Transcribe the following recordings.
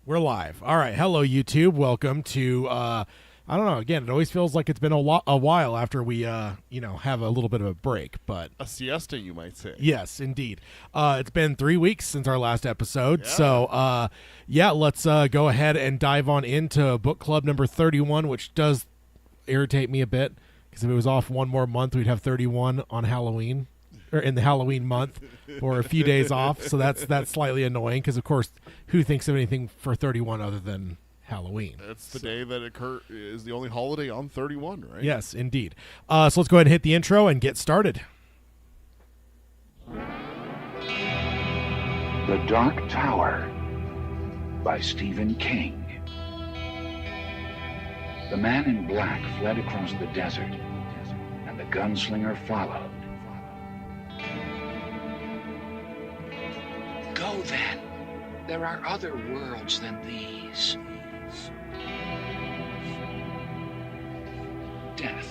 We're live. All right. Hello, YouTube. Welcome to, I don't know, again, it always feels like it's been a while after we, have a little bit of a break, but. A siesta, you might say. Yes, indeed. It's been 3 weeks since our last episode. Yeah. So, let's go ahead and dive on into book club number 31, which does irritate me a bit because if it was off one more month, we'd have 31 on Halloween. Or in the Halloween month, or a few days off, so that's slightly annoying. Because of course, who thinks of anything for 31 other than Halloween? It's the day that is the only holiday on 31, right? Yes, indeed. So let's go ahead and hit the intro and get started. The Dark Tower by Stephen King. The man in black fled across the desert, and the gunslinger followed. Go then. There are other worlds than these. Death,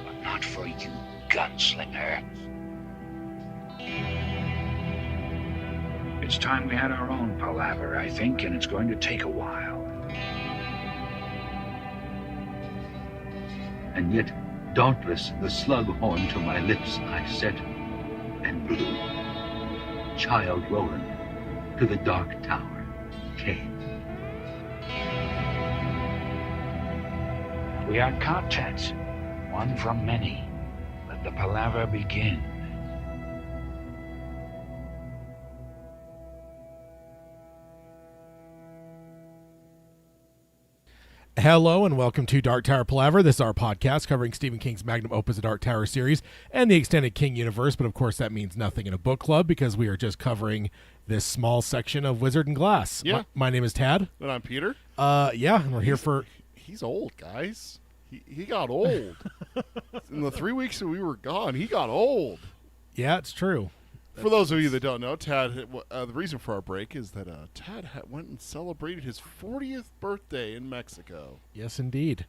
but not for you, gunslinger. It's time we had our own palaver, I think, and it's going to take a while. And yet, dauntless, the slug horn to my lips I set, and blew. Child Roland, to the Dark Tower came. We are Ka-Tet, one from many. Let the palaver begin. Hello and welcome to Dark Tower Palaver. This is our podcast covering Stephen King's magnum opus, the Dark Tower series, and the extended King universe. But of course, that means nothing in a book club because we are just covering this small section of Wizard and Glass. Yeah. My name is Tad. And I'm Peter. And we're here for. He's old, guys. He got old. In the 3 weeks that we were gone, he got old. Yeah, it's true. For those of you that don't know, Tad, the reason for our break is that Tad went and celebrated his 40th birthday in Mexico. Yes, indeed.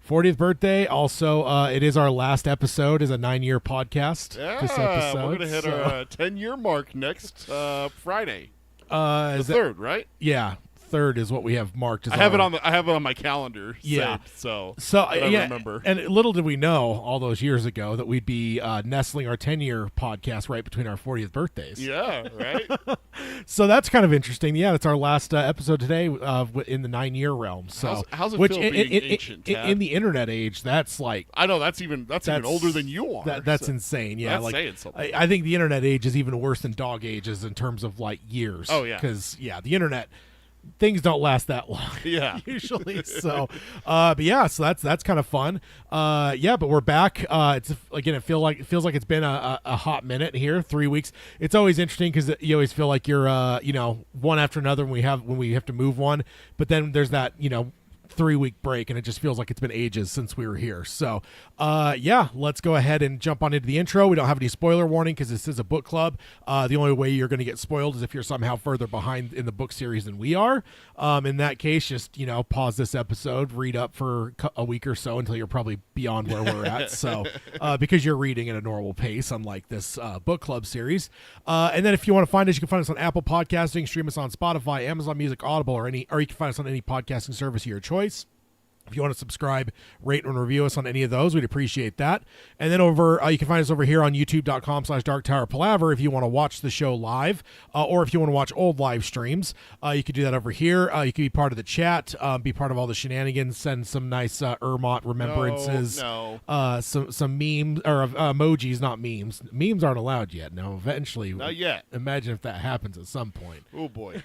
40th birthday. Also, it is our last episode as a 9-year podcast. Yeah, this episode, we're going to hit our 10-year mark next Friday. The third, right? Yeah. Third is what we have marked as I have it on my calendar. Yeah. Saved, so I yeah, remember. And little did we know all those years ago that we'd be nestling our 10-year podcast right between our 40th birthdays. Yeah, right. So that's kind of interesting. Yeah, that's our last episode today in the 9-year realm. So how's it which feel being ancient, Tad? in the internet age, that's like I know that's even older than you are. That's so insane. Yeah, that's saying something. I think the internet age is even worse than dog ages in terms of like years. Oh yeah, because the internet. Things don't last that long, yeah, usually. So, but yeah, so that's kind of fun. But we're back. It's again, it feels like it's been a hot minute here, 3 weeks. It's always interesting because you always feel like you're, one after another when we have to move one. But then there's that, 3-week break, and it just feels like it's been ages since we were here. So, let's go ahead and jump on into the intro. We don't have any spoiler warning because this is a book club. The only way you're going to get spoiled is if you're somehow further behind in the book series than we are. In that case, just, pause this episode, read up for a week or so until you're probably beyond where we're at. So, because you're reading at a normal pace, unlike this book club series. And then if you want to find us, you can find us on Apple Podcasting, stream us on Spotify, Amazon Music, Audible, or you can find us on any podcasting service of your choice. If you want to subscribe, rate, and review us on any of those, we'd appreciate that. And then you can find us over here on youtube.com/darktowerpalaver if you want to watch the show live, or if you want to watch old live streams, you can do that over here. You can be part of the chat, be part of all the shenanigans, send some nice Ermont remembrances, some memes, or emojis, not memes. Memes aren't allowed yet. Now, eventually. Not yet. Imagine if that happens at some point. Oh, boy.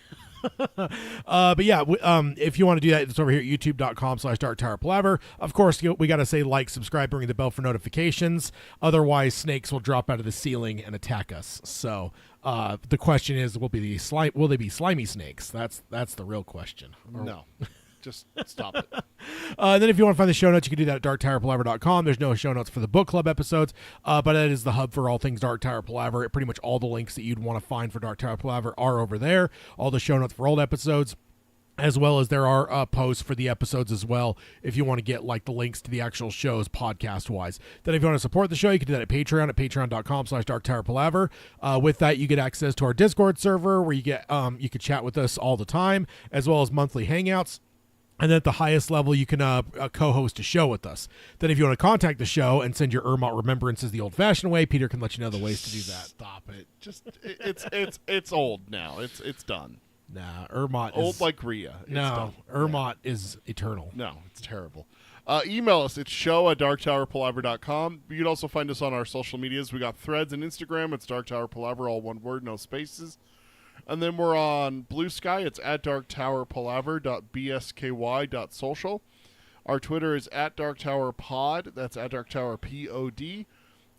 If you want to do that, it's over here at youtube.com/darktowerpalaver. Of course, we got to say like, subscribe, ring the bell for notifications. Otherwise, snakes will drop out of the ceiling and attack us. So the question is, will they be slimy snakes? That's the real question. No. Just stop it. Then if you want to find the show notes, you can do that at darktowerpalaver.com. There's no show notes for the book club episodes, but that is the hub for all things Dark Tower Palaver. Pretty much all the links that you'd want to find for Dark Tower Palaver are over there. All the show notes for old episodes. as well as there are posts for the episodes as well if you want to get like the links to the actual shows podcast wise. Then if you want to support the show, you can do that at patreon.com/darktowerpalaver. With that, you get access to our Discord server where you get you can chat with us all the time, as well as monthly hangouts. And then at the highest level, you can co-host a show with us. Then if you want to contact the show and send your Ermont remembrances the old-fashioned way, Peter can let you know the ways to do that. Stop it. Just it's old now. It's done. Nah, Ermont Old is... like Rhea. It's No, done. Ermont is eternal. No, it's terrible. Email us. It's show@darktowerpalaver.com. You can also find us on our social medias. We got Threads and Instagram. It's Dark Tower Palaver, all one word, no spaces. And then we're on Blue Sky. It's at darktowerpalaver.bsky.social. Our Twitter is at darktowerpod. That's at darktowerpod.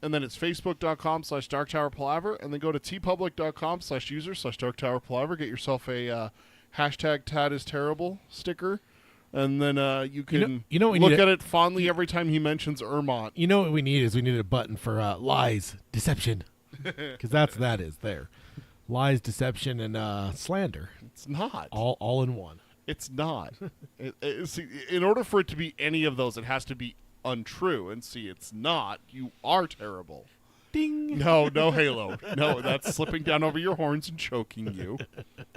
And then it's facebook.com/darktowerpalaver. And then go to tpublic.com/user/darktowerpalaver. Get yourself a hashtag Tad is terrible sticker. And then you can you know what we look need at it fondly every time he mentions Ermont. You know what we need is we need a button for lies, deception. Because that is there. Lies, deception, and slander. It's not. All in one. It's not. See, in order for it to be any of those, it has to be untrue. And see, it's not. You are terrible. Ding. No Halo. No, that's slipping down over your horns and choking you.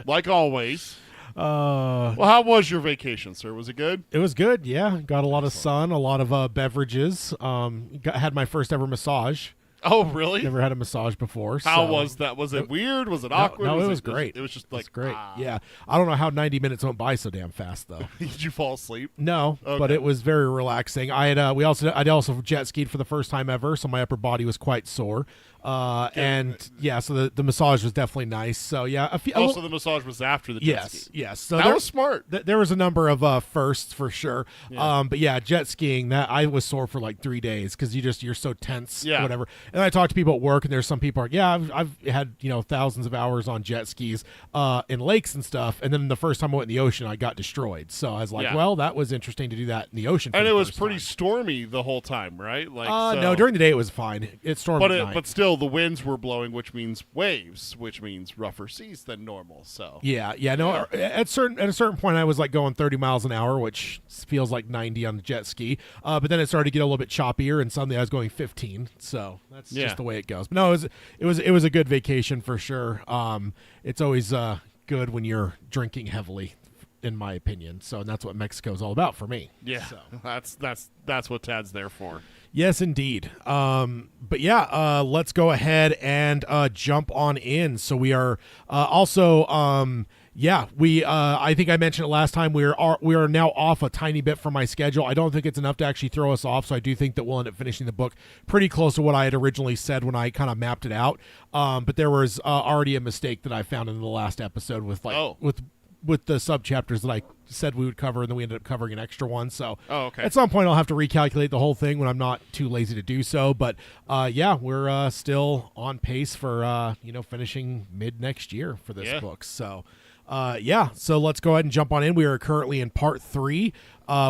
Like always. Well, how was your vacation, sir? Was it good? It was good, yeah. Got a lot of sun, a lot of beverages. Had my first ever massage. Oh, really? Never had a massage before. How so. was that? Was it weird? Was it awkward? No, it was great. It was just like great. Yeah, I don't know how 90 minutes went by so damn fast though. Did you fall asleep? No, Okay. but it was very relaxing. I also jet skied for the first time ever, so my upper body was quite sore. And yeah, so the massage was definitely nice. So yeah, Also, the massage was after the jet ski. Yes. So that was smart. There was a number of firsts for sure. Yeah. But yeah, jet skiing, that I was sore for like 3 days because you're so tense. Yeah. Whatever. And I talked to people at work, and there's some people like, yeah, I've had thousands of hours on jet skis in lakes and stuff. And then the first time I went in the ocean, I got destroyed. So I was like, well, that was interesting to do that in the ocean. And it was pretty stormy the whole time, right? Like no, during the day it was fine. It stormed at night. But still, the winds were blowing, which means waves, which means rougher seas than normal. So no. At a certain point, I was like going 30 miles an hour, which feels like 90 on the jet ski. But then it started to get a little bit choppier, and suddenly I was going 15. So that's just the way it goes. But no, it was a good vacation for sure. It's always good when you're drinking heavily, in my opinion. So and that's what Mexico is all about for me. Yeah, so. that's what Tad's there for. Yes, indeed. But yeah, let's go ahead and jump on in. So we are also, I think I mentioned it last time. We are now off a tiny bit from my schedule. I don't think it's enough to actually throw us off. So I do think that we'll end up finishing the book pretty close to what I had originally said when I kind of mapped it out. But there was already a mistake that I found in the last episode with with the subchapters that I said we would cover, and then we ended up covering an extra one. So at some point I'll have to recalculate the whole thing when I'm not too lazy to do so. But we're still on pace for finishing mid next year for this book. So so let's go ahead and jump on in. We are currently in part 3,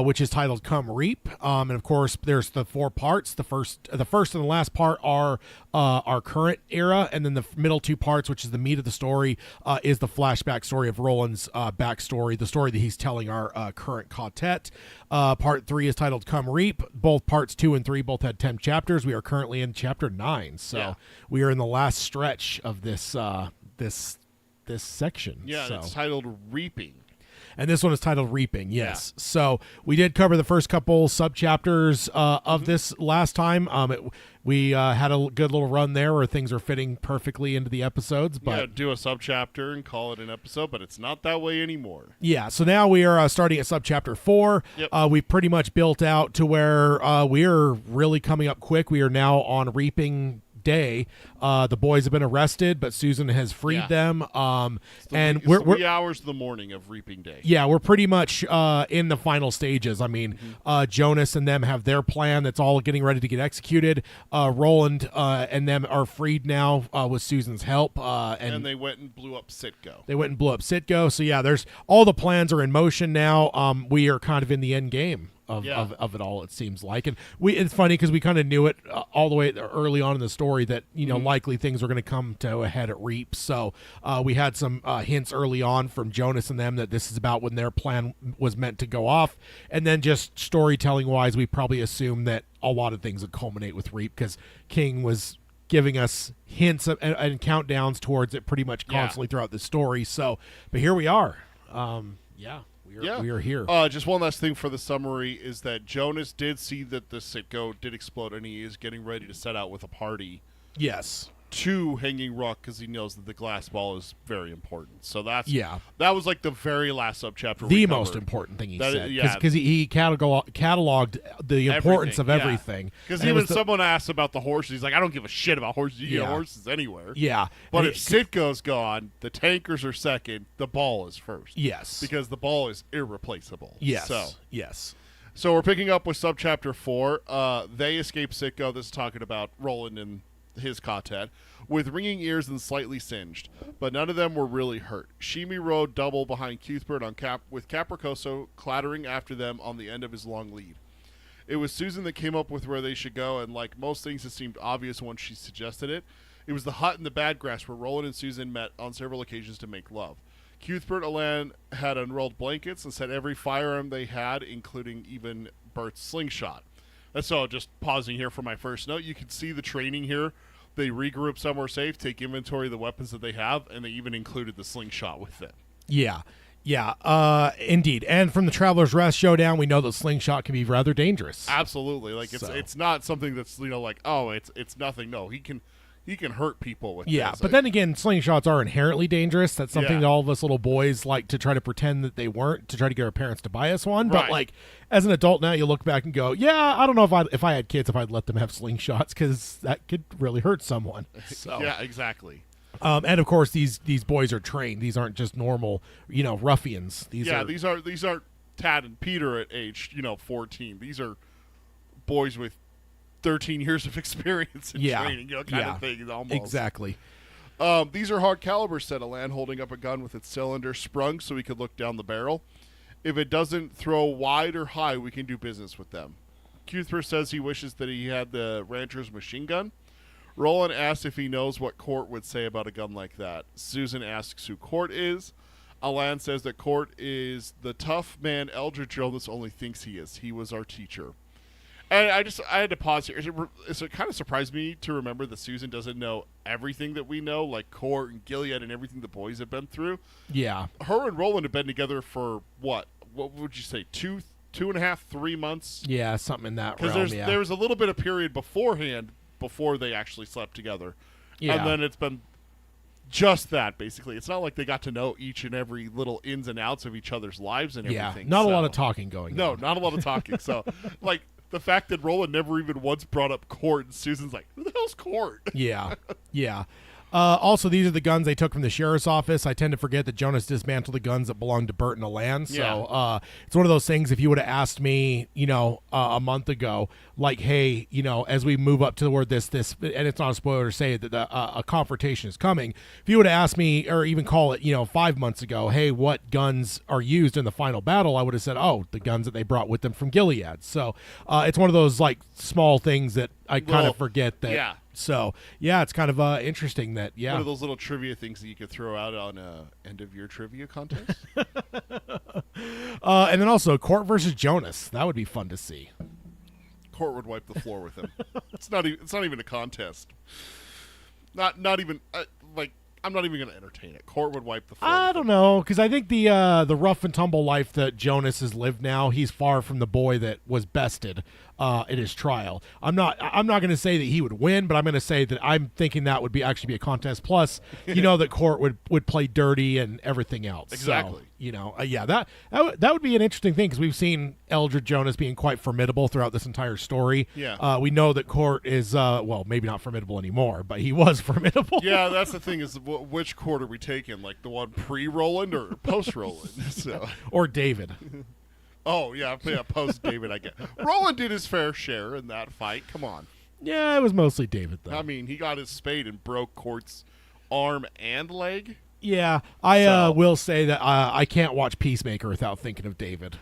which is titled Come Reap. And of course there's the 4 parts. The first and the last part are our current era, and then the middle 2 parts, which is the meat of the story, is the flashback story of Roland's backstory, the story that he's telling our current Ka-Tet. Part 3 is titled Come Reap. Both parts 2 and 3 both had 10 chapters. We are currently in chapter 9. So we are in the last stretch of this section. Yeah, so. It's titled Reaping. And this one is titled Reaping, yes. Yeah. So we did cover the first couple subchapters of this last time. We had a good little run there where things are fitting perfectly into the episodes. But do a subchapter and call it an episode, but it's not that way anymore. Yeah, so now we are starting at subchapter 4. Yep. We pretty much built out to where we are really coming up quick. We are now on Reaping Day. The boys have been arrested, but Susan has freed them. And we're 3 hours of the morning of Reaping Day. Yeah, we're pretty much in the final stages. I mean, Jonas and them have their plan that's all getting ready to get executed. Roland and them are freed now with Susan's help. And they went and blew up Citgo. So yeah, there's all the plans are in motion now. We are kind of in the end game. of, Yeah. of it all, it seems like. And it's funny because we kind of knew it all the way early on in the story that, likely things were going to come to a head at Reap. So we had some hints early on from Jonas and them that this is about when their plan was meant to go off. And then just storytelling wise, we probably assumed that a lot of things would culminate with Reap because King was giving us hints and countdowns towards it pretty much constantly throughout the story. So, but here we are. We are here. Just one last thing for the summary is that Jonas did see that the Citgo did explode, and he is getting ready to set out with a party Yes. to Hanging Rock because he knows that the glass ball is very important. So that was like the very last subchapter. The most important thing he said, yeah. because he cataloged the importance of everything. Because even someone asked about the horses, he's like, I don't give a shit about horses. You get horses anywhere. Yeah, but if Citgo's gone, the tankers are second. The ball is first. Yes, because the ball is irreplaceable. Yes, yes. So we're picking up with subchapter 4. They escape Citgo. This is talking about Roland and his Ka-Tet, with ringing ears and slightly singed, but none of them were really hurt. Shimi rode double behind Cuthbert with Capricoso clattering after them on the end of his long lead. It was Susan that came up with where they should go, and like most things, it seemed obvious when she suggested it. It was the hut and the bad grass where Roland and Susan met on several occasions to make love. Cuthbert Alan had unrolled blankets and set every firearm they had, including even Bert's slingshot. And so, just pausing here for my first note, you can see the training here. They regroup somewhere safe, take inventory of the weapons that they have, and they even included the slingshot with it. Yeah, indeed. And from the Traveler's Rest showdown, we know that slingshot can be rather dangerous. Absolutely, like it's not something that's like it's nothing. No, he can hurt people with. Yeah, this. but then again, slingshots are inherently dangerous. That's something that all of us little boys like to try to pretend that they weren't, to try to get our parents to buy us one. But like as an adult now, you look back and go, yeah, I don't know if I had kids, if I'd let them have slingshots, because that could really hurt someone. So. Yeah, exactly. And of course, these boys are trained. These aren't just normal, ruffians. These aren't Tad and Peter at age 14. These are boys with 13 years of experience in training, kind of thing, almost. Exactly. These are hard caliber, said Alan, holding up a gun with its cylinder sprung so he could look down the barrel. If it doesn't throw wide or high, we can do business with them. Cuthbert says he wishes that he had the rancher's machine gun. Roland asks if he knows what Court would say about a gun like that. Susan asks who Court is. Alan says that Court is the tough man Eldred Jonas only thinks he is. He was our teacher. And I had to pause here. It kind of surprised me to remember that Susan doesn't know everything that we know, like Court and Gilead and everything the boys have been through. Yeah. Her and Roland have been together for what would you say, 2.5, 3 months? Yeah, something in that realm. Because there was a little bit of period beforehand before they actually slept together. Yeah. And then it's been just that, basically. It's not like they got to know each and every little ins and outs of each other's lives and everything. Not a lot of talking going on. No, not a lot of talking. So, like, the fact that Roland never even once brought up Court, and Susan's like, who the hell's Court? Yeah. Also, these are the guns they took from the sheriff's office. I tend to forget that Jonas dismantled the guns that belonged to Bert and Alan. So it's one of those things, if you would have asked me, a month ago, like, hey, as we move up toward this, and it's not a spoiler to say that a confrontation is coming. If you would have asked me, or even call it, 5 months ago, hey, what guns are used in the final battle? I would have said, the guns that they brought with them from Gilead. So it's one of those, like, small things that I kind of forget that. Yeah. So, it's kind of interesting that, one of those little trivia things that you could throw out on a end-of-year trivia contest. And then also, Court versus Jonas. That would be fun to see. Court would wipe the floor with him. It's not even a contest. Not even, I'm not even going to entertain it. Court would wipe the floor. I don't know, because I think the rough and tumble life that Jonas has lived now, he's far from the boy that was bested in his trial. I'm not going to say that he would win, but I'm going to say that I'm thinking that would actually be a contest. Plus, that Court would play dirty and everything else. Exactly. So, that would be an interesting thing, because we've seen Eldred Jonas being quite formidable throughout this entire story. Yeah. We know that Court is maybe not formidable anymore, but he was formidable. Yeah, that's the thing, is which Court are we taking? Like the one pre-Roland or post-Roland? So. Or David. Oh, yeah, post David, I get. Roland did his fair share in that fight. Come on. Yeah, it was mostly David, though. I mean, he got his spade and broke Court's arm and leg. Yeah, I will say that I can't watch Peacemaker without thinking of David.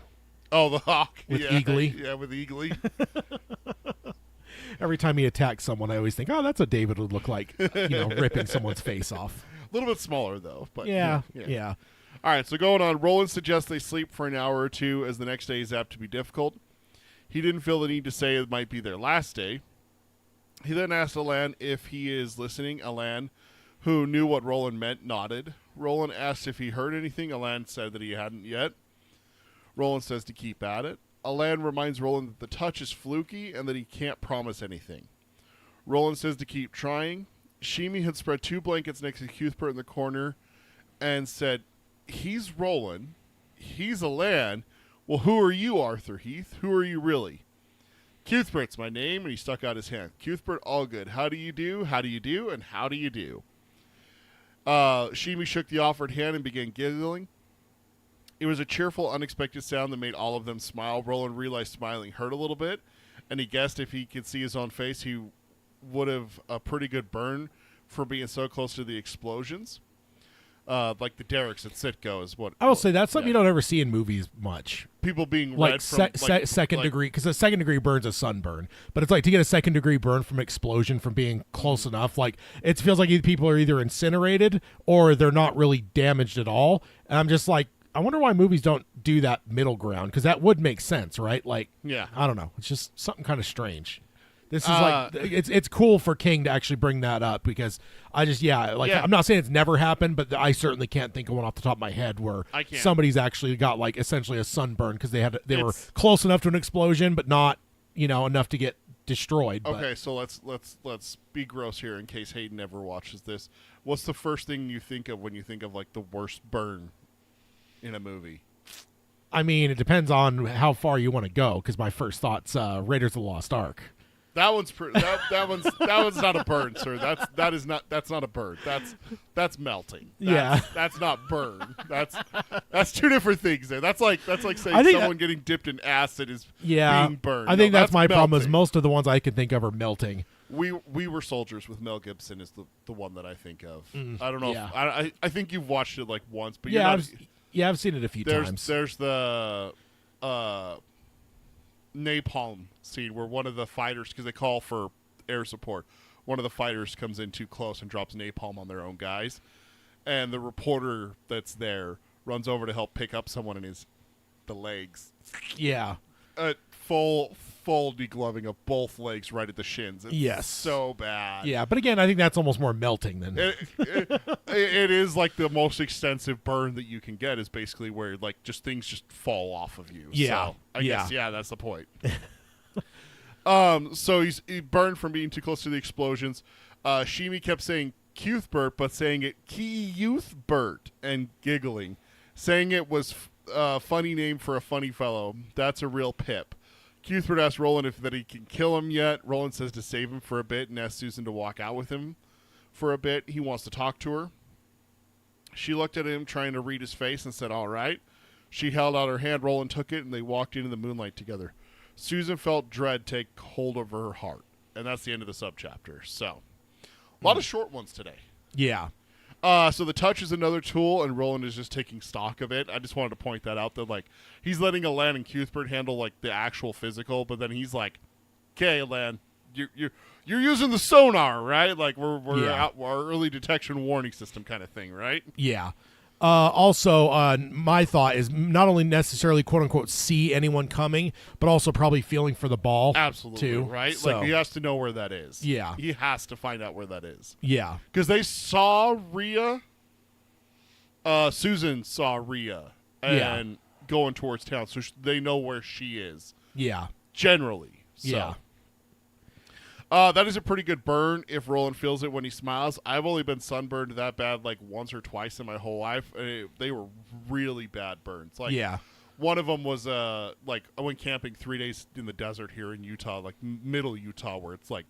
Oh, the hawk. With yeah, Eagly. Yeah, with Eagly. Every time he attacks someone, I always think, oh, that's what David would look like, ripping someone's face off. A little bit smaller, though. But Yeah. All right, so going on, Roland suggests they sleep for an hour or two as the next day is apt to be difficult. He didn't feel the need to say it might be their last day. He then asked Alan if he is listening. Alan, who knew what Roland meant, nodded. Roland asked if he heard anything. Alan said that he hadn't yet. Roland says to keep at it. Alan reminds Roland that the touch is fluky and that he can't promise anything. Roland says to keep trying. Ch9 had spread 2 blankets next to Cuthbert in the corner and said, "He's Roland. He's Alan. Well, who are you, Arthur Heath? Who are you really?" "Cuthbert's my name," and he stuck out his hand. "Cuthbert, all good. How do you do? How do you do? And how do you do?" Ch9 shook the offered hand and began giggling. It was a cheerful, unexpected sound that made all of them smile. Roland realized smiling hurt a little bit, and he guessed if he could see his own face, he would have a pretty good burn for being so close to the explosions. Like the derricks at Citgo is what I will say that's something you don't ever see in movies much. People being Like red from second degree, because a second degree burn's a sunburn, but it's like to get a second degree burn from explosion from being close enough. Like it feels like people are either incinerated or they're not really damaged at all. And I'm just like, I wonder why movies don't do that middle ground, because that would make sense, right? Like, Yeah. I don't know. It's just something kind of strange. This is it's cool for King to actually bring that up, because I'm not saying it's never happened, but I certainly can't think of one off the top of my head where somebody's actually got like essentially a sunburn because they were close enough to an explosion, but not enough to get destroyed. Okay, so let's be gross here in case Hayden ever watches this. What's the first thing you think of when you think of like the worst burn in a movie? I mean, it depends on how far you want to go, because my first thought's Raiders of the Lost Ark. That one's that one's not a burn, sir. That's not a burn. That's melting. That's not burn. That's two different things there. That's like saying someone getting dipped in acid is being burned. I think that's my problem. Is most of the ones I can think of are melting. We Were Soldiers with Mel Gibson is the one that I think of. I don't know. Yeah. I think you've watched it like once, but I've seen it a few times. There's the napalm scene where one of the fighters, because they call for air support, one of the fighters comes in too close and drops napalm on their own guys, and the reporter that's there runs over to help pick up someone in the legs. Yeah. Full degloving of both legs right at the shins. It's so bad. Yeah, but again, I think that's almost more melting than it is. Like the most extensive burn that you can get is basically where like things just fall off of you. Yeah, so I guess that's the point. So he burned from being too close to the explosions. Ch9 kept saying Cuthbert, but saying it Cuthbert and giggling, saying it was a funny name for a funny fellow. That's a real pip. Cuthbert asked Roland that he can kill him yet. Roland says to save him for a bit and asks Susan to walk out with him for a bit. He wants to talk to her. She looked at him, trying to read his face, and said, "All right." She held out her hand. Roland took it, and they walked into the moonlight together. Susan felt dread take hold of her heart. And that's the end of the subchapter. So, a lot of short ones today. Yeah. So the touch is another tool, and Roland is just taking stock of it. I just wanted to point that out, that like he's letting Alan and Cuthbert handle like the actual physical, but then he's like, "Okay, Alan, you're using the sonar, right? Like we're out our early detection warning system kind of thing, right?" Yeah. Also, my thought is not only necessarily quote unquote see anyone coming, but also probably feeling for the ball. Absolutely, too. Right? So, like he has to know where that is. Yeah. He has to find out where that is. Yeah. Because they saw Rhea. Susan saw Rhea and going towards town, so they know where she is. Yeah. Generally. So. Yeah. That is a pretty good burn if Roland feels it when he smiles. I've only been sunburned that bad like once or twice in my whole life. They were really bad burns. Like, one of them was like I went camping 3 days in the desert here in Utah, like middle Utah, where it's like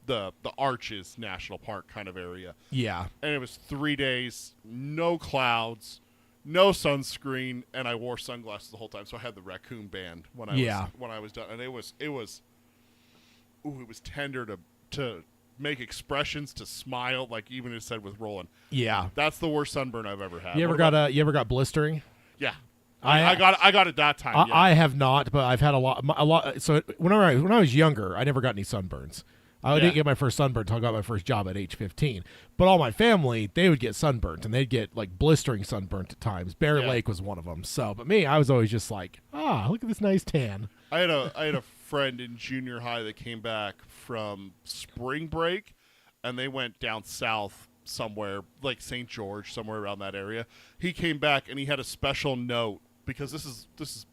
the Arches National Park kind of area. Yeah. And it was 3 days, no clouds, no sunscreen, and I wore sunglasses the whole time. So I had the raccoon band when I was done, and it was tender to make expressions, to smile, like even it said with Roland. Yeah. That's the worst sunburn I've ever had. You ever got blistering? Yeah. I got it that time. Yeah. I have not, but I've had a lot. So when I was younger, I never got any sunburns. I didn't get my first sunburn until I got my first job at age 15. But all my family, they would get sunburnt, and they'd get like blistering sunburnt at times. Bear Lake was one of them. So, but me, I was always just like, look at this nice tan. I had a friend in junior high that came back from spring break, and they went down south somewhere, like St. George, somewhere around that area. He came back, and he had a special note, because this is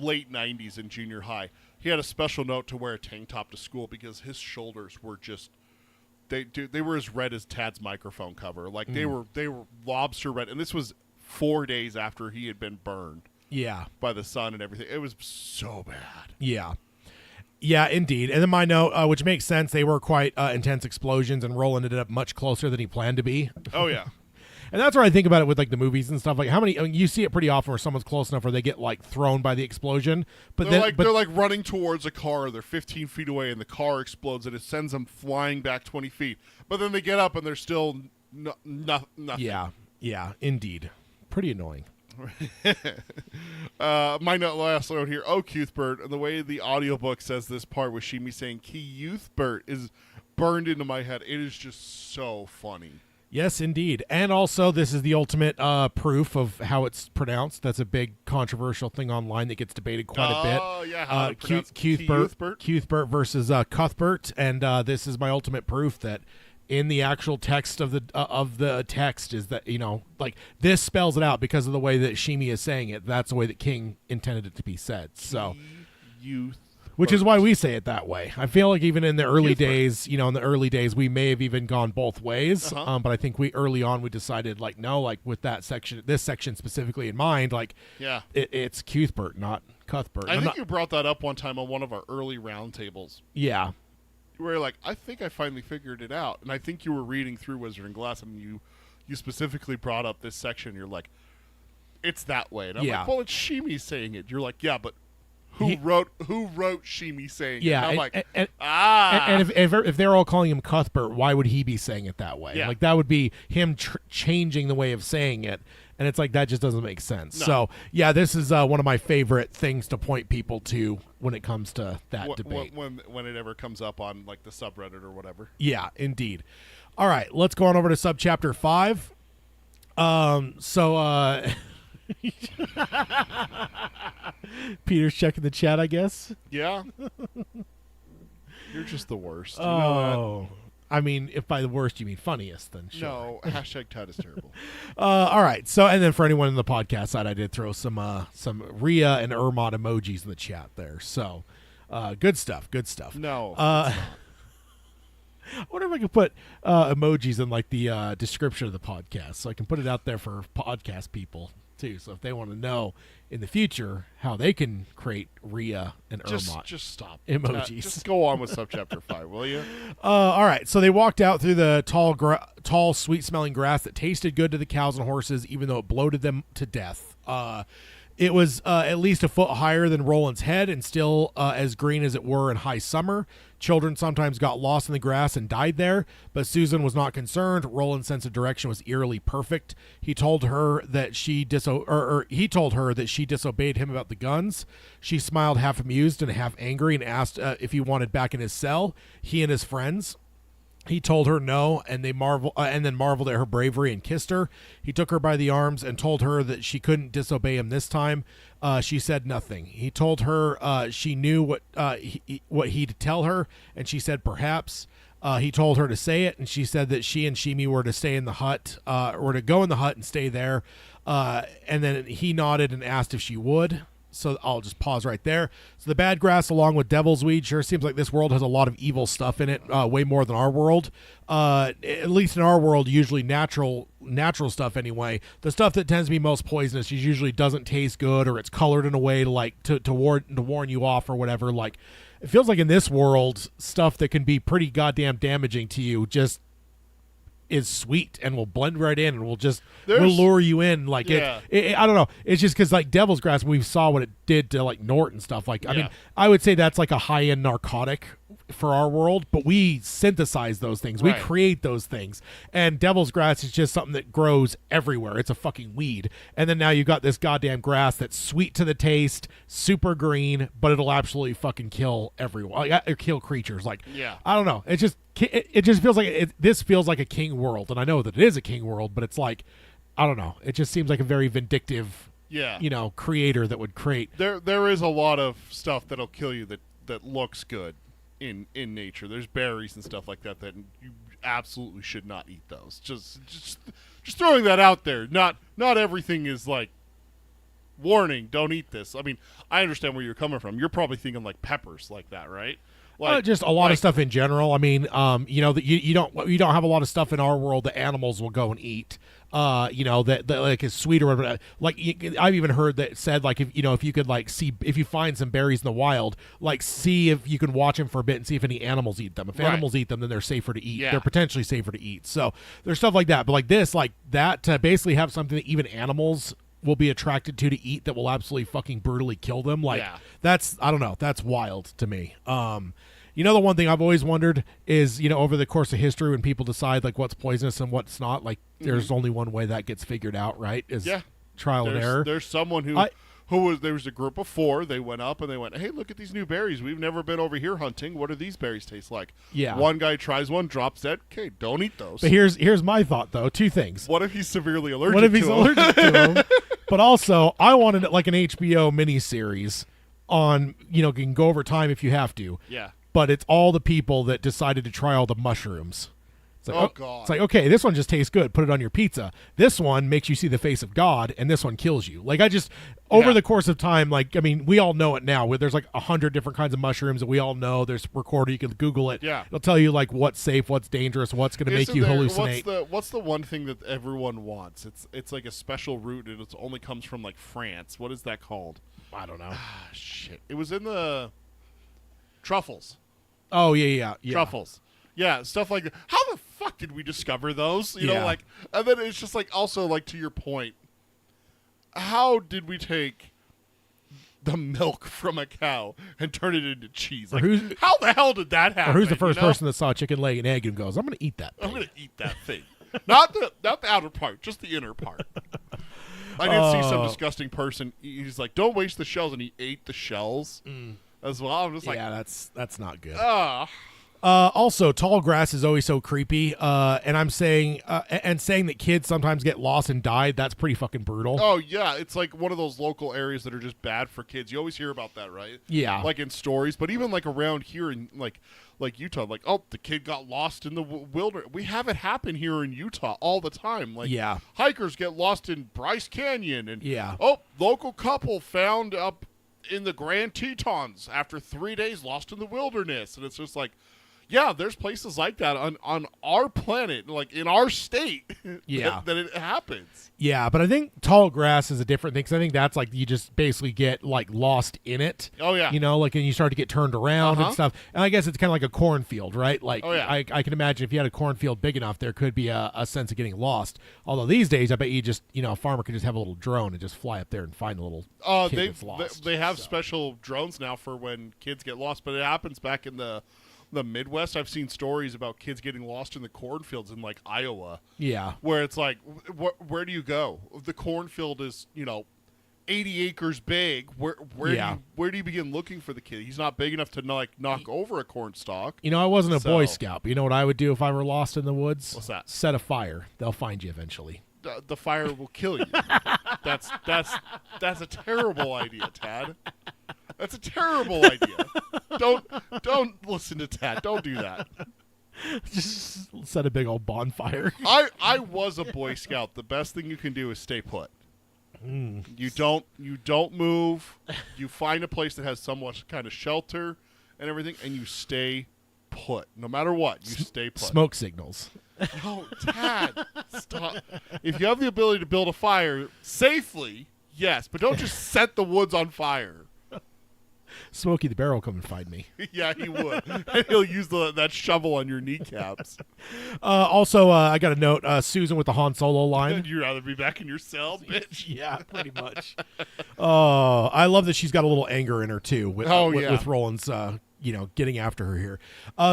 late 90s in junior high. He had a special note to wear a tank top to school because his shoulders were just they were as red as Tad's microphone cover. Like they were lobster red, and this was 4 days after he had been burned. Yeah. By the sun and everything. It was so bad. Yeah. Yeah, indeed. And then my note, which makes sense, they were quite intense explosions, and Roland ended up much closer than he planned to be. Oh yeah. And that's what I think about it with like the movies and stuff. Like how many you see it pretty often where someone's close enough where they get like thrown by the explosion, but they're like running towards a car. They're 15 feet away, and the car explodes, and it sends them flying back 20 feet. But then they get up, and they're still nothing. Yeah, indeed, pretty annoying. My last note here. Oh, Cuthbert, and the way the audiobook says this part with Shimi saying Cuthbert is burned into my head. It is just so funny. Yes, indeed. And also, this is the ultimate proof of how it's pronounced. That's a big controversial thing online that gets debated quite a bit. Oh, yeah. How to pronounce Cuthbert versus Cuthbert. And this is my ultimate proof that in the actual text of the text is that, like, this spells it out because of the way that Shimi is saying it. That's the way that King intended it to be said. So, which is why we say it that way. I feel like even in the early days, we may have even gone both ways. But I think early on we decided like, no, like with this section specifically in mind, like it's Cuthbert, not Cuthbert. I think you brought that up one time on one of our early roundtables. Yeah. Where like, I think I finally figured it out. And I think you were reading through Wizard and Glass, and you specifically brought up this section. You're like, it's that way. And I'm like, well, it's Shimi saying it. You're like, yeah, but who wrote Shimi saying it? And I'm like, And if they're all calling him Cuthbert, why would he be saying it that way? Yeah. Like that would be him changing the way of saying it, and it's like that just doesn't make sense. No. So yeah, this is one of my favorite things to point people to when it comes to that debate. When it ever comes up on like the subreddit or whatever. Yeah, indeed. All right, let's go on over to subchapter 5. Peter's checking the chat, I guess. Yeah. You're just the worst. You know that? I mean, if by the worst you mean funniest, then sure. No, hashtag Ted is terrible. All right. So, and then for anyone in the podcast side, I did throw some Rhea and Ermod emojis in the chat there. So, good stuff. Good stuff. No. I wonder if I could put emojis in like the description of the podcast, so I can put it out there for podcast people too. So if they want to know in the future how they can create Rhea and Ermot, just stop emojis. Just go on with subchapter 5, will you? All right. So they walked out through the tall, sweet-smelling grass that tasted good to the cows and horses, even though it bloated them to death. It was at least a foot higher than Roland's head and still as green as it were in high summer. Children sometimes got lost in the grass and died there, but Susan was not concerned. Roland's sense of direction was eerily perfect. He told her that she disobeyed him about the guns. She smiled, half amused and half angry, and asked if he wanted back in his cell. He and his friends. He told her no, and then marveled at her bravery and kissed her. He took her by the arms and told her that she couldn't disobey him this time. She said nothing. He told her she knew what he'd tell her, and she said perhaps. He told her to say it, and she said that she and Shimi were to stay in the hut, or to go in the hut and stay there. And then he nodded and asked if she would. So I'll just pause right there. So the bad grass along with devil's weed sure seems like this world has a lot of evil stuff in it, way more than our world. At least in our world, usually natural stuff anyway. The stuff that tends to be most poisonous usually doesn't taste good, or it's colored in a way to warn you off or whatever. Like, it feels like in this world, stuff that can be pretty goddamn damaging to you just is sweet and will blend right in and will lure you in. Like, I don't know. It's just because like devil's grass, we saw what it did to like Nort and stuff. Like, I mean, I would say that's like a high-end narcotic for our world, but we synthesize those things. We Right. create those things. And devil's grass is just something that grows everywhere. It's a fucking weed. And then now you got this goddamn grass that's sweet to the taste, super green, but it'll absolutely fucking kill everyone. Like, kill creatures. Like, Yeah. I don't know. It just feels like this feels like a king world. And I know that it is a king world, but it's like, I don't know. It just seems like a very vindictive, Yeah. creator that would create. There is a lot of stuff that'll kill you that looks good in nature. There's berries and stuff like that you absolutely should not eat those. Just throwing that out there. Not everything is like, warning, don't eat this. I mean, I understand where you're coming from. You're probably thinking like peppers like that, right? Like, Just a lot of stuff in general. I mean, that you don't have a lot of stuff in our world that animals will go and eat. That like is sweet or whatever. Like I've even heard that said like if you could like see if you find some berries in the wild, like see if you can watch them for a bit and see if any animals eat them. If animals eat them, then they're safer to eat. Yeah. They're potentially safer to eat. So there's stuff like that. But like this, like that, to basically have something that even animals will be attracted to eat that will absolutely fucking brutally kill them. Like that's, I don't know, that's wild to me. The one thing I've always wondered is, over the course of history when people decide like what's poisonous and what's not, like there's only one way that gets figured out, right? Is trial and error. There's someone there was a group of 4. They went up and they went, hey, look at these new berries. We've never been over here hunting. What do these berries taste like? Yeah. One guy tries one, drops dead. Okay, don't eat those. But here's my thought though. 2 things. What if he's severely allergic What if he's to 'em? allergic to them? But also, I wanted like an HBO miniseries on, can go over time if you have to. Yeah. But it's all the people that decided to try all the mushrooms. It's like, Oh, God. It's like, okay, this one just tastes good. Put it on your pizza. This one makes you see the face of God, and this one kills you. Like, over the course of time, like, I mean, we all know it now. Where there's like 100 different kinds of mushrooms that we all know. There's recorder. You can Google it. Yeah. It'll tell you like what's safe, what's dangerous, what's going to make you hallucinate. What's the one thing that everyone wants? It's like a special root, and it only comes from like France. What is that called? I don't know. Shit. It was in the truffles. Oh yeah. Truffles. Yeah, stuff like that. How the fuck did we discover those? You know, like, and then it's just like, also like to your point, how did we take the milk from a cow and turn it into cheese? Like, how the hell did that happen? Or who's the first person that saw a chicken leg and egg and goes, I'm going to eat that thing. I'm going to eat that thing. Not the outer part, just the inner part. I did see some disgusting person. He's like, don't waste the shells, and he ate the shells as well. I'm just like, yeah, that's not good. ah. Tall grass is always so creepy. And I'm saying, saying that kids sometimes get lost and die, that's pretty fucking brutal. Oh, yeah. It's like one of those local areas that are just bad for kids. You always hear about that, right? Yeah. Like in stories, but even like around here in like Utah, like, oh, the kid got lost in the wilderness. We have it happen here in Utah all the time. Like, hikers get lost in Bryce Canyon. And, local couple found up in the Grand Tetons after 3 days lost in the wilderness. And it's just like, yeah, there's places like that on our planet, like in our state, that it happens. Yeah, but I think tall grass is a different thing because I think that's like you just basically get like lost in it. Oh, yeah. Like and you start to get turned around and stuff. And I guess it's kind of like a cornfield, right? Like I can imagine if you had a cornfield big enough, there could be a sense of getting lost. Although these days, I bet you just, a farmer could just have a little drone and just fly up there and find a little kid that's lost. They have special drones now for when kids get lost, but it happens back in the Midwest. I've seen stories about kids getting lost in the cornfields in like Iowa. Yeah. Where it's like, where do you go? The cornfield is, 80 acres big. Where do you begin looking for the kid? He's not big enough to knock over a corn stalk. I wasn't a Boy Scout, but you know what I would do if I were lost in the woods? What's that? Set a fire. They'll find you eventually. The fire will kill you. That's a terrible idea, Tad. That's a terrible idea. Don't listen to Tad. Don't do that. Just set a big old bonfire. I was a Boy Scout. The best thing you can do is stay put. You don't move. You find a place that has somewhat kind of shelter and everything, and you stay put. No matter what, you stay put. Smoke signals. No, Tad, stop. If you have the ability to build a fire safely, yes, but don't just set the woods on fire. Smokey the Bear will come and find me. Yeah, he would. And he'll use that shovel on your kneecaps. I got a note. Susan with the Han Solo line. You'd rather be back in your cell, bitch. Yeah, pretty much. I love that she's got a little anger in her, too, with Roland's getting after her here.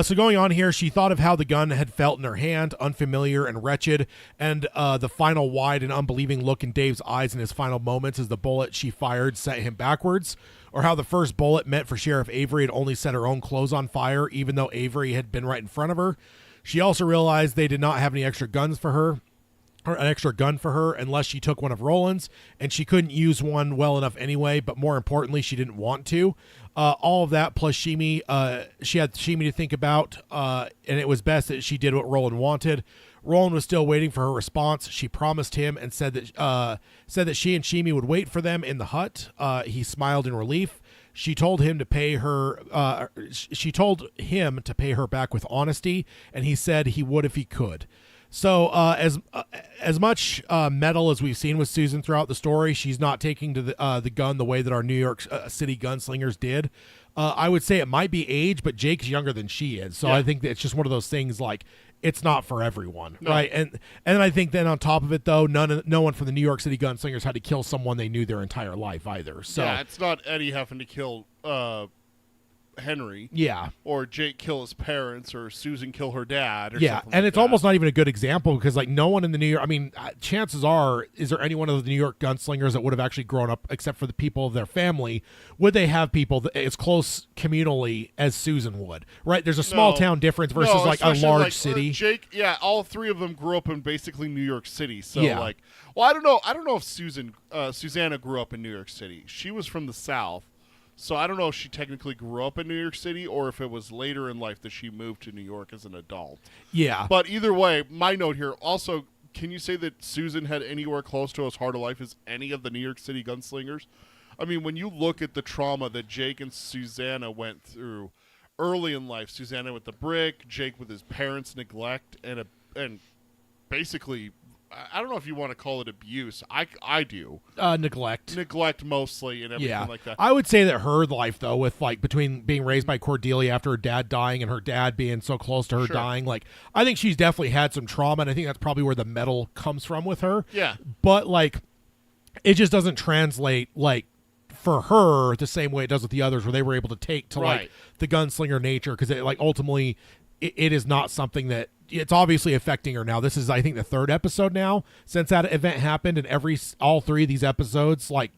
So going on here, she thought of how the gun had felt in her hand, unfamiliar and wretched, and the final wide and unbelieving look in Dave's eyes in his final moments as the bullet she fired sent him backwards, or how the first bullet meant for Sheriff Avery had only set her own clothes on fire, even though Avery had been right in front of her. She also realized they did not have any extra guns for her, or an extra gun for her, unless she took one of Roland's, and she couldn't use one well enough anyway, but more importantly, she didn't want to. All of that, plus she had Shimi to think about, and it was best that she did what Roland wanted. Roland was still waiting for her response. She promised him and said that she and Shimi would wait for them in the hut. He smiled in relief. She told him to pay her. She told him to pay her back with honesty, and he said he would if he could. So as much metal as we've seen with Susan throughout the story, she's not taking to the gun the way that our New York City gunslingers did. I would say it might be age, but Jake's younger than she is, so I think that it's just one of those things like it's not for everyone, right? And then I think then on top of it though, no one from the New York City gunslingers had to kill someone they knew their entire life either. So yeah, it's not Eddie having to kill Henry, or Jake kill his parents, or Susan kill her dad, or something and like it's that. almost not even a good example because like no one in the New York, I mean, chances are, is there any one of the New York gunslingers that would have actually grown up, except for the people of their family, would they have people as close communally as Susan would, right? There's a small town difference versus like a large city. Jake, all three of them grew up in basically New York City, so like, well, I don't know if Susanna grew up in New York City. She was from the South. So I don't know if she technically grew up in New York City or if it was later in life that she moved to New York as an adult. Yeah. But either way, my note here, also, can you say that Susan had anywhere close to as hard a life as any of the New York City gunslingers? I mean, when you look at the trauma that Jake and Susanna went through early in life, Susanna with the brick, Jake with his parents' neglect, and basically, I don't know if you want to call it abuse. I do. Neglect mostly and everything like that. I would say that her life, though, with like between being raised by Cordelia after her dad dying and her dad being so close to her dying, like I think she's definitely had some trauma, and I think that's probably where the metal comes from with her. Yeah. But like, it just doesn't translate like for her the same way it does with the others, where they were able to take to like the gunslinger nature, because it like ultimately it is not something that. It's obviously affecting her now. This is, I think, the third episode now since that event happened, and all three of these episodes, like,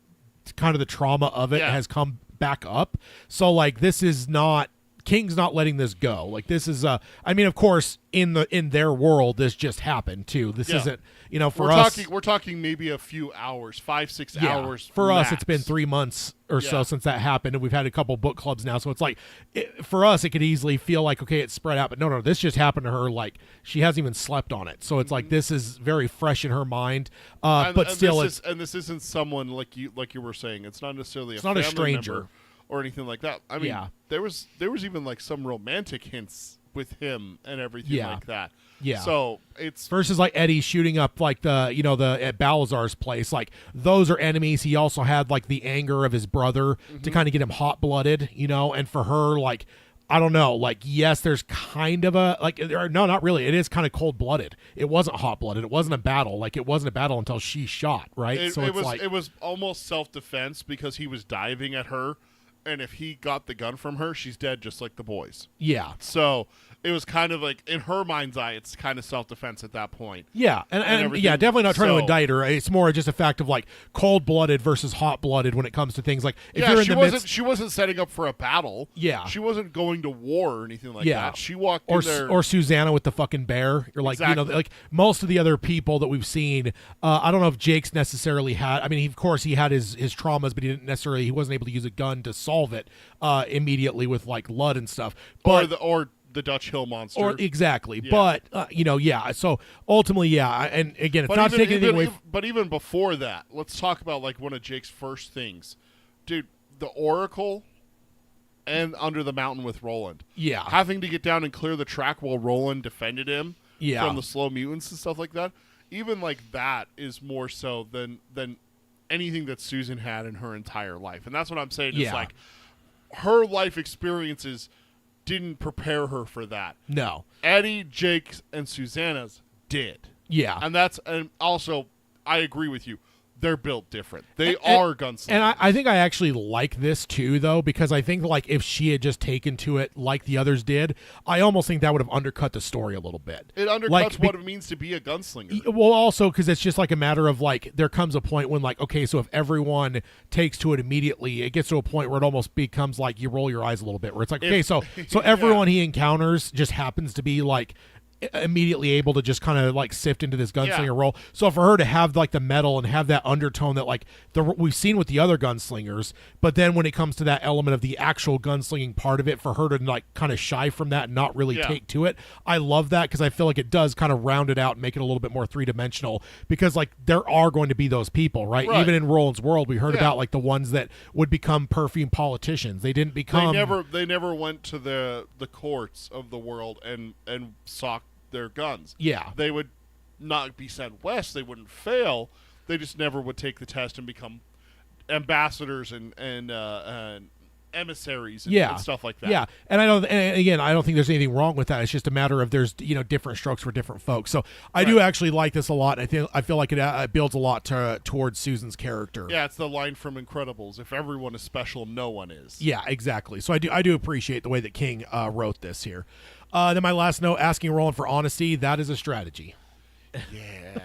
kind of the trauma of it has come back up. So, like, this is not King's not letting this go. Like, this is I mean, of course, in their world, this just happened too. This isn't, for us. We're talking maybe a few hours, 5-6 hours. For max. us, it's been 3 months or so since that happened, and we've had a couple book clubs now. So it's like, for us, it could easily feel like, okay, it's spread out, but no, this just happened to her. Like, she hasn't even slept on it. So it's like, this is very fresh in her mind. But still, this isn't someone like you were saying. It's not necessarily it's not a stranger or anything like that. I mean, there was even like some romantic hints with him and everything like that. Yeah. So it's versus like Eddie shooting up like the at Balazar's place. Like those are enemies. He also had like the anger of his brother to kind of get him hot blooded, and for her, like, I don't know, like, yes, there's kind of a like, no, not really. It is kind of cold blooded. It wasn't hot blooded. It wasn't a battle. Like, it wasn't a battle until she shot, right? It was almost self defense because he was diving at her. And if he got the gun from her, she's dead just like the boys. Yeah. So it was kind of like, in her mind's eye, it's kind of self-defense at that point. Yeah. And definitely not trying to indict her. It's more just a fact of like cold-blooded versus hot-blooded when it comes to things like if you're in the midst. She wasn't setting up for a battle. Yeah. She wasn't going to war or anything like that. She walked in there. Or Susanna with the fucking bear. You're like, like most of the other people that we've seen, I don't know if Jake's necessarily had, I mean, of course he had his traumas, but he wasn't able to use a gun to solve it immediately with like Ludd and stuff. But or the Dutch Hill monster. Or exactly. Yeah. But so ultimately, and again, it's not taking anything away. But even before that, let's talk about like one of Jake's first things. Dude, the Oracle and Under the Mountain with Roland. Yeah. Having to get down and clear the track while Roland defended him from the slow mutants and stuff like that. Even like that is more so than anything that Susan had in her entire life. And that's what I'm saying. Is like her life experiences didn't prepare her for that. No. Eddie, Jake, and Susanna's did. Yeah. And also, I agree with you. they're built different. They are gunslingers. And I think I actually like this too, though, because I think like if she had just taken to it like the others did, I almost think that would have undercut the story a little bit. It undercuts what it means to be a gunslinger. Well, also because it's just like a matter of like there comes a point when like, okay, so if everyone takes to it immediately, it gets to a point where it almost becomes like you roll your eyes a little bit, where it's like, okay, so everyone he encounters just happens to be like immediately able to just kind of like sift into this gunslinger role. So for her to have like the metal and have that undertone that like we've seen with the other gunslingers, but then when it comes to that element of the actual gunslinging part of it, for her to like kind of shy from that and not really take to it, I love that, because I feel like it does kind of round it out and make it a little bit more three-dimensional, because like there are going to be those people, right? Even in Roland's world, we heard about like the ones that would become perfume politicians. They didn't become. They never went to the courts of the world and sought their guns. Yeah. They would not be sent west. They wouldn't fail. They just never would take the test and become ambassadors and emissaries and stuff like that. Yeah. And I don't think there's anything wrong with that. It's just a matter of there's, different strokes for different folks. So I do actually like this a lot. I feel like it builds a lot towards Susan's character. Yeah, it's the line from Incredibles: if everyone is special, no one is. Yeah, exactly. So I do appreciate the way that King wrote this here. Then my last note, asking Roland for honesty, that is a strategy. Yeah.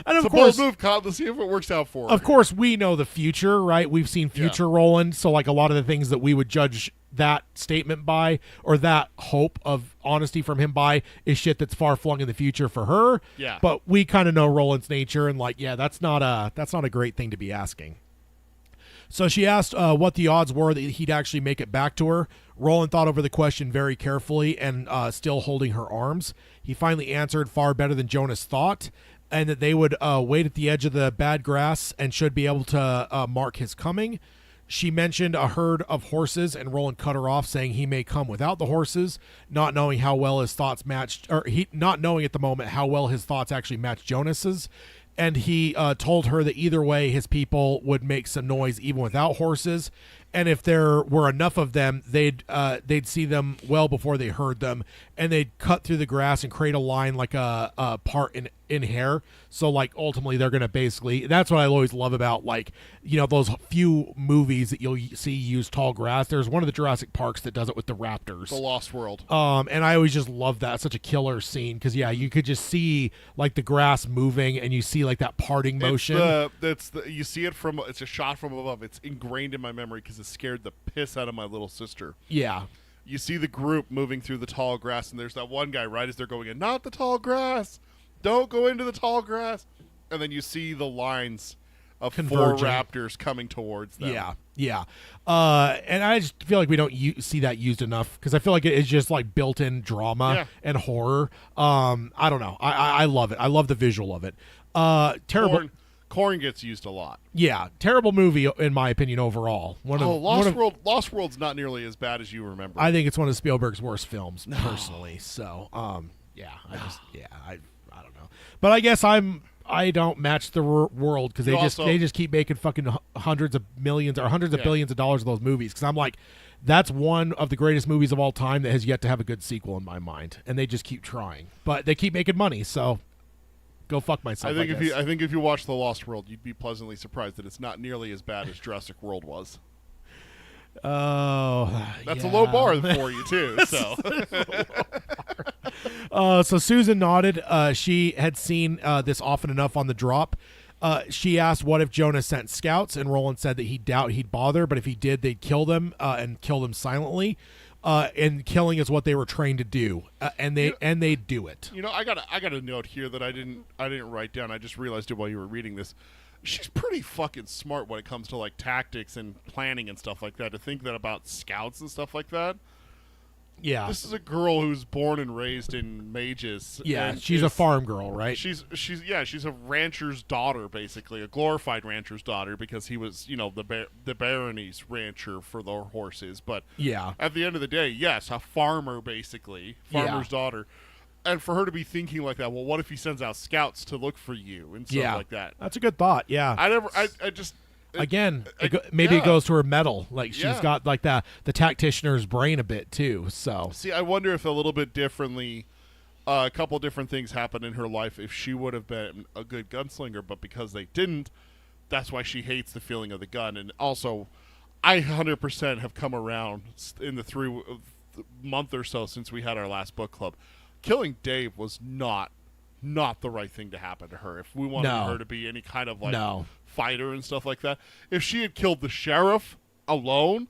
And of it's course, a bold move, Cobb. Let's see if it works out for her. Of course, we know the future, right? We've seen future Roland, so like a lot of the things that we would judge that statement by, or that hope of honesty from him by, is shit that's far flung in the future for her. Yeah. But we kind of know Roland's nature, and like, that's not a great thing to be asking. So she asked what the odds were that he'd actually make it back to her. Roland thought over the question very carefully and still holding her arms. He finally answered far better than Jonas thought, and that they would wait at the edge of the bad grass and should be able to mark his coming. She mentioned a herd of horses, and Roland cut her off, saying he may come without the horses, not knowing how well his thoughts matched, or not knowing at the moment how well his thoughts actually matched Jonas's. And he told her that either way, his people would make some noise even without horses. And if there were enough of them, they'd see them well before they heard them, and they'd cut through the grass and create a line like a part in hair. So like ultimately they're going to basically, that's what I always love about like, those few movies that you'll see use tall grass. There's one of the Jurassic Parks that does it with the raptors. The Lost World. And I always just love that. It's such a killer scene, because you could just see like the grass moving, and you see like that parting motion. You see it from, it's a shot from above. It's ingrained in my memory because it scared the piss out of my little sister. Yeah. You see the group moving through the tall grass, and there's that one guy right as they're going in, not the tall grass. Don't go into the tall grass. And then you see the lines of Converging. 4 raptors coming towards them. Yeah. And I just feel like we don't see that used enough, because I feel like it is just like built-in drama and horror. I don't know. I love it. I love the visual of it. Terrible. Corn gets used a lot. Yeah, terrible movie in my opinion overall. Lost World's not nearly as bad as you remember. I think it's one of Spielberg's worst films personally. So, I don't know. But I guess I don't match the world, because they just keep making fucking hundreds of millions or hundreds of billions of dollars of those movies, because I'm like, that's one of the greatest movies of all time that has yet to have a good sequel in my mind, and they just keep trying, but they keep making money. So go fuck myself. I think if you watch The Lost World, you'd be pleasantly surprised that it's not nearly as bad as Jurassic World was. Oh, that's a low bar for you too. So Susan nodded. She had seen this often enough on the drop. She asked what if Jonas sent scouts, and Roland said that he doubt he'd bother, but if he did, they'd kill them and kill them silently. And killing is what they were trained to do, and they do it. I got a note here that I didn't write down. I just realized it while you were reading this. She's pretty fucking smart when it comes to like tactics and planning and stuff like that. To think that about scouts and stuff like that. Yeah, this is a girl who's born and raised in Mages. Yeah, she's a farm girl, right? She's a rancher's daughter, basically a glorified rancher's daughter, because he was the barony's rancher for the horses. But at the end of the day, yes, a farmer farmer's daughter. And for her to be thinking like that, well, what if he sends out scouts to look for you and stuff like that? That's a good thought. Yeah, it goes to her metal. Like she's got like the tacticianer's brain a bit too. So see, I wonder if a little bit differently, a couple different things happened in her life if she would have been a good gunslinger, but because they didn't, that's why she hates the feeling of the gun. And also, I 100% have come around in the month or so since we had our last book club. Killing Dave was not the right thing to happen to her. If we wanted her to be any kind of like fighter and stuff like that, if she had killed the sheriff alone,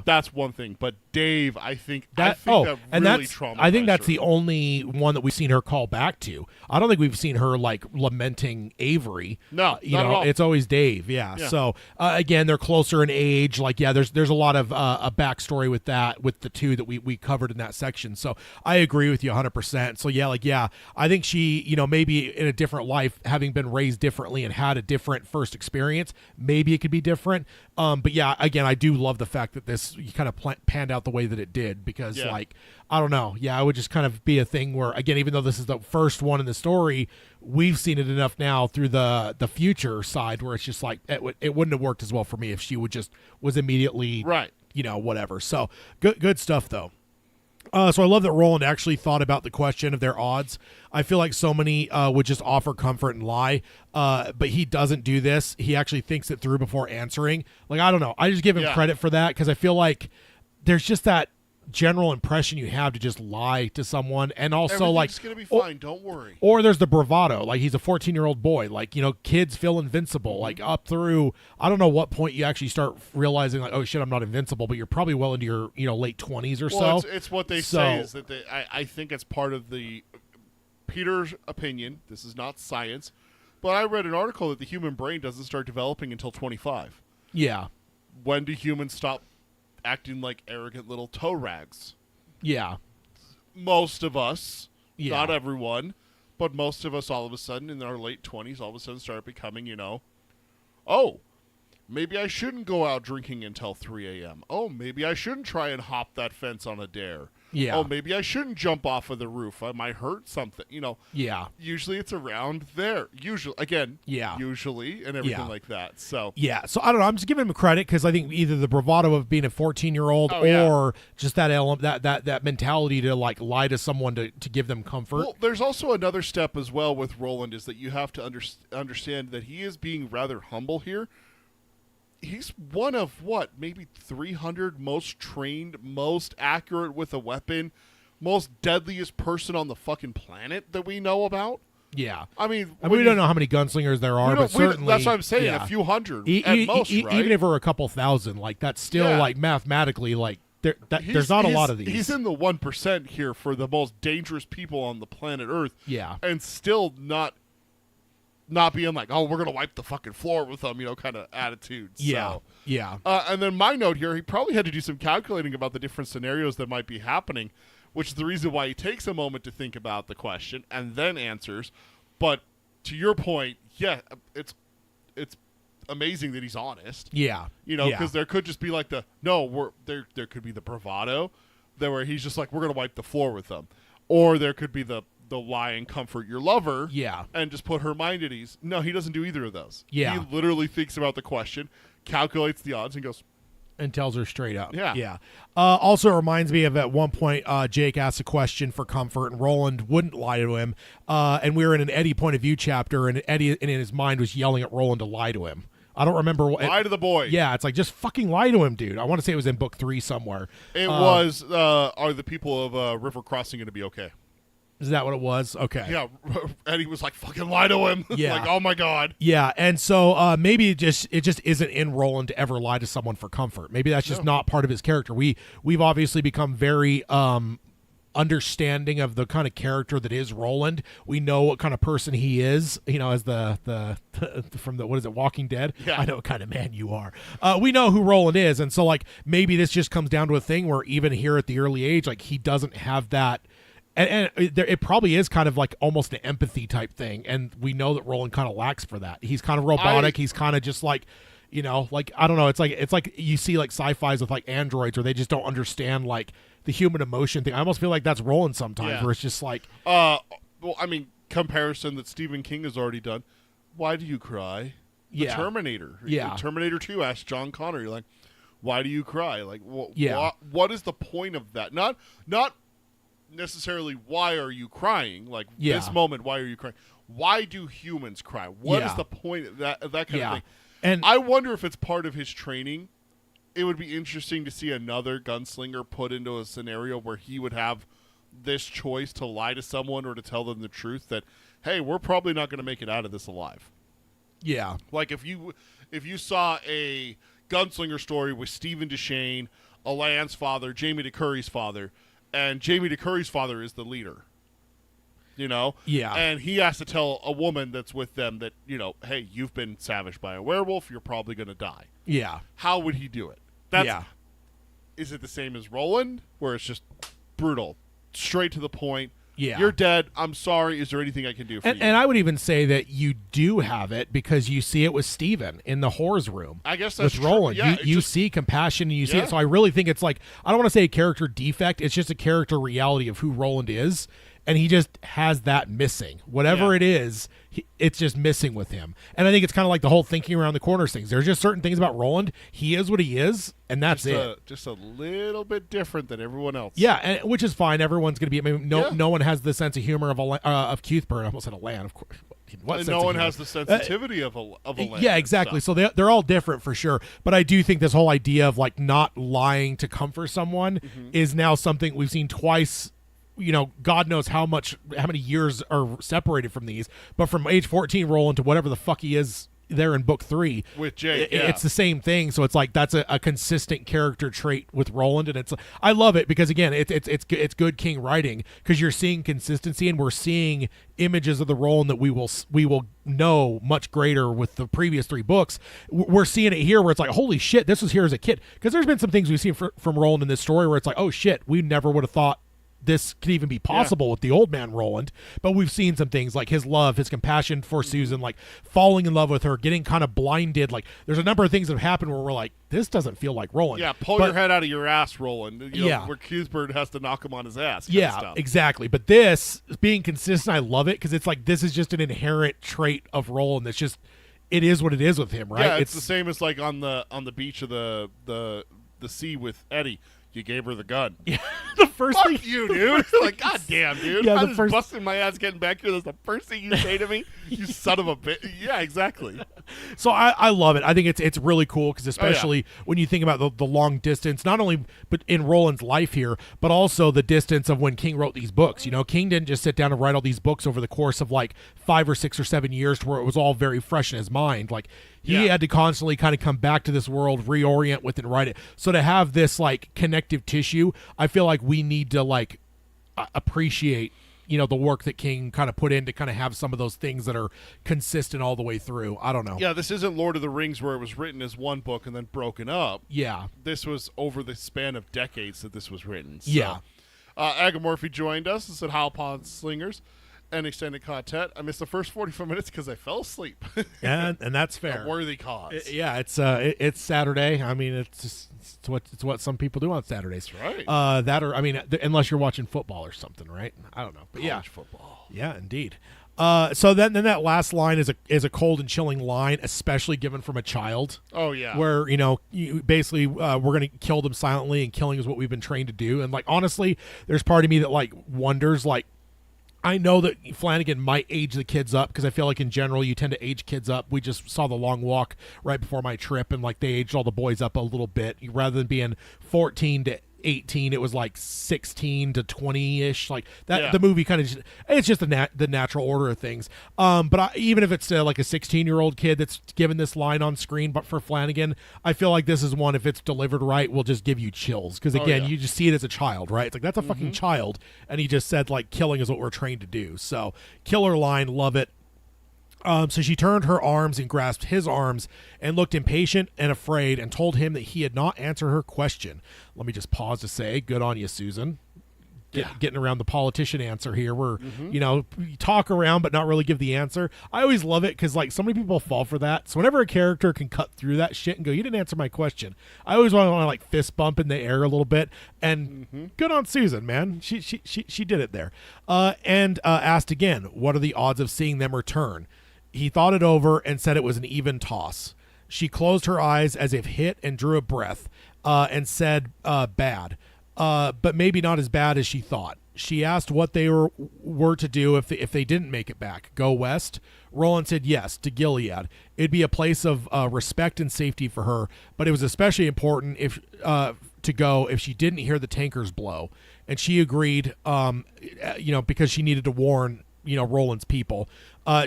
that's one thing. But Dave, I think that really traumatized I think that's her. the only one that we've seen her call back to. I don't think we've seen her like lamenting Avery. No, you not know, at all. it's always Dave. Yeah. So again, they're closer in age. Like, there's a lot of a backstory with that, with the two that we covered in that section. So I agree with you 100%. So I think she, you know, maybe in a different life, having been raised differently and had a different first experience, maybe it could be different. But yeah, again, I do love the fact that this kind of panned out the way that it did, because like, I don't know. Yeah, it would just kind of be a thing where, again, even though this is the first one in the story, we've seen it enough now through the future side where it's just like, it wouldn't have worked as well for me if she was immediately, you know, whatever. So good stuff though. So I love that Roland actually thought about the question of their odds. I feel like so many would just offer comfort and lie, but he doesn't do this. He actually thinks it through before answering. Like, I don't know. I just give him credit for that, because I feel like there's just that general impression you have to just lie to someone, and also like it's gonna be fine, don't worry. Or there's the bravado, like he's a 14-year-old boy, like, you know, kids feel invincible, like up through, I don't know what point you actually start realizing like, oh shit, I'm not invincible, but you're probably well into your, you know, late 20s or so. It's what they say is that I think it's part of the Peter's opinion. This is not science, but I read an article that the human brain doesn't start developing until 25. Yeah. When do humans stop acting like arrogant little toe rags? Yeah. Most of us, not everyone, but most of us all of a sudden in our late 20s all of a sudden start becoming, you know, oh, maybe I shouldn't go out drinking until 3 a.m. Oh, maybe I shouldn't try and hop that fence on a dare. Yeah. Oh, maybe I shouldn't jump off of the roof. I might hurt something, you know. Yeah. Usually it's around there. Usually, again, usually, and everything like that. So so I don't know. I'm just giving him credit, because I think either the bravado of being a 14-year-old or just that element, that mentality to like lie to someone to give them comfort. Well, there's also another step as well with Roland, is that you have to understand that he is being rather humble here. He's one of maybe 300 most trained, most accurate with a weapon, most deadliest person on the fucking planet that we know about. Yeah. I mean, we don't know how many gunslingers there are, but certainly that's what I'm saying. A few hundred at most, right? Even if we're a couple thousand, like that's still like mathematically, like there's not a lot of these. He's in the 1% here for the most dangerous people on the planet Earth. Yeah. And still not being like, oh, we're going to wipe the fucking floor with them, you know, kind of attitudes. Yeah. So, yeah. And then my note here, he probably had to do some calculating about the different scenarios that might be happening, which is the reason why he takes a moment to think about the question and then answers. But to your point, it's amazing that he's honest. Yeah. You know, because there could just be like there could be the bravado there where he's just like, we're going to wipe the floor with them. Or there could be the lie and comfort your lover and just put her mind at ease. No, he doesn't do either of those. Yeah. He literally thinks about the question, calculates the odds, and goes, and tells her straight up. Yeah. Also reminds me of at one point, Jake asked a question for comfort, and Roland wouldn't lie to him. And we were in an Eddie point of view chapter, and Eddie in his mind was yelling at Roland to lie to him. I don't remember what. Lie to the boy. Yeah, it's like, just fucking lie to him, dude. I want to say it was in book 3 somewhere. It was, are the people of River Crossing going to be okay? Is that what it was? Okay. Yeah, Eddie was like, fucking lie to him. Yeah. Like, oh my God. Yeah, and so maybe it just isn't in Roland to ever lie to someone for comfort. Maybe that's just not part of his character. We've obviously become very understanding of the kind of character that is Roland. We know what kind of person he is, you know, as the from the, what is it, Walking Dead? Yeah. I know what kind of man you are. We know who Roland is, and so like maybe this just comes down to a thing where even here at the early age, like he doesn't have that. And it probably is kind of like almost an empathy type thing, and we know that Roland kind of lacks for that. He's kind of robotic. He's kind of just like, you know, like, I don't know. It's like you see like sci-fis with like androids where they just don't understand like the human emotion thing. I almost feel like that's Roland sometimes, where it's just like, well, I mean, comparison that Stephen King has already done. Why do you cry? The Terminator. Yeah. Terminator 2 asked John Connor, you're like, why do you cry? Like, what is the point of that? Not necessarily why are you crying? Like Yeah. this moment, why are you crying? Why do humans cry? What is Yeah. the point of that kind of thing? And I wonder if it's part of his training. It would be interesting to see another gunslinger put into a scenario where he would have this choice to lie to someone or to tell them the truth that, hey, we're probably not going to make it out of this alive. yeah, Like if you saw a gunslinger story with Stephen Deshane, Alan's father, Jamie DeCurry's father, and Jamie DeCurry's father is the leader. You know? Yeah. And he has to tell a woman that's with them that, you know, hey, you've been savaged by a werewolf, you're probably going to die. yeah, How would he do it? yeah. Is it the same as Roland, where it's just brutal, straight to the point? Yeah. You're dead. I'm sorry. Is there anything I can do for you? And I would even say that you do have it because you see it with Steven in the whore's room. I guess that's with true. Roland. Yeah, you see compassion and you see Yeah. it. So I really think it's like, I don't want to say a character defect. It's just a character reality of who Roland is. And he just has that missing. Whatever Yeah. it is, it's just missing with him. And I think it's kind of like the whole thinking around the corners things. There's just certain things about Roland. He is what he is, and that's it. Just a little bit different than everyone else. Yeah, and, which is fine. Everyone's going to be. I mean, Yeah. no one has the sense of humor of Cuthbert. I almost said a land, of course. What And sense no of one humor? has the sensitivity of a land. Yeah, and exactly. stuff. So they're all different for sure. But I do think this whole idea of like not lying to comfort someone is now something we've seen twice. You know, God knows how many years are separated from these. But from age 14, Roland to whatever the fuck he is there in book 3 With Jake, yeah. it's the same thing. So it's like that's a consistent character trait with Roland, and I love it because again, it's good King writing because you're seeing consistency, and we're seeing images of the Roland that we will know much greater with the previous 3 books. We're seeing it here where it's like, holy shit, this was here as a kid, because there's been some things we've seen from Roland in this story where it's like, oh shit, we never would have thought this could even be possible with the old man Roland. But we've seen some things like his love, his compassion for Susan, like falling in love with her, getting kind of blinded. Like there's a number of things that have happened where we're like, this doesn't feel like Roland. Yeah, pull But- your head out of your ass, Roland. You know, Yeah. where Cuthbert has to knock him on his ass. kind of Yeah, stuff. exactly. But this being consistent, I love it because it's like this is just an inherent trait of Roland. That's just it is what it is with him, right? Yeah, it's the same as like on the beach of the sea with Eddie. You gave her the gun. the first thing. Fuck you, dude. Like, goddamn, dude. Yeah, I'm the just first- busting my ass getting back here. That's the first thing you say to me. You son of a bitch. Yeah, exactly. So I love it. I think it's really cool because especially when you think about the long distance, not only but in Roland's life here, but also the distance of when King wrote these books. You know, King didn't just sit down and write all these books over the course of like 5 or 6 or 7 years to where it was all very fresh in his mind. Like he had to constantly kind of come back to this world, reorient with it, and write it. So to have this like connective tissue, I feel like we need to like appreciate, you know, the work that King kind of put in to kind of have some of those things that are consistent all the way through. I don't know. Yeah, this isn't Lord of the Rings where it was written as one book and then broken up. Yeah. This was over the span of decades that this was written. So, Yeah. Agamorphy joined us and said, How Pod Slingers and extended Ka-Tet. I missed the first 45 minutes because I fell asleep. And that's fair. A worthy cause. Yeah, it's Saturday. I mean, it's what some people do on Saturdays. That's right. That or I mean, unless you're watching football or something, right? I don't know, but College football. yeah, indeed. So then that last line is a cold and chilling line, especially given from a child. Oh, yeah. Where you basically we're gonna kill them silently, and killing is what we've been trained to do. And like honestly, there's part of me that like wonders like. I know that Flanagan might age the kids up because I feel like in general you tend to age kids up. We just saw The Long Walk right before my trip, and like they aged all the boys up a little bit. Rather than being 14 to 18, it was like 16 to 20-ish. Like that, Yeah. the movie kind of it's just the natural order of things. But even if it's like a 16-year-old kid that's given this line on screen, but for Flanagan, I feel like this is one, if it's delivered right, will just give you chills because again, yeah. you just see it as a child, right? It's like that's a fucking child, and he just said like killing is what we're trained to do. So killer line, love it. So she turned her arms and grasped his arms and looked impatient and afraid and told him that he had not answered her question. Let me just pause to say, good on you, Susan. Getting around the politician answer here where, you know, you talk around but not really give the answer. I always love it because, like, so many people fall for that. So whenever a character can cut through that shit and go, you didn't answer my question, I always want to, like, fist bump in the air a little bit. And good on Susan, man. She did it there. And asked again, what are the odds of seeing them return? He thought it over and said it was an even toss. She closed her eyes as if hit and drew a breath and said, bad. But maybe not as bad as she thought. She asked what they were to do if they didn't make it back. Go west? Roland said yes, to Gilead. It'd be a place of respect and safety for her, but it was especially important to go if she didn't hear the tankers blow. And she agreed, because she needed to warn, Roland's people.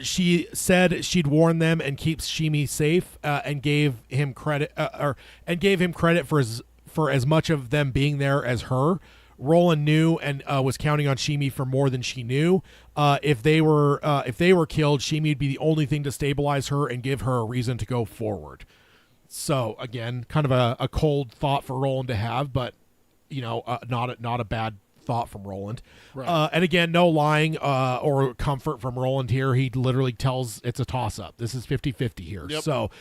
She said she'd warn them and keep Shimi safe, and gave him credit for as much of them being there as her. Roland knew and was counting on Shimi for more than she knew. If they were killed, Shimi would be the only thing to stabilize her and give her a reason to go forward. So again, kind of a cold thought for Roland to have, but not a bad thought from Roland. Right. And again, no lying or comfort from Roland here. He literally tells it's a toss-up. This is 50-50 here. Yep. So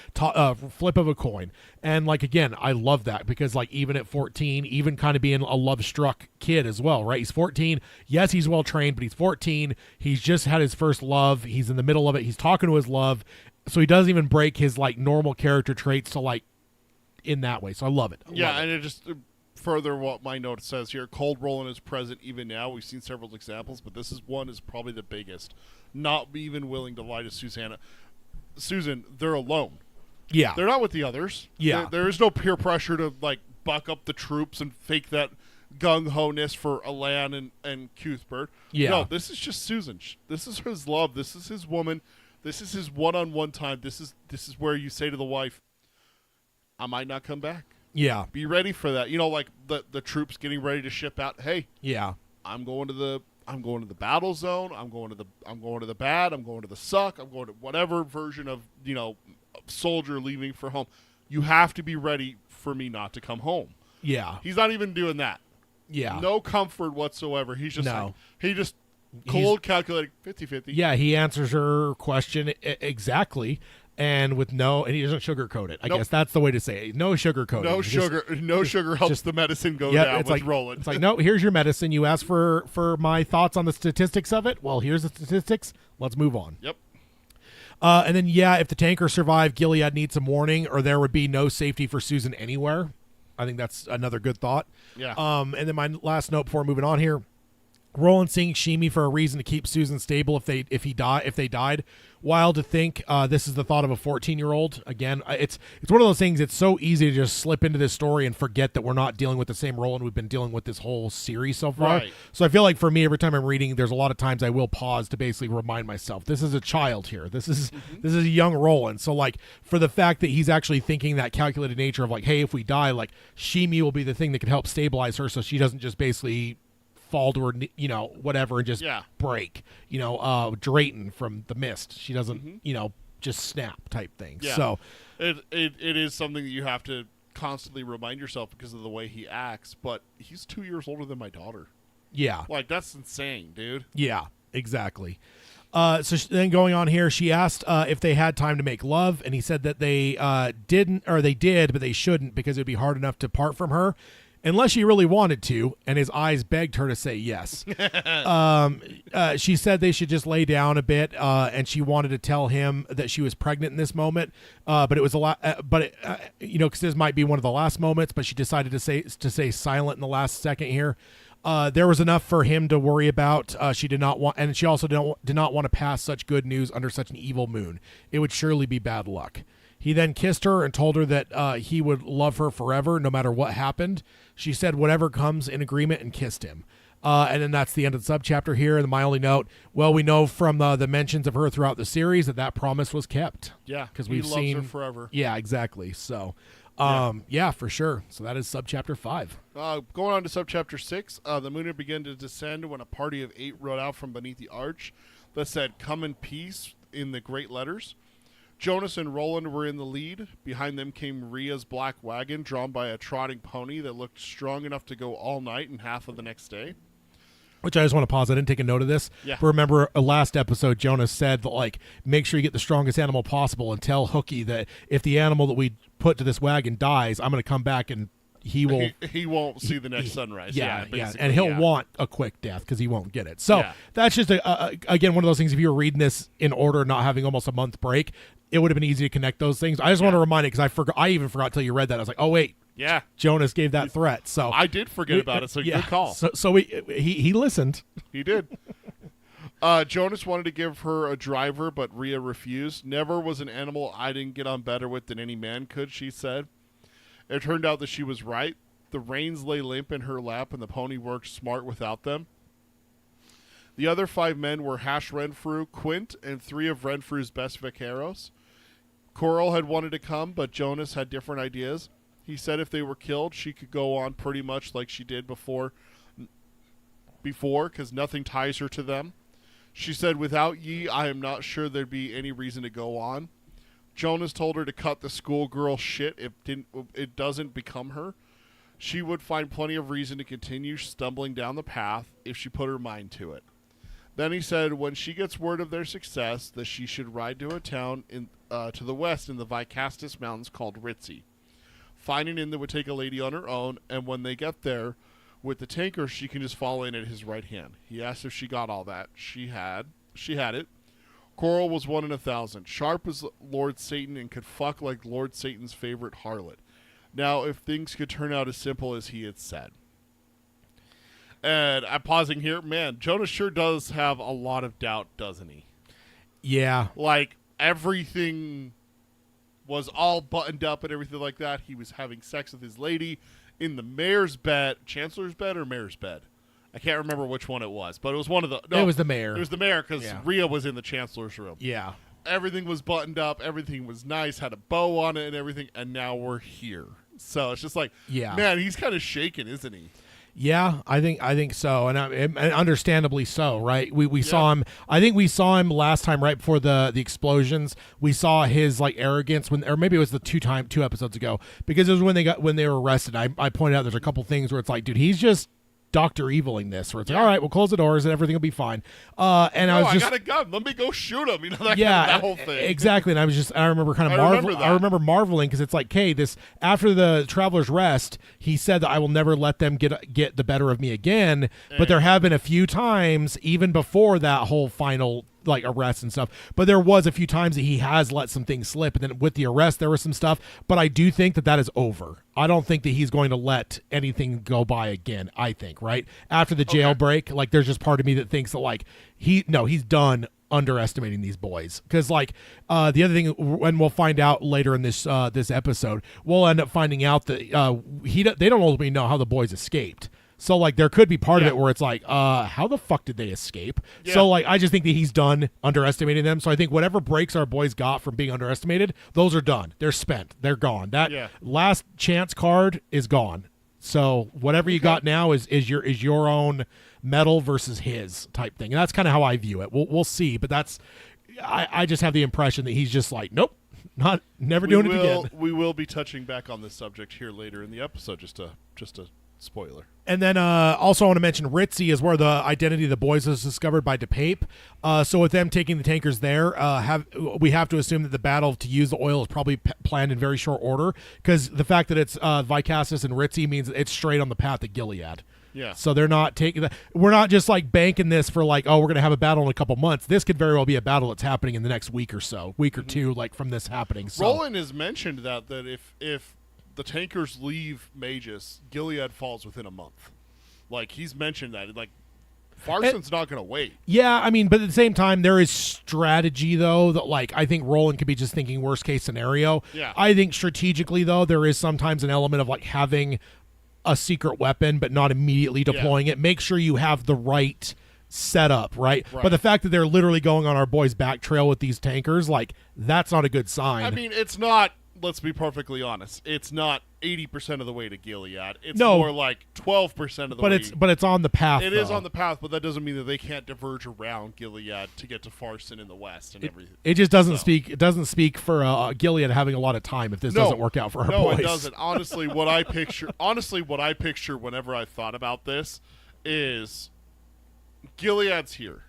flip of a coin. And again, I love that because even at 14, even kind of being a love-struck kid as well, right? He's 14. Yes, he's well-trained, but he's 14. He's just had his first love. He's in the middle of it. He's talking to his love. So he doesn't even break his normal character traits to in that way. So I love it. And it just further what my note says here. Cold Roland is present even now. We've seen several examples, but this is probably the biggest. Not even willing to lie to Susan, they're alone. Yeah. They're not with the others. Yeah. There is no peer pressure to buck up the troops and fake that gung-ho-ness for Alan and Cuthbert. Yeah. No, this is just Susan. This is his love. This is his woman. This is his one-on-one time. This is where you say to the wife, I might not come back. Yeah. Be ready for that. The troops getting ready to ship out. Hey, yeah. I'm going to the battle zone. I'm going to the bad. I'm going to the suck. I'm going to whatever version of soldier leaving for home. You have to be ready for me not to come home. Yeah. He's not even doing that. Yeah. No comfort whatsoever. He's just No. cold calculating 50-50. Yeah, he answers her question exactly. And he doesn't sugarcoat it. I guess that's the way to say it. No sugarcoating. No sugar helps the medicine go down with Roland. It's no, here's your medicine. You asked for my thoughts on the statistics of it. Well, here's the statistics. Let's move on. Yep. And then, if the tanker survived, Gilead needs some warning, or there would be no safety for Susan anywhere. I think that's another good thought. Yeah. And then my last note before moving on here. Roland seeing Shimi for a reason to keep Susan stable if they died. Wild to think this is the thought of a 14-year-old. Again, it's one of those things. It's so easy to just slip into this story and forget that we're not dealing with the same Roland we've been dealing with this whole series so far. Right. So I feel like for me, every time I'm reading, there's a lot of times I will pause to basically remind myself this is a child here. This is a young Roland. So for the fact that he's actually thinking that calculated nature of hey, if we die, Shimi will be the thing that can help stabilize her, so she doesn't just basically fall to her, whatever, and just break, Drayton from The Mist. She doesn't, just snap type thing. Yeah. So it is something that you have to constantly remind yourself because of the way he acts, but he's 2 years older than my daughter. Yeah. That's insane, dude. Yeah, exactly. Then going on here, she asked if they had time to make love, and he said that they didn't, or they did, but they shouldn't because it would be hard enough to part from her. Unless she really wanted to, and his eyes begged her to say yes. She said they should just lay down a bit, and she wanted to tell him that she was pregnant in this moment. But it was a lot. Because this might be one of the last moments. But she decided to stay silent in the last second here. There was enough for him to worry about. She did not want, and she also did not want to pass such good news under such an evil moon. It would surely be bad luck. He then kissed her and told her that he would love her forever, no matter what happened. She said whatever comes in agreement and kissed him. And then that's the end of the subchapter here. And my only note, well, we know from the mentions of her throughout the series that promise was kept. Yeah, because we've seen her forever. Yeah, exactly. So, for sure. So that is subchapter 5. Going on to subchapter 6, the moon had begun to descend when a party of 8 rode out from beneath the arch that said, "Come in peace," in the great letters. Jonas and Roland were in the lead. Behind them came Rhea's black wagon, drawn by a trotting pony that looked strong enough to go all night and half of the next day. Which I just want to pause. I didn't take a note of this. Yeah. But remember, last episode, Jonas said that, make sure you get the strongest animal possible and tell Hookie that if the animal that we put to this wagon dies, I'm going to come back and he will... He won't see the next sunrise. Yeah. And he'll want a quick death because he won't get it. So that's just, again, one of those things, if you were reading this in order, not having almost a month break, it would have been easy to connect those things. I just want to remind it because I even forgot till you read that. I was like, oh, wait, Yeah. Jonas gave that threat. So I did forget about it, so good call. So he listened. He did. Jonas wanted to give her a driver, but Rhea refused. Never was an animal I didn't get on better with than any man could, she said. It turned out that she was right. The reins lay limp in her lap, and the pony worked smart without them. The other 5 men were Hash Renfrew, Quint, and 3 of Renfrew's best vaqueros. Coral had wanted to come, but Jonas had different ideas. He said if they were killed, she could go on pretty much like she did before, because nothing ties her to them. She said, without ye, I am not sure there'd be any reason to go on. Jonas told her to cut the schoolgirl shit if it doesn't become her. She would find plenty of reason to continue stumbling down the path if she put her mind to it. Then he said when she gets word of their success that she should ride to a town to the west in the Vicastus Mountains called Ritzy. Find an inn that would take a lady on her own, and when they get there with the tanker, she can just fall in at his right hand. He asked if she got all that. She had it. Coral was 1 in 1,000. Sharp as Lord Satan and could fuck like Lord Satan's favorite harlot. Now, if things could turn out as simple as he had said. And I'm pausing here. Man, Jonas sure does have a lot of doubt, doesn't he? Yeah. Like, everything was all buttoned up and everything like that. He was having sex with his lady in the mayor's bed. Chancellor's bed or mayor's bed? I can't remember which one it was, but it was one of the... No, it was the mayor. It was the mayor because Rhea was in the chancellor's room. Yeah. Everything was buttoned up. Everything was nice, had a bow on it and everything, and now we're here. So it's just like, man, he's kind of shaken, isn't he? Yeah, I think so, and understandably so, right? We saw him. I think we saw him last time, right before the explosions. We saw his like arrogance or maybe it was the two episodes ago, because it was when they were arrested. I pointed out there's a couple things where it's like, dude, he's just Dr. Eviling this, where it's like, all right, we'll close the doors and everything will be fine. And I got a gun. Let me go shoot him. You know that that whole thing. Exactly. And I remember kind of marveling. I remember marveling because it's like, hey, this after the Traveler's Rest, he said that I will never let them get the better of me again. But there have been a few times, even before that whole final like arrest and stuff, but there was a few times that he has let some things slip, and then with the arrest there was some stuff, but I do think that is over. I don't think that he's going to let anything go by again. I think right after the jailbreak, like there's just part of me that thinks that like he's done underestimating these boys, because like the other thing, and we'll find out later in this episode, we'll end up finding out that they don't ultimately know how the boys escaped. So, like, there could be part of it where it's like, how the fuck did they escape? Yeah. So, like, I just think that he's done underestimating them. So I think whatever breaks our boys got from being underestimated, those are done. They're spent. They're gone. That last chance card is gone. So whatever you got now is your own medal versus his type thing. And that's kind of how I view it. We'll see. But I just have the impression that he's just like, nope, never doing it again. We will be touching back on this subject here later in the episode, just a spoiler. And then also I want to mention Ritzy is where the identity of the boys was discovered by DePape. So with them taking the tankers there, we have to assume that the battle to use the oil is probably planned in very short order, because the fact that it's Vicastus and Ritzy means it's straight on the path to Gilead. Yeah. So they're not taking that. We're not just like banking this for like, oh, we're going to have a battle in a couple months. This could very well be a battle that's happening in the next week or two, like from this happening. So Roland has mentioned that if the tankers leave Magus, Gilead falls within a month. Like, he's mentioned that. Like, Farson's not going to wait. Yeah, I mean, but at the same time, there is strategy, though, that, like, I think Roland could be just thinking worst-case scenario. Yeah. I think strategically, though, there is sometimes an element of, like, having a secret weapon but not immediately deploying it. Make sure you have the right setup, right? But the fact that they're literally going on our boys' back trail with these tankers, like, that's not a good sign. I mean, it's not... Let's be perfectly honest. It's not 80% of the way to Gilead. It's more like 12% of the way. But it's on the path. It is on the path, but that doesn't mean that they can't diverge around Gilead to get to Farson in the west and everything. It just doesn't speak. It doesn't speak for Gilead having a lot of time if this doesn't work out for our boys. No, it doesn't. Honestly, what I picture whenever I thought about this is Gilead's here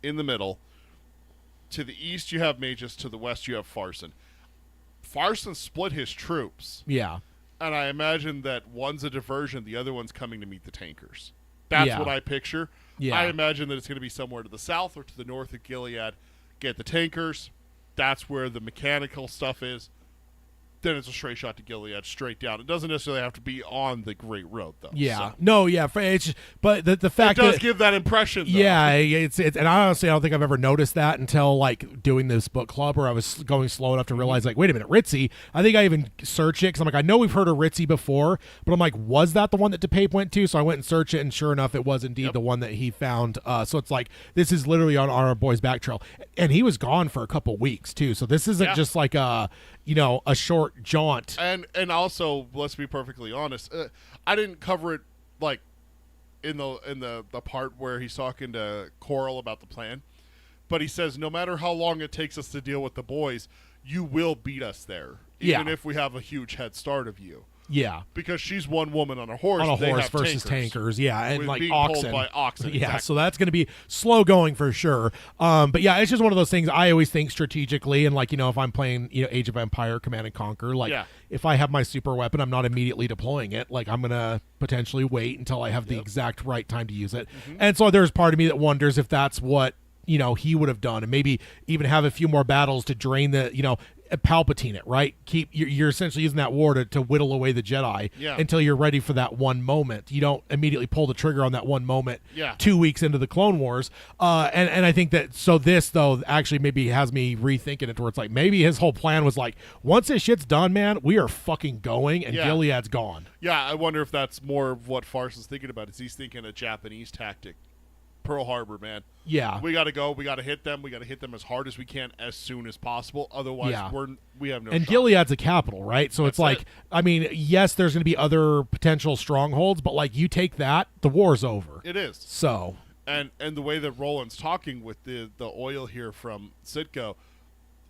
in the middle. To the east, you have Magus. To the west, you have Farson. Farson split his troops. Yeah. And I imagine that one's a diversion, the other one's coming to meet the tankers. That's what I picture. Yeah. I imagine that it's going to be somewhere to the south or to the north of Gilead. Get the tankers. That's where the mechanical stuff is. then it's a straight shot to Gilead, straight down. It doesn't necessarily have to be on the Great Road, though. Yeah, so. no, yeah, it's just, but the fact it does that give that impression. Though. yeah, it's and honestly, I don't think I've ever noticed that until like doing this book club where I was going slow enough to realize like, wait a minute, Ritzy. I think I even searched it because I'm like, I know we've heard of Ritzy before, but I'm like, was that the one that DePape went to? So I went and searched it, and sure enough, it was indeed the one that he found. So it's like this is literally on our boy's back trail, and he was gone for a couple weeks too. So this isn't just like a short jaunt. And also, let's be perfectly honest, I didn't cover it like in the part where he's talking to Coral about the plan, but he says no matter how long it takes us to deal with the boys, you will beat us there, even if we have a huge head start of you. Yeah, because she's one woman on a horse. Versus tankers. Yeah, and like being oxen. pulled by oxen. Yeah, exactly. so that's going to be slow going for sure. But yeah, it's just one of those things I always think strategically, and like if I'm playing Age of Empire Command and Conquer, like if I have my super weapon, I'm not immediately deploying it. Like I'm gonna potentially wait until I have the exact right time to use it. And so there's part of me that wonders if that's what he would have done, and maybe even have a few more battles to drain the Palpatine it, right? You're essentially using that war to whittle away the Jedi until you're ready for that one moment. You don't immediately pull the trigger on that one moment 2 weeks into the Clone Wars. And I think that this though actually maybe has me rethinking it, where it's like maybe his whole plan was like, once this shit's done, man, we are fucking going, and Gilead's gone. Yeah, I wonder if that's more of what Farce is thinking about. Is he's thinking a Japanese tactic? Pearl Harbor, man. Yeah, we got to go. We got to hit them. We got to hit them as hard as we can, as soon as possible. Otherwise, we have no. And shot. Gilead's a capital, right? So it's like, I mean, yes, there's going to be other potential strongholds, but like you take that, the war's over. It is. So and the way that Roland's talking with the oil here from Citgo,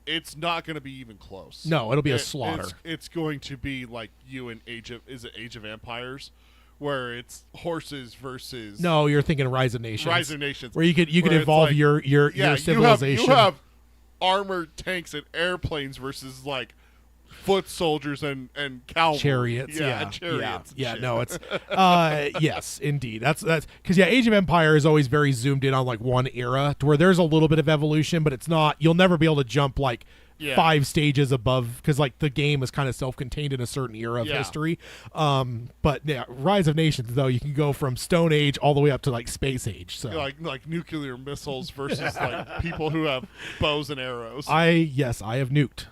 it's not going to be even close. No, it'll be a slaughter. It's going to be like you in Age of Empires, where it's horses versus. No, you're thinking Rise of Nations. Rise of Nations, where you could evolve like, your civilization. You have armored tanks and airplanes versus like foot soldiers and cavalry. Chariots. Chariots. Yeah. No, it's yes, indeed. That's because Age of Empire is always very zoomed in on like one era, to where there's a little bit of evolution, but it's not. You'll never be able to jump like 5 stages above, because like the game is kind of self-contained in a certain era of history. But Rise of Nations though, you can go from Stone Age all the way up to like Space Age. So like nuclear missiles versus like people who have bows and arrows. I have nuked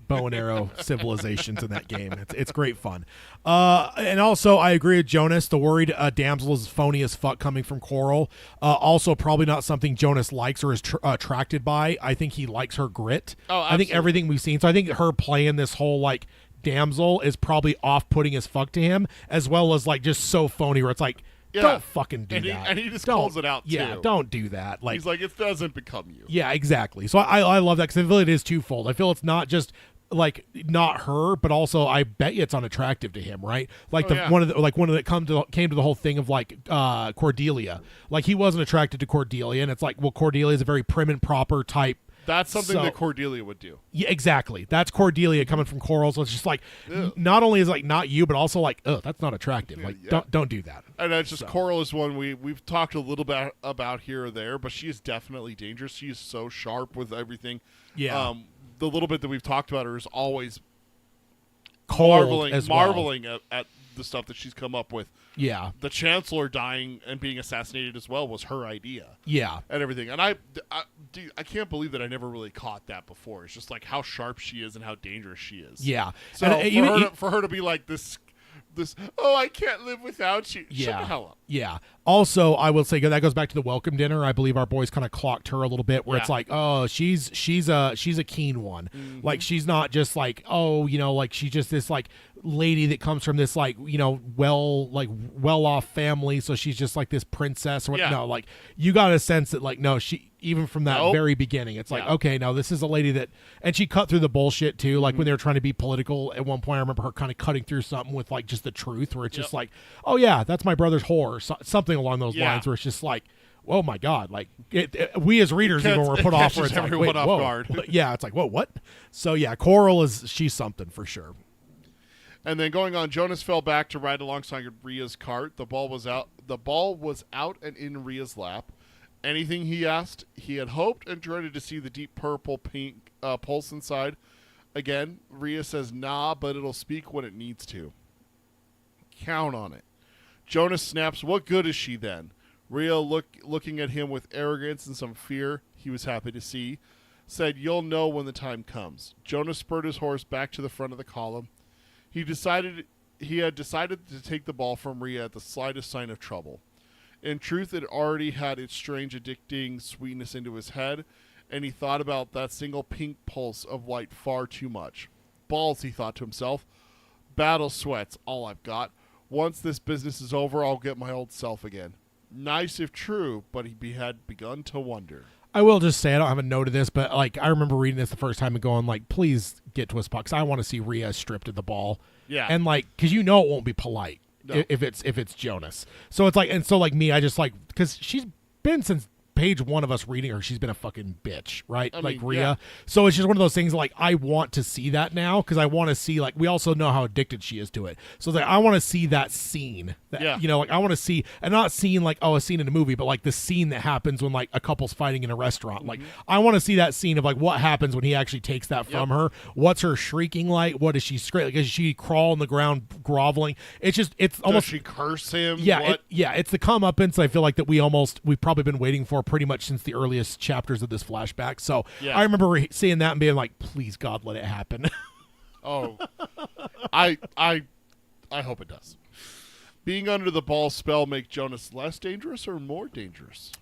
bow and arrow civilizations in that game. It's great fun. And also I agree with Jonas. The worried damsel is phony as fuck coming from Coral. Also probably not something Jonas likes or is attracted by. I think he likes her grit. I think everything we've seen. So I think her playing this whole like damsel is probably off-putting as fuck to him, as well as like just so phony where it's like, don't fucking do that. And he just calls it out, too. Yeah, don't do that. Like, he's like, it doesn't become you. Yeah, exactly. So I love that, because I feel it is twofold. I feel it's not just like not her, but also I bet you it's unattractive to him, right? Like one of the came to the whole thing of like Cordelia. Like he wasn't attracted to Cordelia, and it's like, well, Cordelia is a very prim and proper type. That's something that Cordelia would do. Yeah, exactly. That's Cordelia coming from Coral. So it's just like, not only is like not you, but also like, that's not attractive. Like, don't do that. And it's just Coral is one we've talked a little bit about here or there, but she is definitely dangerous. She is so sharp with everything. Yeah. The little bit that we've talked about her is always marveling at the stuff that she's come up with. Yeah. The Chancellor dying and being assassinated as well was her idea. Yeah. And everything. And I can't believe that I never really caught that before. It's just like how sharp she is and how dangerous she is. Yeah. So for her to be like this, I can't live without you. Shut the hell up. Yeah. Also, I will say that goes back to the welcome dinner. I believe our boys kind of clocked her a little bit, where it's like, oh, she's a keen one. Mm-hmm. Like she's not just like, like she's just this like lady that comes from this like well off family, so she's just like this princess. Or no, like you got a sense that like no, she even from that very beginning, it's like okay, no, this is a lady that, and she cut through the bullshit too. Like when they were trying to be political at one point, I remember her kind of cutting through something with like just the truth, where it's just like, oh yeah, that's my brother's whore, something along those lines, where it's just like, oh my god, like we as readers even were put off, where it's like, wait, off whoa. guard. Yeah, it's like, whoa, what? So yeah, Coral she's something for sure. And then going on, Jonas fell back to ride alongside Rhea's cart. The ball was out and in Rhea's lap. Anything he asked, he had hoped and dreaded to see the deep purple pink pulse inside. Again, Rhea says, nah, but it'll speak when it needs to. Count on it. Jonas snaps, what good is she then? Rhea, looking at him with arrogance and some fear he was happy to see, said, you'll know when the time comes. Jonas spurred his horse back to the front of the column. He had decided to take the ball from Rhea at the slightest sign of trouble. In truth, it already had its strange addicting sweetness into his head, and he thought about that single pink pulse of light far too much. Balls, he thought to himself. Battle sweats, all I've got. Once this business is over, I'll get my old self again. Nice if true, but he had begun to wonder. I will just say, I don't have a note of this, but like I remember reading this the first time and going like, please get to a spot, because I want to see Rhea stripped of the ball. Yeah. And like, because you know it won't be polite No. if it's Jonas. So it's like, and so like me, I just like, because she's been since page one of us reading her, she's been a fucking bitch, right? I like mean, Rhea. yeah. So it's just one of those things like I want to see that now, because I want to see, like, we also know how addicted she is to it. So it's like I want to see that scene. That, Yeah. You know, like I want to see, and not seeing like, oh, a scene in a movie, but like the scene that happens when like a couple's fighting in a restaurant. Like I want to see that scene of like what happens when he actually takes that from her. What's her shrieking like? What is she like? Does she crawl on the ground groveling? It's just, it's almost. Does she curse him? Yeah, What? it's the comeuppance I feel like that we've probably been waiting for pretty much since the earliest chapters of this flashback. So Yeah. I remember seeing that and being like, please God, let it happen. Oh, I hope it does. Being under the ball spell make Jonas less dangerous or more dangerous?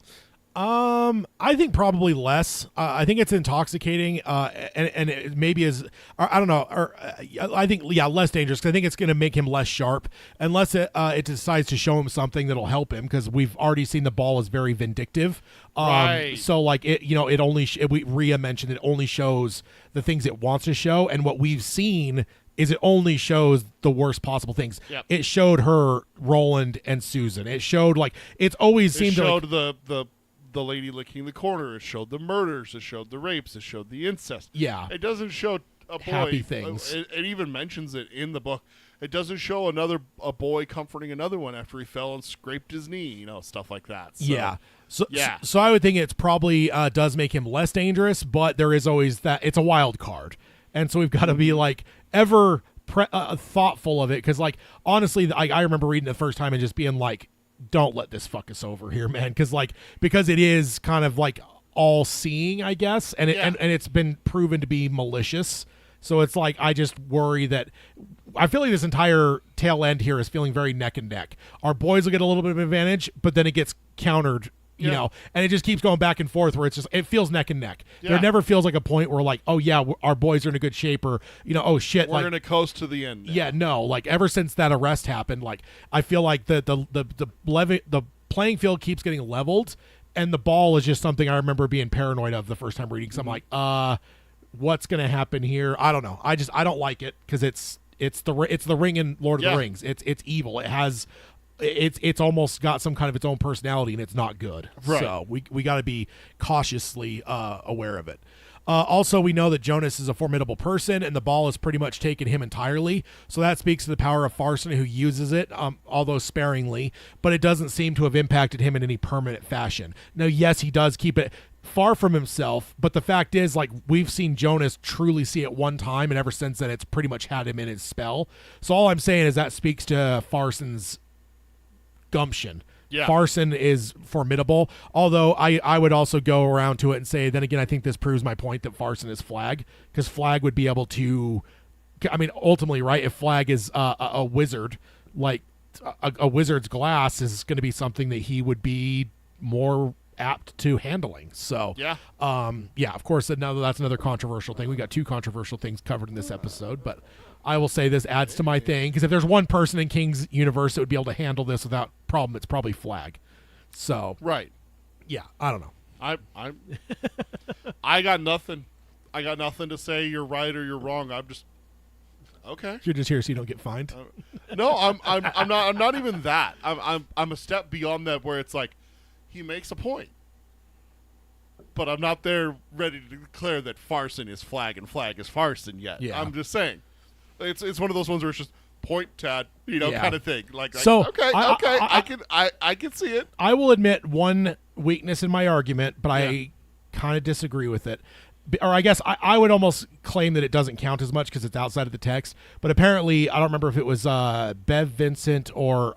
I think probably less. I think it's intoxicating, and it maybe is. I don't know. Or I think less dangerous, because I think it's going to make him less sharp, unless it decides to show him something that'll help him. Because we've already seen the ball is very vindictive. Right. So like it, it only Rhea mentioned it only shows the things it wants to show, and what we've seen is it only shows the worst possible things. Yep. It showed her Roland and Susan. It showed like it's always It seemed showed to the lady licking the corner. It showed the murders. It showed the rapes. It showed the incest. Yeah. It doesn't show a boy. Happy things. It even mentions it in the book. It doesn't show a boy comforting another one after he fell and scraped his knee. Stuff like that. So, yeah. So, yeah. So I would think it's probably does make him less dangerous, but there is always that it's a wild card, and so we've got to be like ever thoughtful of it, because like honestly, I remember reading it the first time and just being like, don't let this fuck us over here, man, because it is kind of like all seeing, I guess, and and it's been proven to be malicious. So it's like I just worry that I feel like this entire tail end here is feeling very neck and neck. Our boys will get a little bit of advantage, but then it gets countered, you know, and it just keeps going back and forth where it feels neck and neck. Yeah. There never feels like a point where like, oh yeah, our boys are in a good shape, or oh shit, we're gonna coast to the end now. Yeah, no, like ever since that arrest happened, like I feel like the playing field keeps getting leveled, and the ball is just something I remember being paranoid of the first time reading. So I'm like, what's gonna happen here? I don't know. I don't like it, because it's the ring in Lord of the Rings. It's evil. It has. It's almost got some kind of its own personality, and it's not good. Right. So we got to be cautiously aware of it. Also, we know that Jonas is a formidable person, and the ball has pretty much taken him entirely. So that speaks to the power of Farson, who uses it, although sparingly, but it doesn't seem to have impacted him in any permanent fashion. Now, yes, he does keep it far from himself, but the fact is, like, we've seen Jonas truly see it one time, and ever since then, it's pretty much had him in his spell. So all I'm saying is that speaks to Farson's gumption. Yeah. Farson is formidable, although I would also go around to it and say, then again, I think this proves my point that Farson is Flag, because Flag would be able to, I mean, ultimately, right, if Flag is a wizard, like a wizard's glass is going to be something that he would be more apt to handling. So Yeah. Of course, that's another controversial thing. We got two controversial things covered in this episode, but I will say this adds to my thing, because if there's one person in King's universe that would be able to handle this without problem, it's probably Flag. So Right. yeah, I don't know. I got nothing. I got nothing to say. You're right or you're wrong. I'm just okay. You're just here so you don't get fined. No, I'm not even that. I'm a step beyond that, where it's like he makes a point, but I'm not there ready to declare that Farson is Flag and Flag is Farson yet. Yeah. I'm just saying, it's one of those ones where it's just point, Tad, Yeah. kind of thing. Like, So, okay, I can see it. I will admit one weakness in my argument, but I kind of disagree with it. or I guess I would almost claim that it doesn't count as much because it's outside of the text. But apparently, I don't remember if it was Bev Vincent or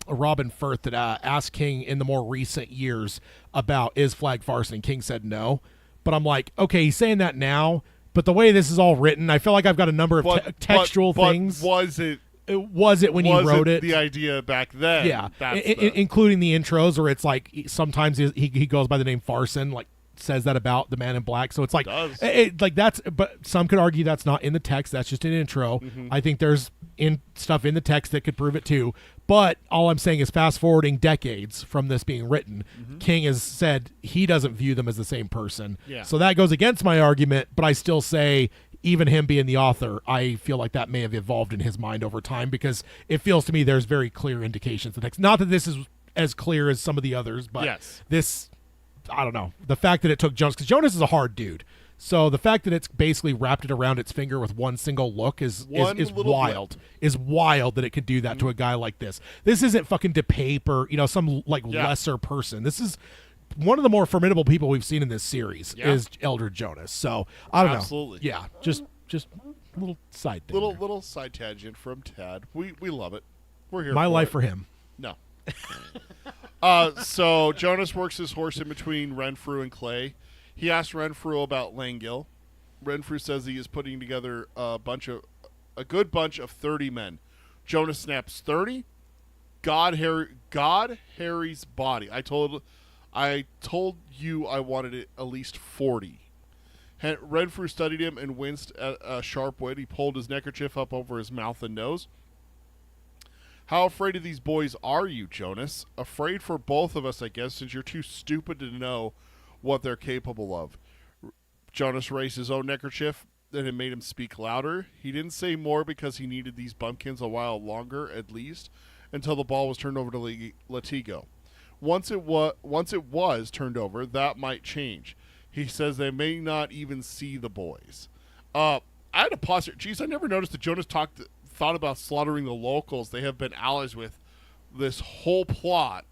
Robin Firth that asked King in the more recent years about is flag farce, and King said no. But I'm like, okay, he's saying that now, but the way this is all written, I feel like I've got a number of textual things. Was it when he wrote it? The idea back then? Yeah, including the intros where it's like sometimes he goes by the name Farson, like says that about the Man in Black. So it's like, like that's. But some could argue that's not in the text. That's just an intro. Mm-hmm. I think there's stuff in the text that could prove it too. But all I'm saying is fast forwarding decades from this being written, King has said he doesn't view them as the same person. Yeah. So that goes against my argument, but I still say even him being the author, I feel like that may have evolved in his mind over time because it feels to me there's very clear indications in the text. Not that this is as clear as some of the others, but this, I don't know. The fact that it took Jonas, because Jonas is a hard dude. So the fact that it's basically wrapped it around its finger with one single look is wild. Is wild that it could do that to a guy like this. This isn't fucking DePape or some lesser person. This is one of the more formidable people we've seen in this series is Elder Jonas. So I don't know. Absolutely. Yeah, just a little side thing. Little side tangent from Tad. We love it. We're here. My life for him. No. So Jonas works his horse in between Renfrew and Clay. He asked Renfrew about Langell. Renfrew says he is putting together a good bunch of 30 men. Jonas snaps 30. God Harry's body. I told you I wanted it at least 40. Renfrew studied him and winced at a sharp wit. He pulled his neckerchief up over his mouth and nose. How afraid of these boys are you, Jonas? Afraid for both of us, I guess, since you're too stupid to know what they're capable of. Jonas raised his own neckerchief, and it made him speak louder. He didn't say more because he needed these bumpkins a while longer, at least, until the ball was turned over to Latigo. Once it was turned over, that might change. He says they may not even see the boys. I had to pause here. Jeez, I never noticed that Jonas thought about slaughtering the locals they have been allies with this whole plot.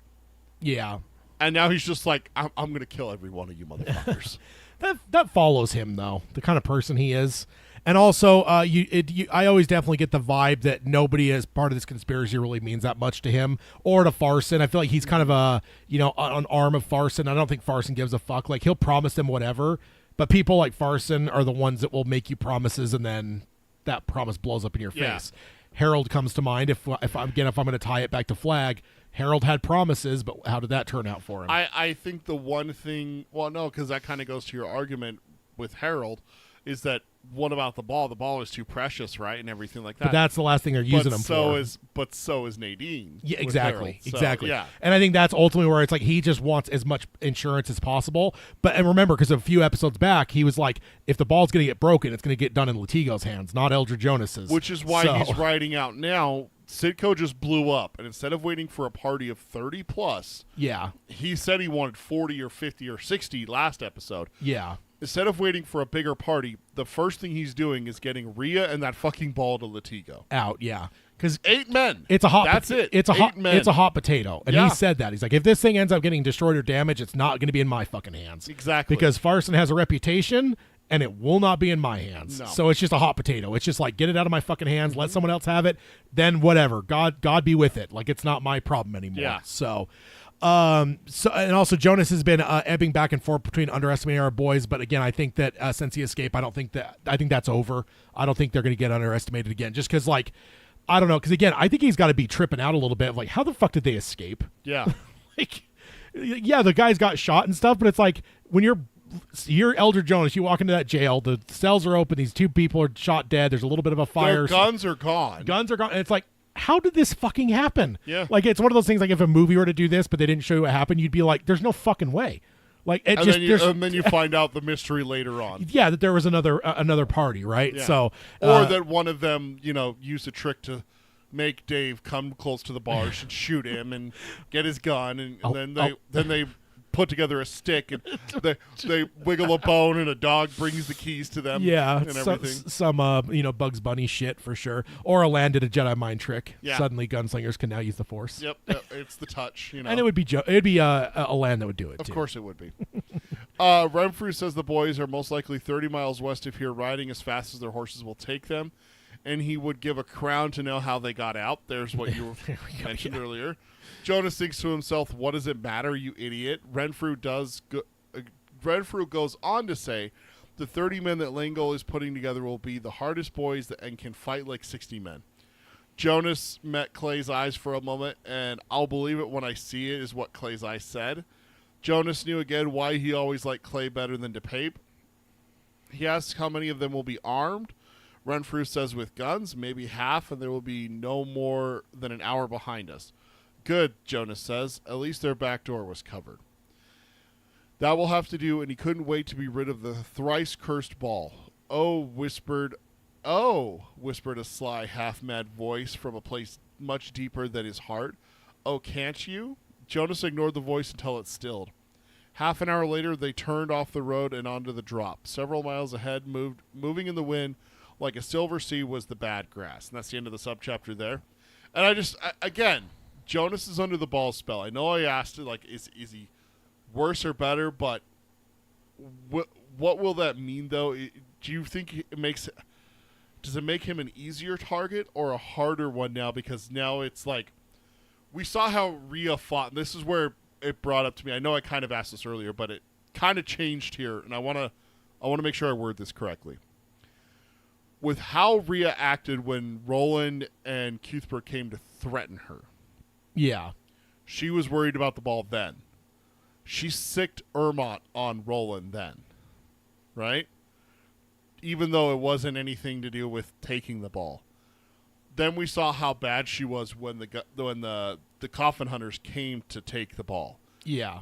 Yeah. And now he's just like, I'm going to kill every one of you motherfuckers. That follows him, though, the kind of person he is. And also, I always definitely get the vibe that nobody as part of this conspiracy really means that much to him or to Farson. I feel like he's kind of an arm of Farson. I don't think Farson gives a fuck. Like, he'll promise them whatever, but people like Farson are the ones that will make you promises and then that promise blows up in your face. Harold comes to mind. If I'm going to tie it back to Flag, Harold had promises, but how did that turn out for him? I think the one thing, well, no, because that kind of goes to your argument with Harold, is that what about the ball? The ball is too precious, right, and everything like that. But that's the last thing they're using him for. But so is Nadine. Yeah, exactly, exactly. Yeah. And I think that's ultimately where it's like he just wants as much insurance as possible. And remember, because a few episodes back, he was like, if the ball's going to get broken, it's going to get done in Latigo's hands, not Eldred Jonas's. Which is why he's writing out now. Citgo just blew up, and instead of waiting for a party of 30 plus, he said he wanted 40 or 50 or 60 last episode. Yeah. Instead of waiting for a bigger party, the first thing he's doing is getting Rhea and that fucking ball to Latigo. Out, yeah. Because 8 men. It's a hot. That's it. It's a Eight hot. men. It's a hot potato, and he said that. He's like, if this thing ends up getting destroyed or damaged, it's not going to be in my fucking hands. Exactly. Because Farson has a reputation, and it will not be in my hands. No. So it's just a hot potato. It's just like, get it out of my fucking hands. Let someone else have it. Then whatever. God be with it. Like, it's not my problem anymore. Yeah. So and also Jonas has been ebbing back and forth between underestimating our boys, but again, I think that since he escaped, I think that's over. I don't think they're going to get underestimated again, just because, like, I don't know, because again, I think he's got to be tripping out a little bit of like, how the fuck did they escape? Yeah. Like, yeah, the guys got shot and stuff, but it's like when you're Elder Jonas, you walk into that jail, the cells are open, these two people are shot dead, there's a little bit of a fire. Their guns are gone. Guns are gone, and it's like, how did this fucking happen? Yeah. Like, it's one of those things, like, if a movie were to do this, but they didn't show you what happened, you'd be like, there's no fucking way. Like, it and then you find out the mystery later on. Yeah, that there was another party, right? Yeah. So, or that one of them, used a trick to make Dave come close to the bars and shoot him and get his gun, and then they put together a stick and they wiggle a bone and a dog brings the keys to them. Yeah, and everything. Some Bugs Bunny shit for sure, or a landed a Jedi mind trick. Yeah. Suddenly, gunslingers can now use the Force. Yep, it's the touch. And it would be a land that would do it. Of too. course, it would be. Renfrew says the boys are most likely 30 miles west of here, riding as fast as their horses will take them, and he would give a crown to know how they got out. There's what you mentioned earlier. Jonas thinks to himself, what does it matter, you idiot? Renfrew goes on to say, the 30 men that Lango is putting together will be the hardest boys and can fight like 60 men. Jonas met Clay's eyes for a moment, and I'll believe it when I see it, is what Clay's eyes said. Jonas knew again why he always liked Clay better than DePape. He asks how many of them will be armed. Renfrew says with guns, maybe half, and there will be no more than an hour behind us. Good, Jonas says. At least their back door was covered. That will have to do, and he couldn't wait to be rid of the thrice-cursed ball. Whispered a sly, half-mad voice from a place much deeper than his heart. Oh, can't you? Jonas ignored the voice until it stilled. Half an hour later, they turned off the road and onto the drop. Several miles ahead, moving in the wind like a silver sea, was the bad grass. And that's the end of the subchapter there. And again, Jonas is under the ball spell. I know I asked it, like, is he worse or better? But what will that mean, though? Do you think does it make him an easier target or a harder one now? Because now it's like, we saw how Rhea fought, and this is where it brought up to me. I know I kind of asked this earlier, but it kind of changed here, and I want to make sure I word this correctly. With how Rhea acted when Roland and Cuthbert came to threaten her. Yeah. She was worried about the ball then. She sicked Ermont on Roland then. Right? Even though it wasn't anything to do with taking the ball. Then we saw how bad she was when the coffin hunters came to take the ball. Yeah.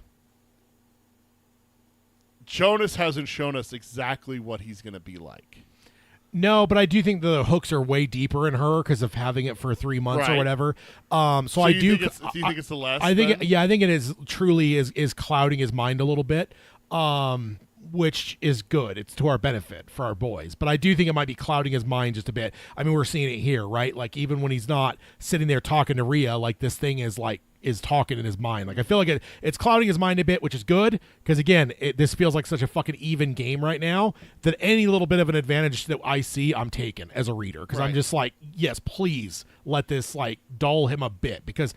Jonas hasn't shown us exactly what he's going to be like. No, but I do think the hooks are way deeper in her because of having it for 3 months or Right. whatever. So I I do. do. Do you think it's the less? I think. then? I think it is truly is clouding his mind a little bit. Which is good. It's to our benefit for our boys. But I do think it might be clouding his mind just a bit. I mean, we're seeing it here, right? Like, even when he's not sitting there talking to Rhea, like, this thing is talking in his mind. Like, I feel like it's clouding his mind a bit, which is good. Because, again, this feels like such a fucking even game right now that any little bit of an advantage that I see, I'm taking as a reader. Because I'm just like, yes, please let this, like, dull him a bit. Because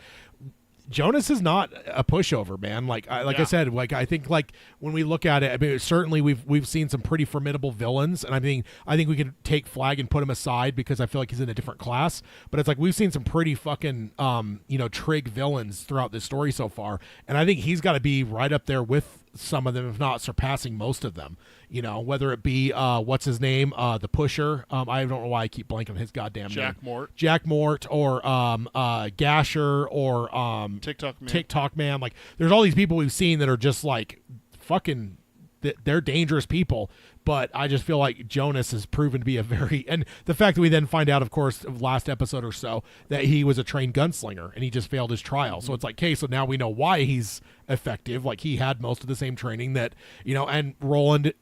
Jonas is not a pushover, man. Like I said, like, I think, like, when we look at it, I mean, certainly we've seen some pretty formidable villains, and I think we can take Flag and put him aside because I feel like he's in a different class. But it's like we've seen some pretty fucking trig villains throughout this story so far, and I think he's got to be right up there with some of them, if not surpassing most of them. You know, whether it be what's his name, the Pusher. I don't know why I keep blanking on his goddamn name. Jack Mort, or Gasher, or TikTok Man. Like, there's all these people we've seen that are just like fucking. They're dangerous people, but I just feel like Jonas has proven to be and the fact that we then find out, of course, last episode or so, that he was a trained gunslinger and he just failed his trial. Mm-hmm. So it's like, okay, so now we know why he's effective. Like, he had most of the same training that, and Roland's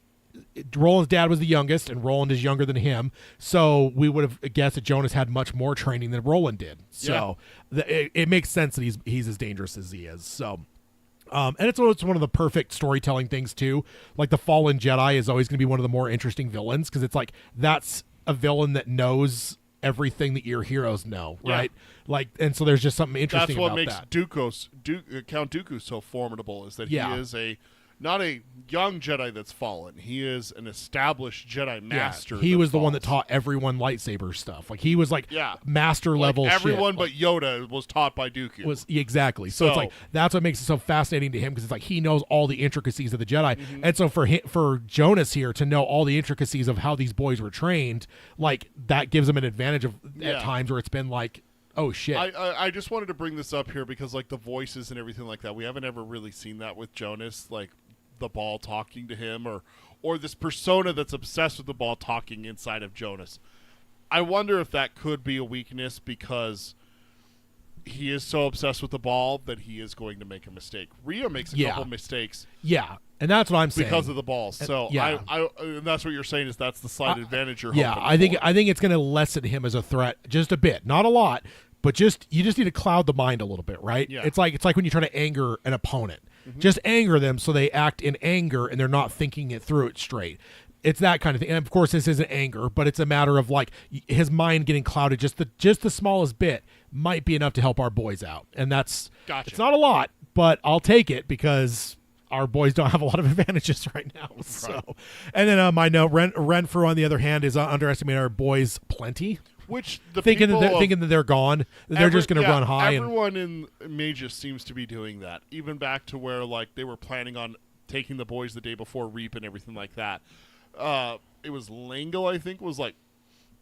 dad was the youngest, and Roland is younger than him. So we would have guessed that Jonas had much more training than Roland did. So it makes sense that he's as dangerous as he is. So. And it's one of the perfect storytelling things too. Like, the Fallen Jedi is always going to be one of the more interesting villains because it's like that's a villain that knows everything that your heroes know, right? Like, and so there's just something interesting about that. That's what makes Count Dooku so formidable, is that he is not a young Jedi that's fallen. He is an established Jedi master. He was the one that taught everyone lightsaber stuff. Like, he was like master level shit. Everyone but Yoda was taught by Dooku. Exactly. So it's like, that's what makes it so fascinating to him, because it's like he knows all the intricacies of the Jedi. Mm-hmm. And so for Jonas here to know all the intricacies of how these boys were trained, like, that gives him an advantage at times where it's been like, oh shit. I just wanted to bring this up here because, like, the voices and everything like that, we haven't ever really seen that with Jonas, like the ball talking to him, or this persona that's obsessed with the ball talking inside of Jonas. I wonder if that could be a weakness because he is so obsessed with the ball that he is going to make a mistake. Rhea makes a couple mistakes. Yeah, and that's what I'm saying. Because of the ball. So and that's what you're saying, is that's the slight advantage you're hoping for. I think it's going to lessen him as a threat just a bit. Not a lot, but you just need to cloud the mind a little bit, right? Yeah. It's like when you try to anger an opponent. Just anger them so they act in anger and they're not thinking it through it straight. It's that kind of thing. And of course, this isn't anger, but it's a matter of like his mind getting clouded just the smallest bit might be enough to help our boys out. And that's It's not a lot, but I'll take it because our boys don't have a lot of advantages right now. So, and then my note, Renfrew on the other hand is underestimating our boys plenty. Which the thinking people that they're gone, that they're just going to run high. Everyone in Magus seems to be doing that, even back to where like they were planning on taking the boys the day before Reap and everything like that. It was Langle, I think, was like,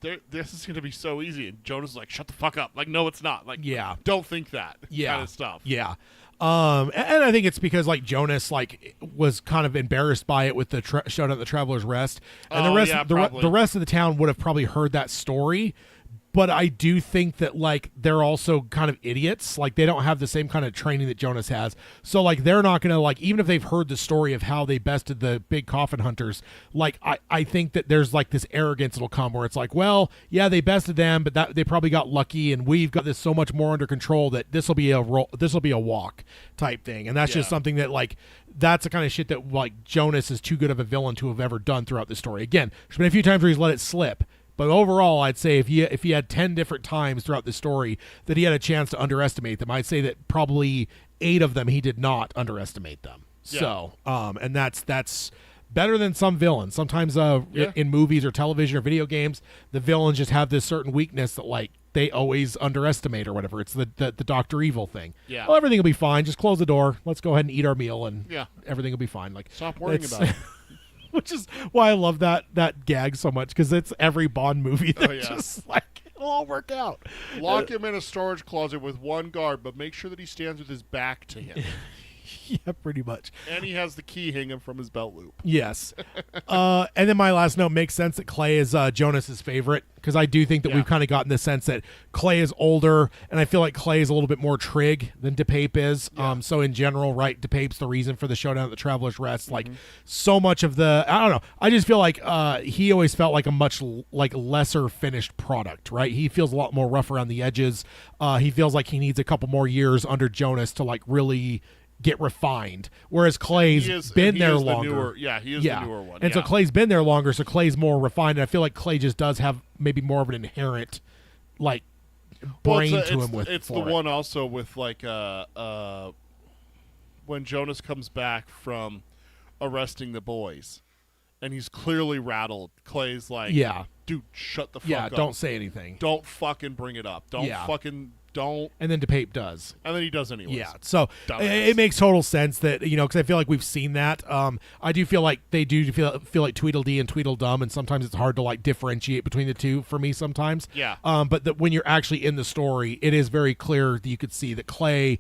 this is going to be so easy, and Jonas was like, shut the fuck up. Like, no, it's not. Like, don't think that kind of stuff. Yeah. And I think it's because like Jonas like was kind of embarrassed by it with the showdown at the Traveler's Rest, and the rest of the town would have probably heard that story. But I do think that like they're also kind of idiots. Like they don't have the same kind of training that Jonas has. So like they're not gonna like, even if they've heard the story of how they bested the big coffin hunters, like I think that there's like this arrogance that'll come where it's like, well, yeah, they bested them, but that they probably got lucky, and we've got this so much more under control that this will be a walk type thing. And that's just something that like that's the kind of shit that like Jonas is too good of a villain to have ever done throughout the story. Again, there's been a few times where he's let it slip. But overall, I'd say if he had 10 different times throughout the story that he had a chance to underestimate them, I'd say that probably 8 of them he did not underestimate them. Yeah. So, and that's better than some villains. Sometimes in movies or television or video games, the villains just have this certain weakness that like they always underestimate or whatever. It's the Dr. Evil thing. Yeah. Well, everything will be fine. Just close the door. Let's go ahead and eat our meal, and everything will be fine. Like, stop worrying about it. Which is why I love that gag so much, because it's every Bond movie that just like it'll all work out. Lock him in a storage closet with one guard, but make sure that he stands with his back to him. Yeah, pretty much. And he has the key hanging from his belt loop. Yes. And then my last note, makes sense that Clay is Jonas's favorite, because I do think that we've kind of gotten the sense that Clay is older, and I feel like Clay is a little bit more trig than DePape is. Yeah. So in general, right, DePape's the reason for the showdown at the Traveler's Rest. Like so much of the, I don't know, I just feel like he always felt like a much like lesser finished product, right? He feels a lot more rough around the edges. He feels like he needs a couple more years under Jonas to like really get refined, whereas Clay's been there longer. He is the newer one. And so Clay's been there longer, so Clay's more refined, and I feel like Clay just does have maybe more of an inherent like brain to him with it's the one also with like when Jonas comes back from arresting the boys and he's clearly rattled, Clay's like, dude, shut the fuck up. Don't say anything. Don't fucking bring it up. Don't. And then DePape does. And then he does anyways. Yeah, so it makes total sense that, you know, because I feel like we've seen that. I do feel like they do feel like Tweedledee and Tweedledum, and sometimes it's hard to like differentiate between the two for me sometimes. Yeah. But that when you're actually in the story, it is very clear that you could see that Clay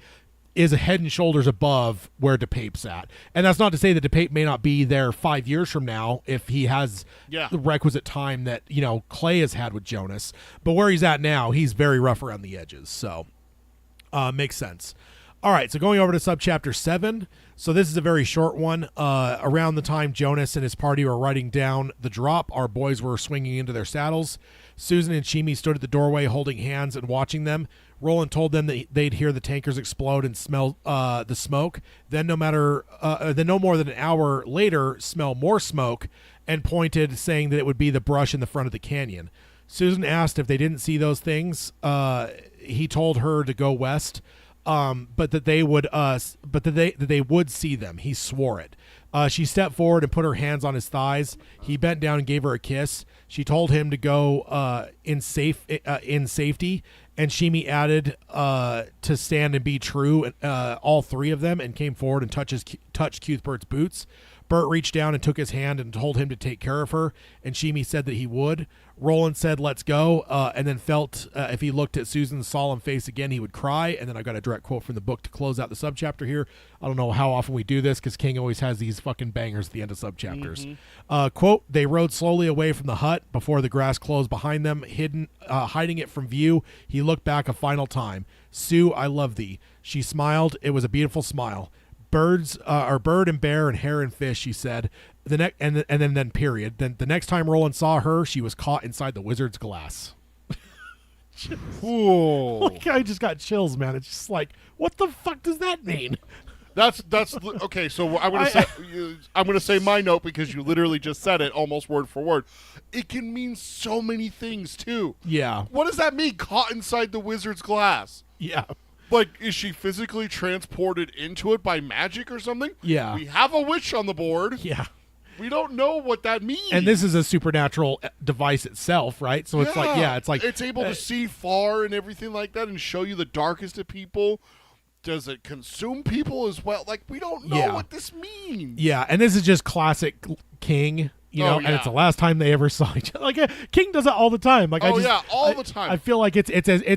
is a head and shoulders above where DePape's at. And that's not to say that DePape may not be there 5 years from now if he has the requisite time that, you know, Clay has had with Jonas. But where he's at now, he's very rough around the edges. So, makes sense. All right, so going over to Subchapter 7. So this is a very short one. Around the time Jonas and his party were writing down the drop, our boys were swinging into their saddles. Susan and Ch9 stood at the doorway holding hands and watching them. Roland told them that they'd hear the tankers explode and smell the smoke. Then no more than an hour later, smell more smoke, and pointed, saying that it would be the brush in the front of the canyon. Susan asked if they didn't see those things. He told her to go west, but that they would see them. He swore it. She stepped forward and put her hands on his thighs. He bent down and gave her a kiss. She told him to go in safety, and Ch9 added to stand and be true, all 3 of them, and came forward and touched Cuthbert's boots. Bert reached down and took his hand and told him to take care of her, and Ch9 said that he would. Roland said, let's go, and then felt if he looked at Susan's solemn face again, he would cry. And then I got a direct quote from the book to close out the subchapter here. I don't know how often we do this, because King always has these fucking bangers at the end of subchapters. Quote, they rode slowly away from the hut before the grass closed behind them, hiding it from view. He looked back a final time. Sue, I love thee. She smiled. It was a beautiful smile. Bird and bear and hare and fish, she said. Then period. Then the next time Roland saw her, she was caught inside the wizard's glass. Ooh. Like, I just got chills, man. It's just like, what the fuck does that mean? That's okay. So I'm gonna say my note because you literally just said it almost word for word. It can mean so many things too. Yeah. What does that mean? Caught inside the wizard's glass. Yeah. Like, is she physically transported into it by magic or something? Yeah. We have a witch on the board. Yeah. We don't know what that means. And this is a supernatural device itself, right? So it's like it's able to see far and everything like that and show you the darkest of people. Does it consume people as well? Like, we don't know what this means. Yeah, and this is just classic King, and it's the last time they ever saw each other. Like King does it all the time. Like all the time. I feel like it's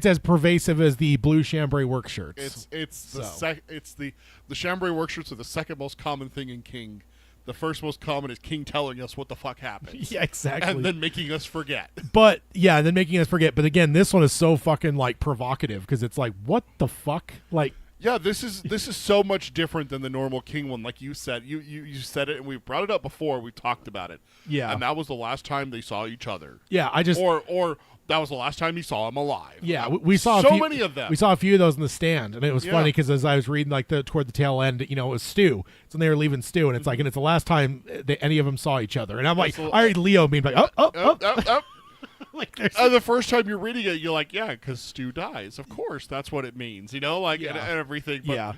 as pervasive as the blue chambray work shirts. The chambray work shirts are the second most common thing in King. The first most common is King telling us what the fuck happened. Yeah, exactly. And then making us forget. But making us forget. But again, this one is so fucking like provocative because it's like, what the fuck? Like, yeah, this is so much different than the normal King one. Like you said, you said it, and we brought it up before. We talked about it. Yeah, and that was the last time they saw each other. Yeah, or that was the last time he saw him alive. Yeah, we saw many of them. We saw a few of those in the stand, and it was funny because as I was reading like toward the tail end, it was Stu. So they were leaving Stu, and it's like, and it's the last time any of them saw each other. And I'm like, I read Leo being like, oh. Like the first time you're reading it, you're like, yeah, because Stu dies. Of course, that's what it means, and everything. But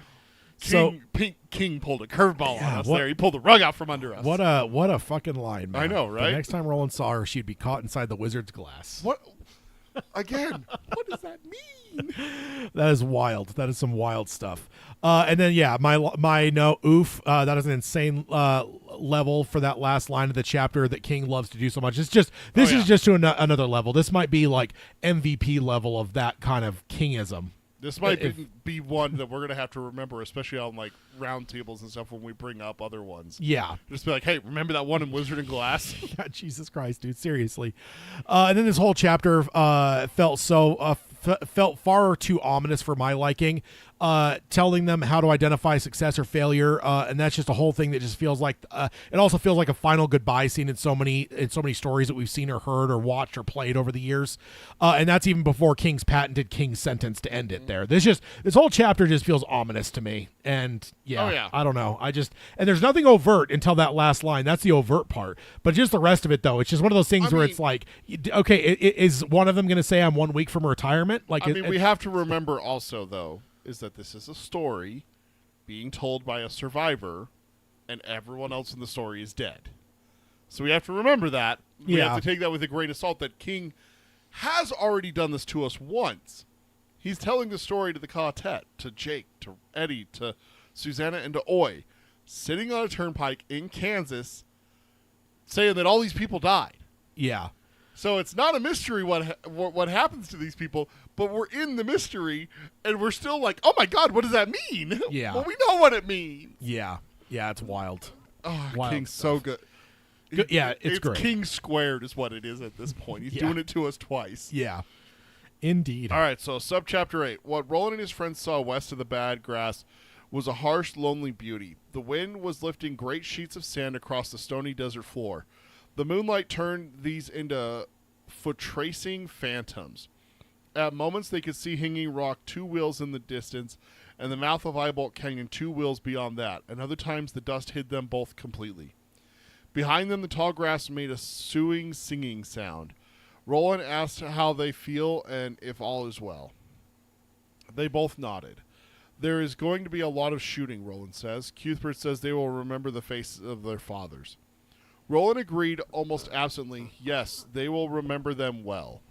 King pulled a curveball on us there. He pulled the rug out from under us. What a fucking line, man. I know, right? The next time Roland saw her, she'd be caught inside the wizard's glass. What? Again, what does that mean? That is wild. That is some wild stuff. And then my no oof. That is an insane level for that last line of the chapter that King loves to do so much. It's just this is just to another level. This might be like MVP level of that kind of Kingism. This might be one that we're going to have to remember, especially on like round tables and stuff when we bring up other ones. Yeah. Just be like, hey, remember that one in Wizard and Glass? Yeah, Jesus Christ, dude. Seriously. And then this whole chapter felt far too ominous for my liking. Telling them how to identify success or failure, and that's just a whole thing that just feels like it also feels like a final goodbye scene in so many stories that we've seen or heard or watched or played over the years, and that's even before King's patented King's sentence to end it there. This whole chapter just feels ominous to me, and I don't know. And there's nothing overt until that last line. That's the overt part, but just the rest of it though, it's just one of those things where it's like, okay, is one of them going to say I'm 1 week from retirement? Like, we have to remember also though, is that this is a story being told by a survivor and everyone else in the story is dead. So we have to remember that. We have to take that with a grain of salt that King has already done this to us once. He's telling the story to the Ka-Tet, to Jake, to Eddie, to Susanna, and to Oi, sitting on a turnpike in Kansas saying that all these people died. Yeah. So it's not a mystery what happens to these people, but we're in the mystery, and we're still like, oh my God, what does that mean? Yeah. Well, we know what it means. Yeah. Yeah, it's wild. Oh, wild King's stuff. so good. It's great. King squared is what it is at this point. He's doing it to us twice. Yeah. Indeed. All right, so Subchapter 8. What Roland and his friends saw west of the bad grass was a harsh, lonely beauty. The wind was lifting great sheets of sand across the stony desert floor. The moonlight turned these into foot-tracing phantoms. At moments, they could see Hanging Rock 2 wheels in the distance, and the mouth of Eyebolt Canyon 2 wheels beyond that. And other times, the dust hid them both completely. Behind them, the tall grass made a suing, singing sound. Roland asked how they feel and if all is well. They both nodded. There is going to be a lot of shooting, Roland says. Cuthbert says they will remember the faces of their fathers. Roland agreed almost absently, yes, they will remember them well.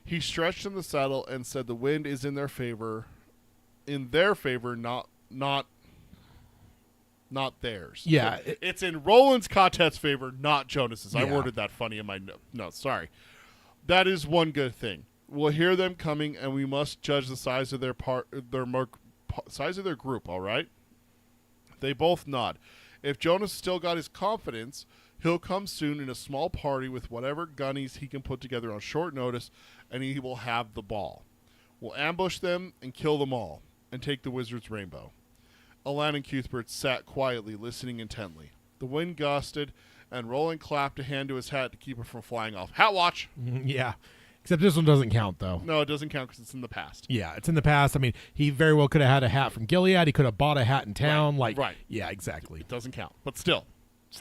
He stretched in the saddle and said the wind is in their favor, not theirs. Yeah. It's in Roland's Ka-Tet's favor, not Jonas's. Yeah. I worded that funny in my notes. Sorry. That is one good thing. We'll hear them coming, and we must judge the size of size of their group, all right? They both nod. If Jonas still got his confidence, he'll come soon in a small party with whatever gunnies he can put together on short notice, and he will have the ball. We'll ambush them and kill them all, and take the wizard's rainbow. Alan and Cuthbert sat quietly, listening intently. The wind gusted, and Roland clapped a hand to his hat to keep it from flying off. Hat watch! Yeah. Except this one doesn't count, though. No, it doesn't count because it's in the past. Yeah, it's in the past. I mean, he very well could have had a hat from Gilead. He could have bought a hat in town. Right. Yeah, exactly. It doesn't count. But still.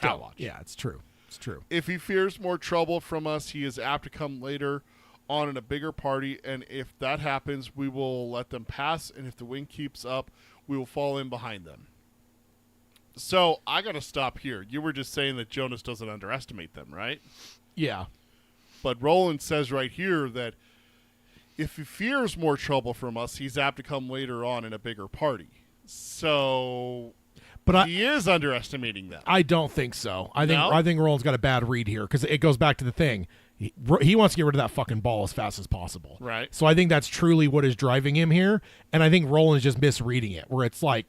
Hat watch. Yeah, it's true. It's true. If he fears more trouble from us, he is apt to come later on in a bigger party, and if that happens, we will let them pass, and if the wind keeps up, we will fall in behind them. So, I got to stop here. You were just saying that Jonas doesn't underestimate them, right? Yeah. But Roland says right here that if he fears more trouble from us, he's apt to come later on in a bigger party. So... But he is underestimating them. I don't think so. I think Roland's got a bad read here because it goes back to the thing. He wants to get rid of that fucking ball as fast as possible. Right. So I think that's truly what is driving him here. And I think Roland's just misreading it where it's like,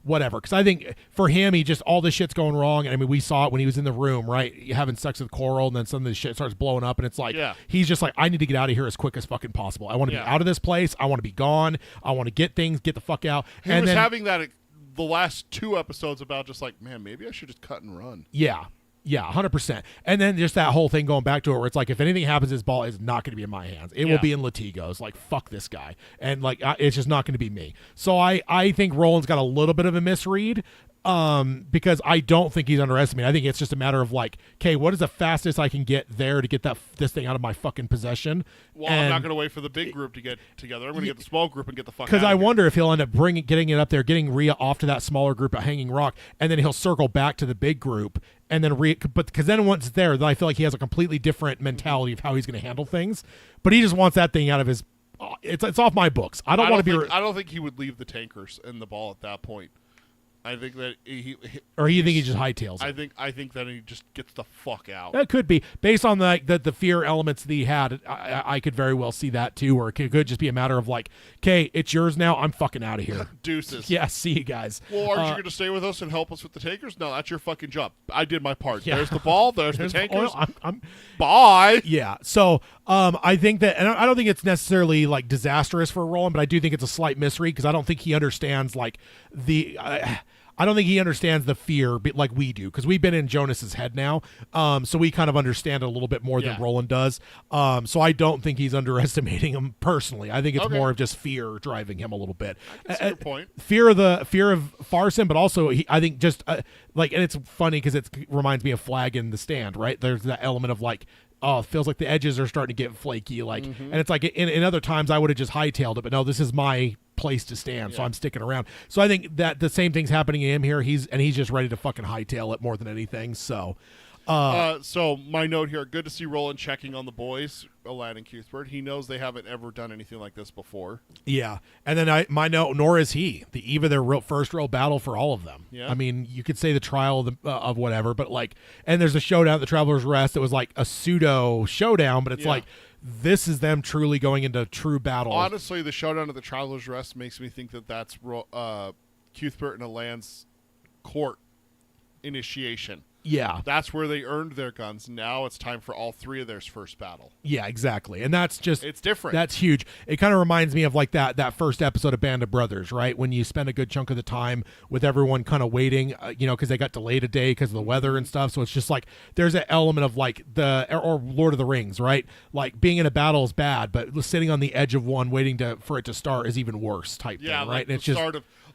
whatever. Because I think for him, all this shit's going wrong. And I mean, we saw it when he was in the room, right? Having sex with Coral, and then some of this shit starts blowing up. And it's like, he's just like, I need to get out of here as quick as fucking possible. I want to be out of this place. I want to be gone. I want to get the fuck out. He was having that the last 2 episodes about just like, man, maybe I should just cut and run. Yeah. Yeah, 100%. And then just that whole thing going back to it where it's like, if anything happens, this ball is not going to be in my hands. It will be in Latigo's. Like, fuck this guy. And, like, it's just not going to be me. So I think Roland's got a little bit of a misread because I don't think he's underestimating. I think it's just a matter of, like, okay, what is the fastest I can get there to get this thing out of my fucking possession? Well, I'm not going to wait for the big group to get together. I'm going to get the small group and get the fuck out of here. Because I wonder if he'll end up getting it up there, getting Rhea off to that smaller group at Hanging Rock, and then he'll circle back to the big group. And then because then once it's there, then I feel like he has a completely different mentality of how he's going to handle things. But he just wants that thing out of his. It's off my books. I don't want to be. I don't think he would leave the tankers and the ball at that point. I think that you think he just hightails it? I think that he just gets the fuck out. That could be based on the fear elements that he had. I could very well see that too, or it could just be a matter of like, okay, it's yours now. I'm fucking out of here. Deuces. Yeah, see you guys. Well, aren't you going to stay with us and help us with the tankers? No, that's your fucking job. I did my part. Yeah. There's the ball. There's the tankers. Bye. Yeah. So I think that, and I don't think it's necessarily like disastrous for Roland, but I do think it's a slight misread because I don't think he understands like I don't think he understands the fear like we do because we've been in Jonas's head now, so we kind of understand it a little bit more than Roland does. So I don't think he's underestimating him personally. I think it's more of just fear driving him a little bit. That's a good point. Fear of Farson, but also I think just and it's funny because it reminds me of Flag in the Stand, right? There's that element of like, oh, it feels like the edges are starting to get flaky, like, and it's like in other times I would have just hightailed it, but no, this is my place to stand, so I'm sticking around. So I think that the same thing's happening to him here. He's just ready to fucking hightail it more than anything. So, so my note here: good to see Roland checking on the boys, Aladdin and Cuthbert. He knows they haven't ever done anything like this before. Yeah, and then my note: nor is he. The eve of their first real battle for all of them. Yeah. I mean, you could say the trial of whatever, but like, and there's a showdown at the Traveler's Rest. It was like a pseudo showdown, but it's like. This is them truly going into true battle. Honestly, the showdown at the Traveler's Rest makes me think that that's Cuthbert and Alan's court initiation. Yeah. That's where they earned their guns. Now it's time for all 3 of their first battle. Yeah, exactly. And that's just... It's different. That's huge. It kind of reminds me of like that first episode of Band of Brothers, right? When you spend a good chunk of the time with everyone kind of waiting, because they got delayed a day because of the weather and stuff. So it's just like, there's an element of like or Lord of the Rings, right? Like being in a battle is bad, but sitting on the edge of one waiting for it to start is even worse type thing, right? Like and it's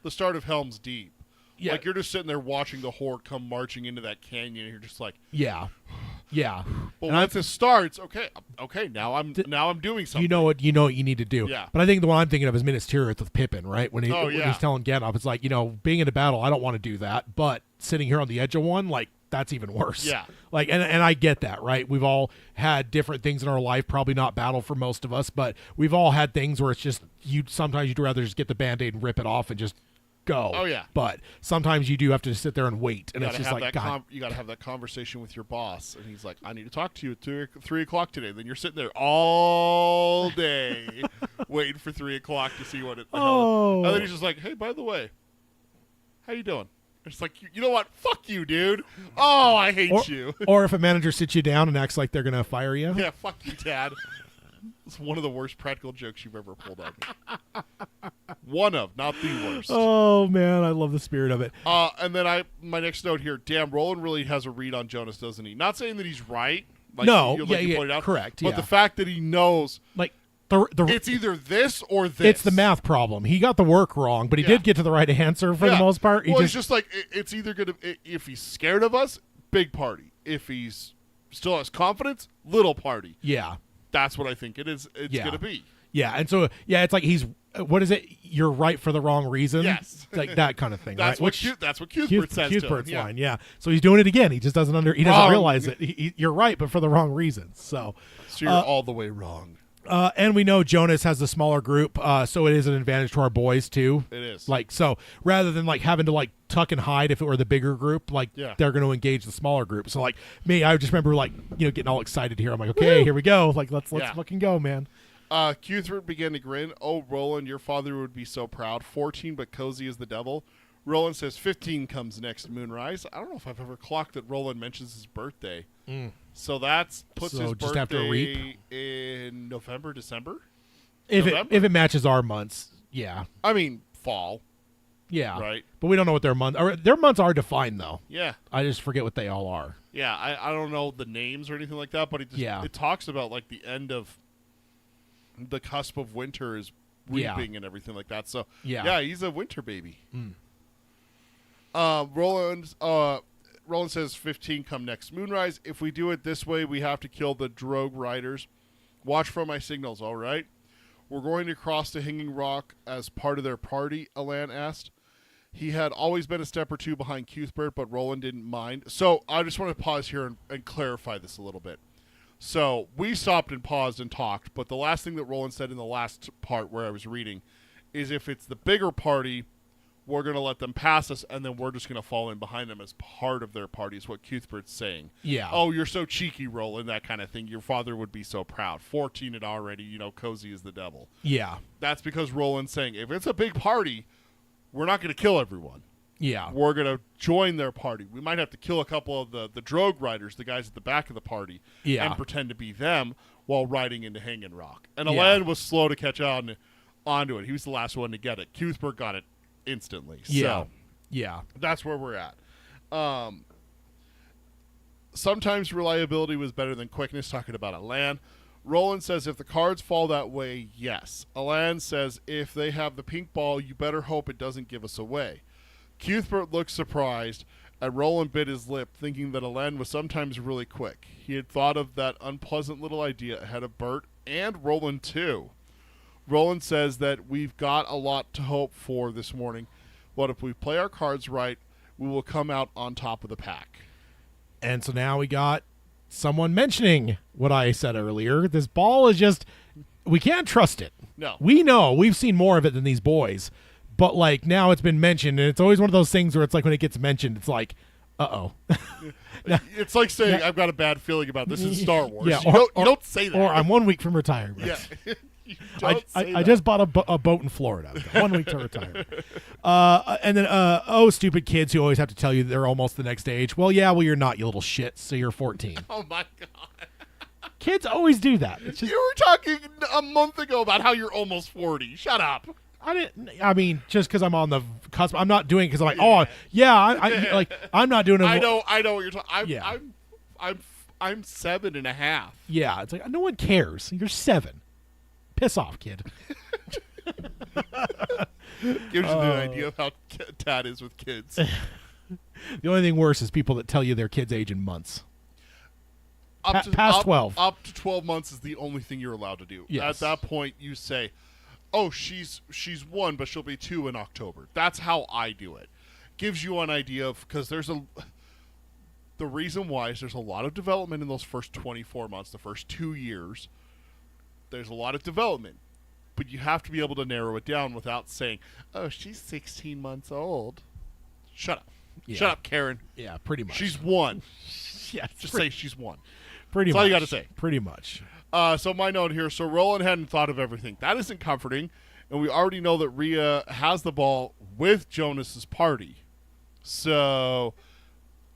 the start of Helm's Deep. Yeah. Like you're just sitting there watching the horde come marching into that canyon, and you're just like, yeah. But once it starts, okay, now I'm doing something. You know what you need to do. Yeah. But I think the one I'm thinking of is Minas Tirith with Pippin, right? When he's telling Gandalf, it's like, being in a battle, I don't want to do that, but sitting here on the edge of one, like that's even worse. Yeah. Like, and I get that, right? We've all had different things in our life, probably not battle for most of us, but we've all had things where it's just sometimes you'd rather just get the Band-Aid and rip it off and just go. Oh yeah. But sometimes you do have to sit there and wait, and it's just like, God. You got to have that conversation with your boss, and he's like, "I need to talk to you at 3 o'clock today." Then you're sitting there all day waiting for 3 o'clock to see what it. And then he's just like, "Hey, by the way, how you doing?" It's like, you know what? Fuck you, dude. Oh, I hate you. Or if a manager sits you down and acts like they're gonna fire you. Yeah, fuck you, Dad. It's one of the worst practical jokes you've ever pulled on me. One of, not the worst. Oh, man, I love the spirit of it. And then my next note here, damn, Roland really has a read on Jonas, doesn't he? Not saying that he's right, Like, No, like you pointed out. correct. But yeah. the fact that he knows like it's either this or this. it's the math problem. He got the work wrong, but he did get to the right answer for the most part. It's just like it's either going to, if he's scared of us, big party. If he's still has confidence, little party. Yeah. That's what I think it is. It's Yeah. going to be. Yeah, and so it's like he's what is it? You're right for the wrong reason. Yes. Like that kind of thing. That's right? that's what Cuthbert says. Cuthbert's to him. line. Yeah. So he's doing it again. He just doesn't he doesn't Wrong. realize it. You're right, but for the wrong reasons. So you're all the way wrong. and we know Jonas has the smaller group, so it is an advantage to our boys too. It is. Like so, rather than like having to like tuck and hide if it were the bigger group, like they're going to engage the smaller group. So like me, I just remember like getting all excited here. I'm like, okay, here we go. Like let's fucking go, man. Cuthbert began to grin. Oh, Roland, your father would be so proud. 14, but cozy as the devil. Roland says 15 comes next moonrise. I don't know if I've ever clocked that Roland mentions his birthday. So that puts his just after a birthday reap? in November, December? If November? it matches our months, yeah. I mean, fall. Yeah. Right. But we don't know what their months are. Their months are defined, though. Yeah. I just forget what they all are. Yeah, I don't know the names or anything like that, but it talks about like the end of the cusp of winter is reaping and everything like that. So, yeah, he's a winter baby. Roland says 15 come next moonrise. If we do it this way, we have to kill the drogue riders. Watch for my signals, all right? We're going to cross the Hanging Rock as part of their party, Alan asked. He had always been a step or two behind Cuthbert, but Roland didn't mind. So I just want to pause here and clarify this a little bit. So we stopped and paused and talked, but the last thing that Roland said in the last part where I was reading is if it's the bigger party, we're going to let them pass us, and then we're just going to fall in behind them as part of their party is what Cuthbert's saying. Yeah. Oh, you're so cheeky, Roland, that kind of thing. Your father would be so proud. 14 and already, cozy as the devil. Yeah. That's because Roland's saying, if it's a big party, we're not going to kill everyone. Yeah. We're going to join their party. We might have to kill a couple of the drogue riders, the guys at the back of the party, and pretend to be them while riding into Hanging Rock. And Alan was slow to catch onto it. He was the last one to get it. Cuthbert got it instantly. Yeah. So that's where we're at. Sometimes reliability was better than quickness, talking about Alan. Roland says if the cards fall that way, yes. Alan says if they have the pink ball, you better hope it doesn't give us away. Cuthbert looked surprised, and Roland bit his lip, thinking that Alan was sometimes really quick. He had thought of that unpleasant little idea ahead of Bert and Roland, too. Roland says that we've got a lot to hope for this morning, but if we play our cards right, we will come out on top of the pack. And so now we got someone mentioning what I said earlier. This ball is just, we can't trust it. No. We know. We've seen more of it than these boys. But, like, now it's been mentioned, and it's always one of those things where it's like when it gets mentioned, it's like, uh-oh. It's like saying, I've got a bad feeling about this in Star Wars. Yeah, You don't say that. Or I'm 1 week from retirement. Yeah. I just bought a boat in Florida. I've got 1 week to retire. And then, stupid kids who always have to tell you they're almost the next age. Well, you're not, you little shit, so you're 14. Oh, my God. Kids always do that. It's just, you were talking a month ago about how you're almost 40. Shut up. I mean, just because I'm on the cusp, I'm not doing it because I'm like, I'm not doing it. I know what you're talking. I'm 7.5. Yeah, it's like no one cares. You're 7. Piss off, kid. Gives you the idea of how Tad is with kids. The only thing worse is people that tell you their kids' age in months. Past 12. Up to 12 months is the only thing you're allowed to do. Yes. At that point, you say, oh, she's 1, but she'll be 2 in October. That's how I do it. Gives you an idea of, because the reason why is there's a lot of development in those first 24 months, the first 2 years. There's a lot of development, but you have to be able to narrow it down without saying, oh, she's 16 months old. Shut up. Yeah. Shut up, Karen. Yeah, pretty much. She's 1. Yeah, Just say she's 1. Pretty That's much. all you got to say. Pretty much. So my note here, so Roland hadn't thought of everything. That isn't comforting, and we already know that Rhea has the ball with Jonas's party. So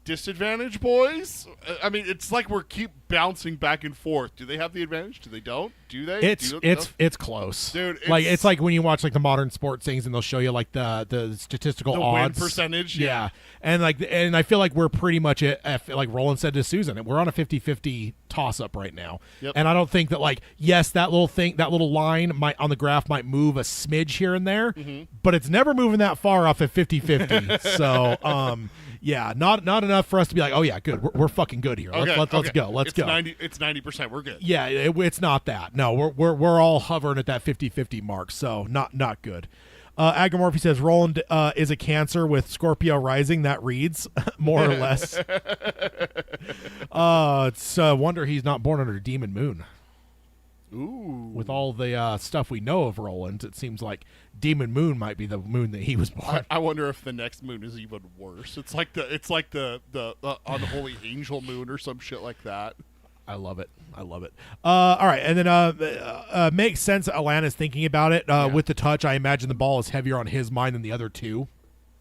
disadvantage, boys? I mean, it's like we're keep bouncing back and forth. Do they have the advantage? Do they don't? Do they? It's close, dude. It's like when you watch like the modern sports things, and they'll show you like the statistical odds, win percentage. Yeah, and I feel like we're pretty much like Roland said to Susan, we're on a 50-50 toss up right now. Yep. And I don't think that yes, that little line might on the graph might move a smidge here and there, but it's never moving that far off at 50-50. So yeah, not enough for us to be like, oh yeah, good, we're fucking good here. Okay, Let's go. Let's go. It's 90%. We're good. Yeah, it's not that. No, we're all hovering at that 50-50 mark. So not good. Agamorphy says Roland is a Cancer with Scorpio rising. That reads more or less. It's a wonder he's not born under Demon Moon. Ooh. With all the stuff we know of Roland, it seems like Demon Moon might be the moon that he was born. I wonder if the next moon is even worse. It's like the unholy angel moon or some shit like that. I love it. All right, and then makes sense. Alan is thinking about it with the touch. I imagine the ball is heavier on his mind than the other two.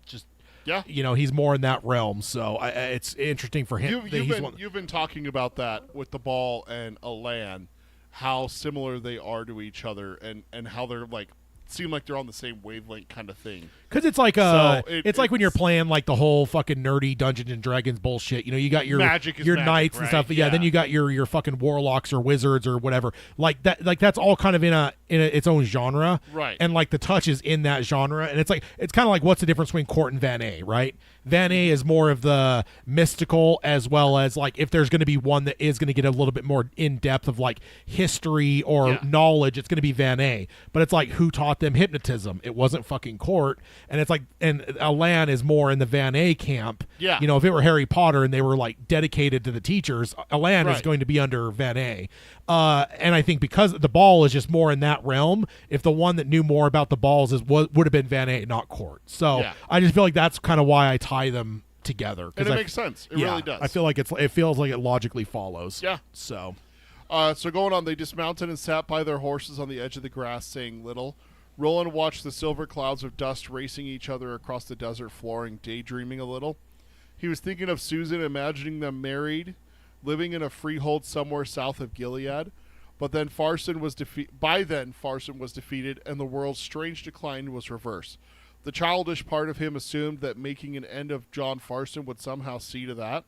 Just he's more in that realm. So it's interesting for him. You've been talking about that with the ball and Alan, how similar they are to each other, and how they're like seem like they're on the same wavelength kind of thing. Because it's like it's like when you're playing like the whole fucking nerdy Dungeons and Dragons bullshit. You got your magic, knights and stuff. Yeah, then you got your fucking warlocks or wizards or whatever. Like that. Like that's all kind of in its own genre. Right. And like the touch is in that genre, and it's kind of like what's the difference between Court and Van A, right? Van A is more of the mystical, as well as like if there's going to be one that is going to get a little bit more in depth of like history or knowledge, it's going to be Van A. But it's like who taught them hypnotism? It wasn't fucking Court. And it's like, and Alan is more in the Van A camp. Yeah. If it were Harry Potter and they were like dedicated to the teachers, Alan is going to be under Van A. And I think because the ball is just more in that realm, if the one that knew more about the balls would have been Van A, not Court. So I just feel like that's kind of why I tie them together. And it makes sense. It really does. I feel like it feels like it logically follows. Yeah. So going on, they dismounted and sat by their horses on the edge of the grass, saying little. Roland watched the silver clouds of dust racing each other across the desert flooring, daydreaming a little. He was thinking of Susan, imagining them married, living in a freehold somewhere south of Gilead. But then by then Farson was defeated, and the world's strange decline was reversed. The childish part of him assumed that making an end of John Farson would somehow see to that,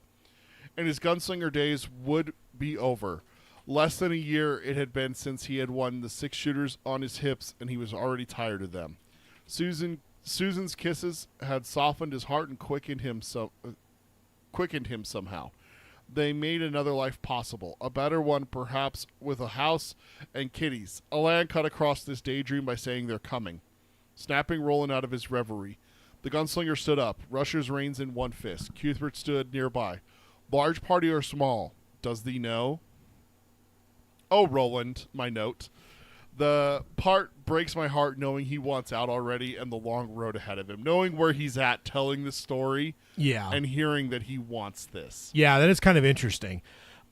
and his gunslinger days would be over. Less than a year it had been since he had won the 6-shooters on his hips, and he was already tired of them. Susan's kisses had softened his heart and quickened him somehow. They made another life possible, a better one perhaps, with a house and kitties. Alan cut across this daydream by saying they're coming, snapping Roland out of his reverie. The gunslinger stood up, Rusher's reins in one fist. Cuthbert stood nearby. Large party or small? Does thee know? Oh, Roland, my note. The part breaks my heart knowing he wants out already and the long road ahead of him. Knowing where he's at, telling the story, and hearing that he wants this. Yeah, that is kind of interesting.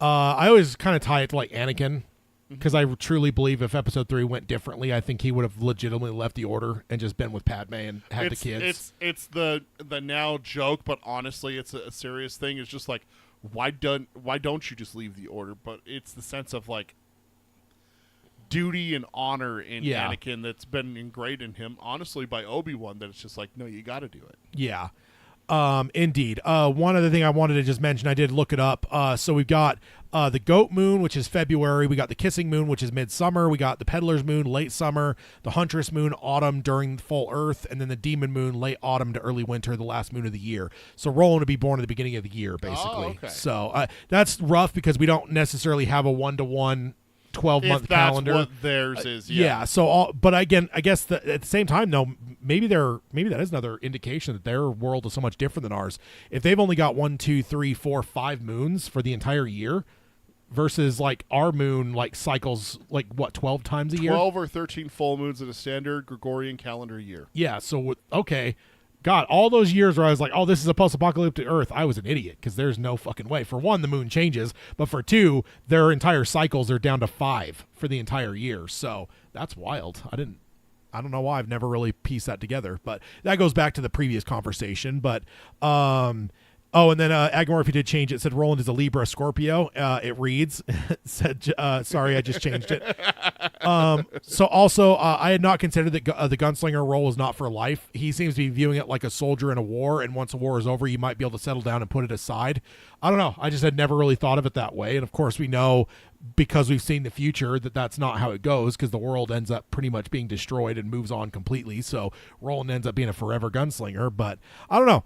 I always kind of tie it to like Anakin, because I truly believe if Episode 3 went differently, I think he would have legitimately left the Order and just been with Padme and had the kids. It's the now joke, but honestly, it's a serious thing. It's just like, why don't you just leave the Order? But it's the sense of like duty and honor in Anakin that's been ingrained in him, honestly, by Obi-Wan, that it's just like, no, you got to do it. Yeah. Indeed. One other thing I wanted to just mention, I did look it up. So we've got the Goat Moon, which is February. We got the Kissing Moon, which is midsummer. We got the Peddler's Moon, late summer. The Huntress Moon, autumn during full Earth. And then the Demon Moon, late autumn to early winter, the last moon of the year. So Roland would be born at the beginning of the year, basically. Oh, okay. So that's rough because we don't necessarily have a 1-to-1 12-month calendar. What theirs is, but again, I guess at the same time, though, maybe that is another indication that their world is so much different than ours. If they've only got 1, 2, 3, 4, 5 moons for the entire year, versus like our moon like cycles like what 12 times a year, 12 or 13 full moons in a standard Gregorian calendar year. Yeah. So okay. God, all those years where I was like, oh, this is a post-apocalyptic Earth, I was an idiot because there's no fucking way. For one, the moon changes, but for two, their entire cycles are down to 5 for the entire year. So that's wild. I don't know why I've never really pieced that together, but that goes back to the previous conversation. But Oh, and then Agmorphy did change it. It said Roland is a Libra Scorpio. It reads, said, sorry, I just changed it. So also, I had not considered that the gunslinger role is not for life. He seems to be viewing it like a soldier in a war, and once a war is over, you might be able to settle down and put it aside. I don't know. I just had never really thought of it that way. And of course, we know because we've seen the future that that's not how it goes, because the world ends up pretty much being destroyed and moves on completely. So Roland ends up being a forever gunslinger. But I don't know.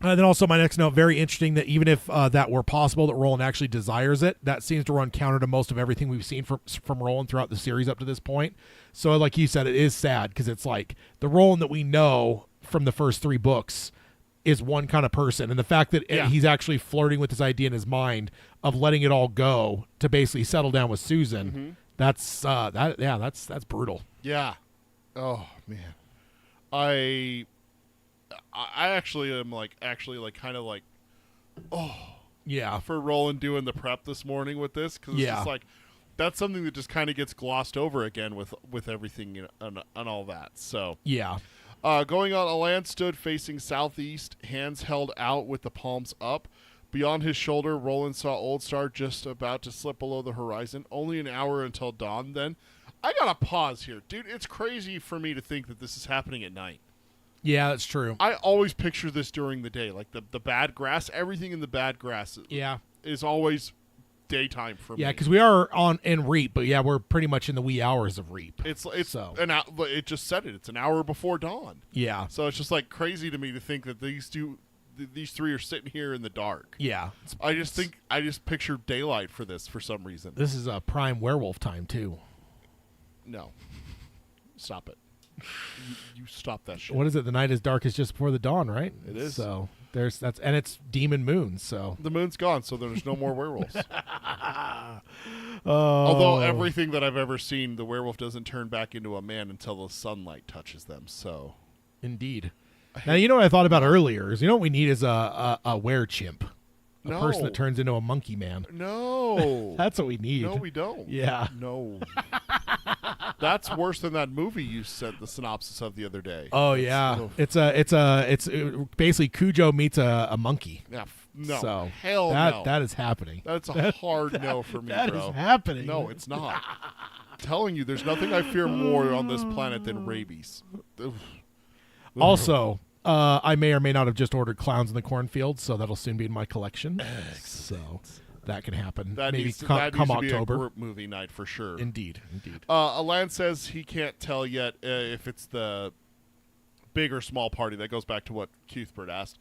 Then also my next note, very interesting that even if that were possible, that Roland actually desires it, that seems to run counter to most of everything we've seen from Roland throughout the series up to this point. So like you said, it is sad because it's like the Roland that we know from the first 3 books is one kind of person. And the fact that he's actually flirting with this idea in his mind of letting it all go to basically settle down with Susan, that's brutal. Yeah. Oh, man. I actually am kind of like, Yeah. for Roland doing the prep this morning with this, because it's just like that's something that just kind of gets glossed over again with everything, you know, and all that. So Yeah. going on, Alan stood facing southeast, hands held out with the palms up. Beyond his shoulder, Roland saw Old Star just about to slip below the horizon. Only an hour until dawn. Then I gotta pause here, dude. It's crazy for me to think that this is happening at night. Yeah, that's true. I always picture this during the day, like the bad grass. Everything in the bad grass is always daytime for me. Yeah, because we are in Reap, but we're pretty much in the wee hours of Reap. It's it just said it. It's an hour before dawn. Yeah. So it's just like crazy to me to think that these 3 are sitting here in the dark. Yeah. I just picture daylight for this for some reason. This is a prime werewolf time too. No. Stop it. You stop that shit. What is it? The night is darkest just before the dawn, right? It is. So and it's demon moon. So the moon's gone, so there's no more werewolves. Oh. Although everything that I've ever seen, the werewolf doesn't turn back into a man until the sunlight touches them. So, indeed. Now you know what I thought about earlier is what we need is a were-chimp, a person that turns into a monkey man. No, that's what we need. No, we don't. Yeah, no. That's worse than that movie you sent the synopsis of the other day. Oh yeah, it's basically Cujo meets a monkey. Yeah, no, so hell no. That is happening. That's a hard no for me, that bro. That is happening. No, it's not. I'm telling you, there's nothing I fear more on this planet than rabies. Also, I may or may not have just ordered Clowns in the Cornfield, so that'll soon be in my collection. So that can happen. That maybe needs come to be October. A group movie night for sure. Indeed. Alan says he can't tell yet if it's the big or small party. That goes back to what Cuthbert asked.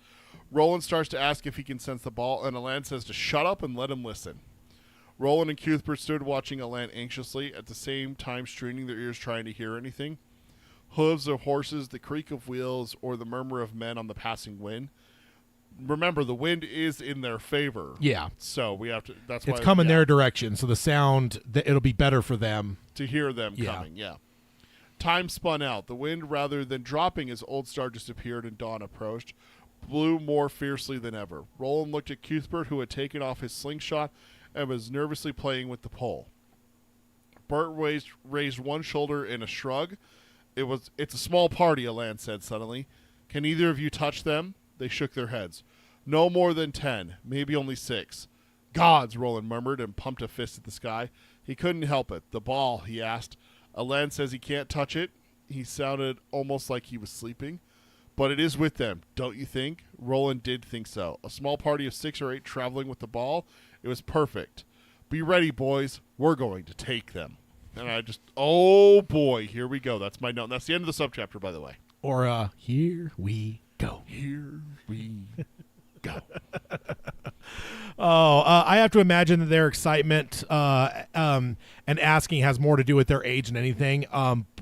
Roland starts to ask if he can sense the ball, and Alan says to shut up and let him listen. Roland and Cuthbert stood watching Alan anxiously, at the same time straining their ears trying to hear anything. Hooves of horses, the creak of wheels, or the murmur of men on the passing wind. Remember, the wind is in their favor. Yeah. So we have to. That's it's why coming their direction. So the sound, it'll be better for them to hear them coming. Yeah. Time spun out. The wind, rather than dropping as Old Star disappeared and dawn approached, blew more fiercely than ever. Roland looked at Cuthbert, who had taken off his slingshot and was nervously playing with the pole. Bert raised one shoulder in a shrug. It's a small party, Alan said suddenly. Can either of you touch them? They shook their heads. No more than 10, maybe only 6. Gods, Roland murmured and pumped a fist at the sky. He couldn't help it. The ball, he asked. Alan says he can't touch it. He sounded almost like he was sleeping. But it is with them, don't you think? Roland did think so. A small party of 6 or 8 traveling with the ball. It was perfect. Be ready, boys. We're going to take them. And I just, oh boy, here we go. That's my note. And that's the end of the subchapter, by the way. Or, here we go. Here we go. I have to imagine that their excitement and asking has more to do with their age than anything.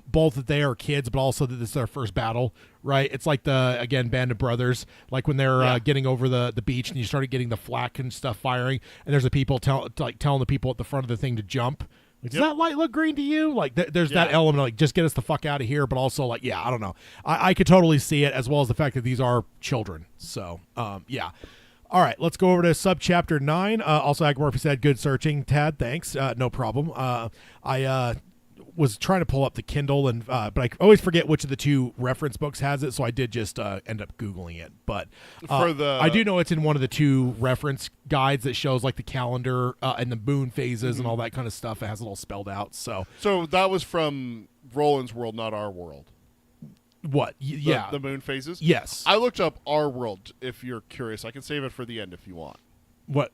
Both that they are kids, but also that this is their first battle, right? It's like Band of Brothers, like when they're getting over the beach and you started getting the flak and stuff firing, and there's the people telling the people at the front of the thing to jump. Like, does that light look green to you? Like, there's that element of, like, just get us the fuck out of here, but also, like, I don't know. I could totally see it, as well as the fact that these are children. So, All right, let's go over to Subchapter 9. Also, Agmorphy said, good searching, Tad, thanks. No problem. was trying to pull up the Kindle, and but I always forget which of the two reference books has it, so I did just end up Googling it. But I do know it's in one of the two reference guides that shows like the calendar and the moon phases and all that kind of stuff. It has it all spelled out. So that was from Roland's world, not our world. What? Yeah. The moon phases? Yes. I looked up our world, if you're curious. I can save it for the end if you want. What?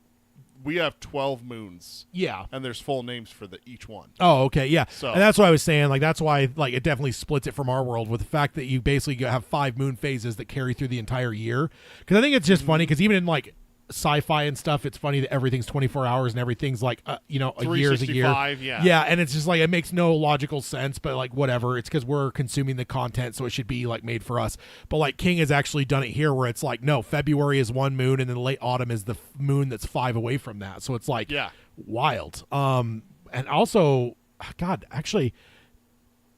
We have 12 moons. Yeah. And there's full names for each one. Oh, okay, yeah. So, and that's what I was saying. Like, that's why like it definitely splits it from our world with the fact that you basically have 5 moon phases that carry through the entire year. Because I think it's just funny because even in like sci-fi and stuff, it's funny that everything's 24 hours and everything's like a year is a year. Yeah, and it's just like it makes no logical sense, but like whatever. It's because we're consuming the content, so it should be like made for us. But like King has actually done it here, where it's like no, February is 1 moon, and then late autumn is the moon that's 5 away from that. So it's like wild. And also, God, actually,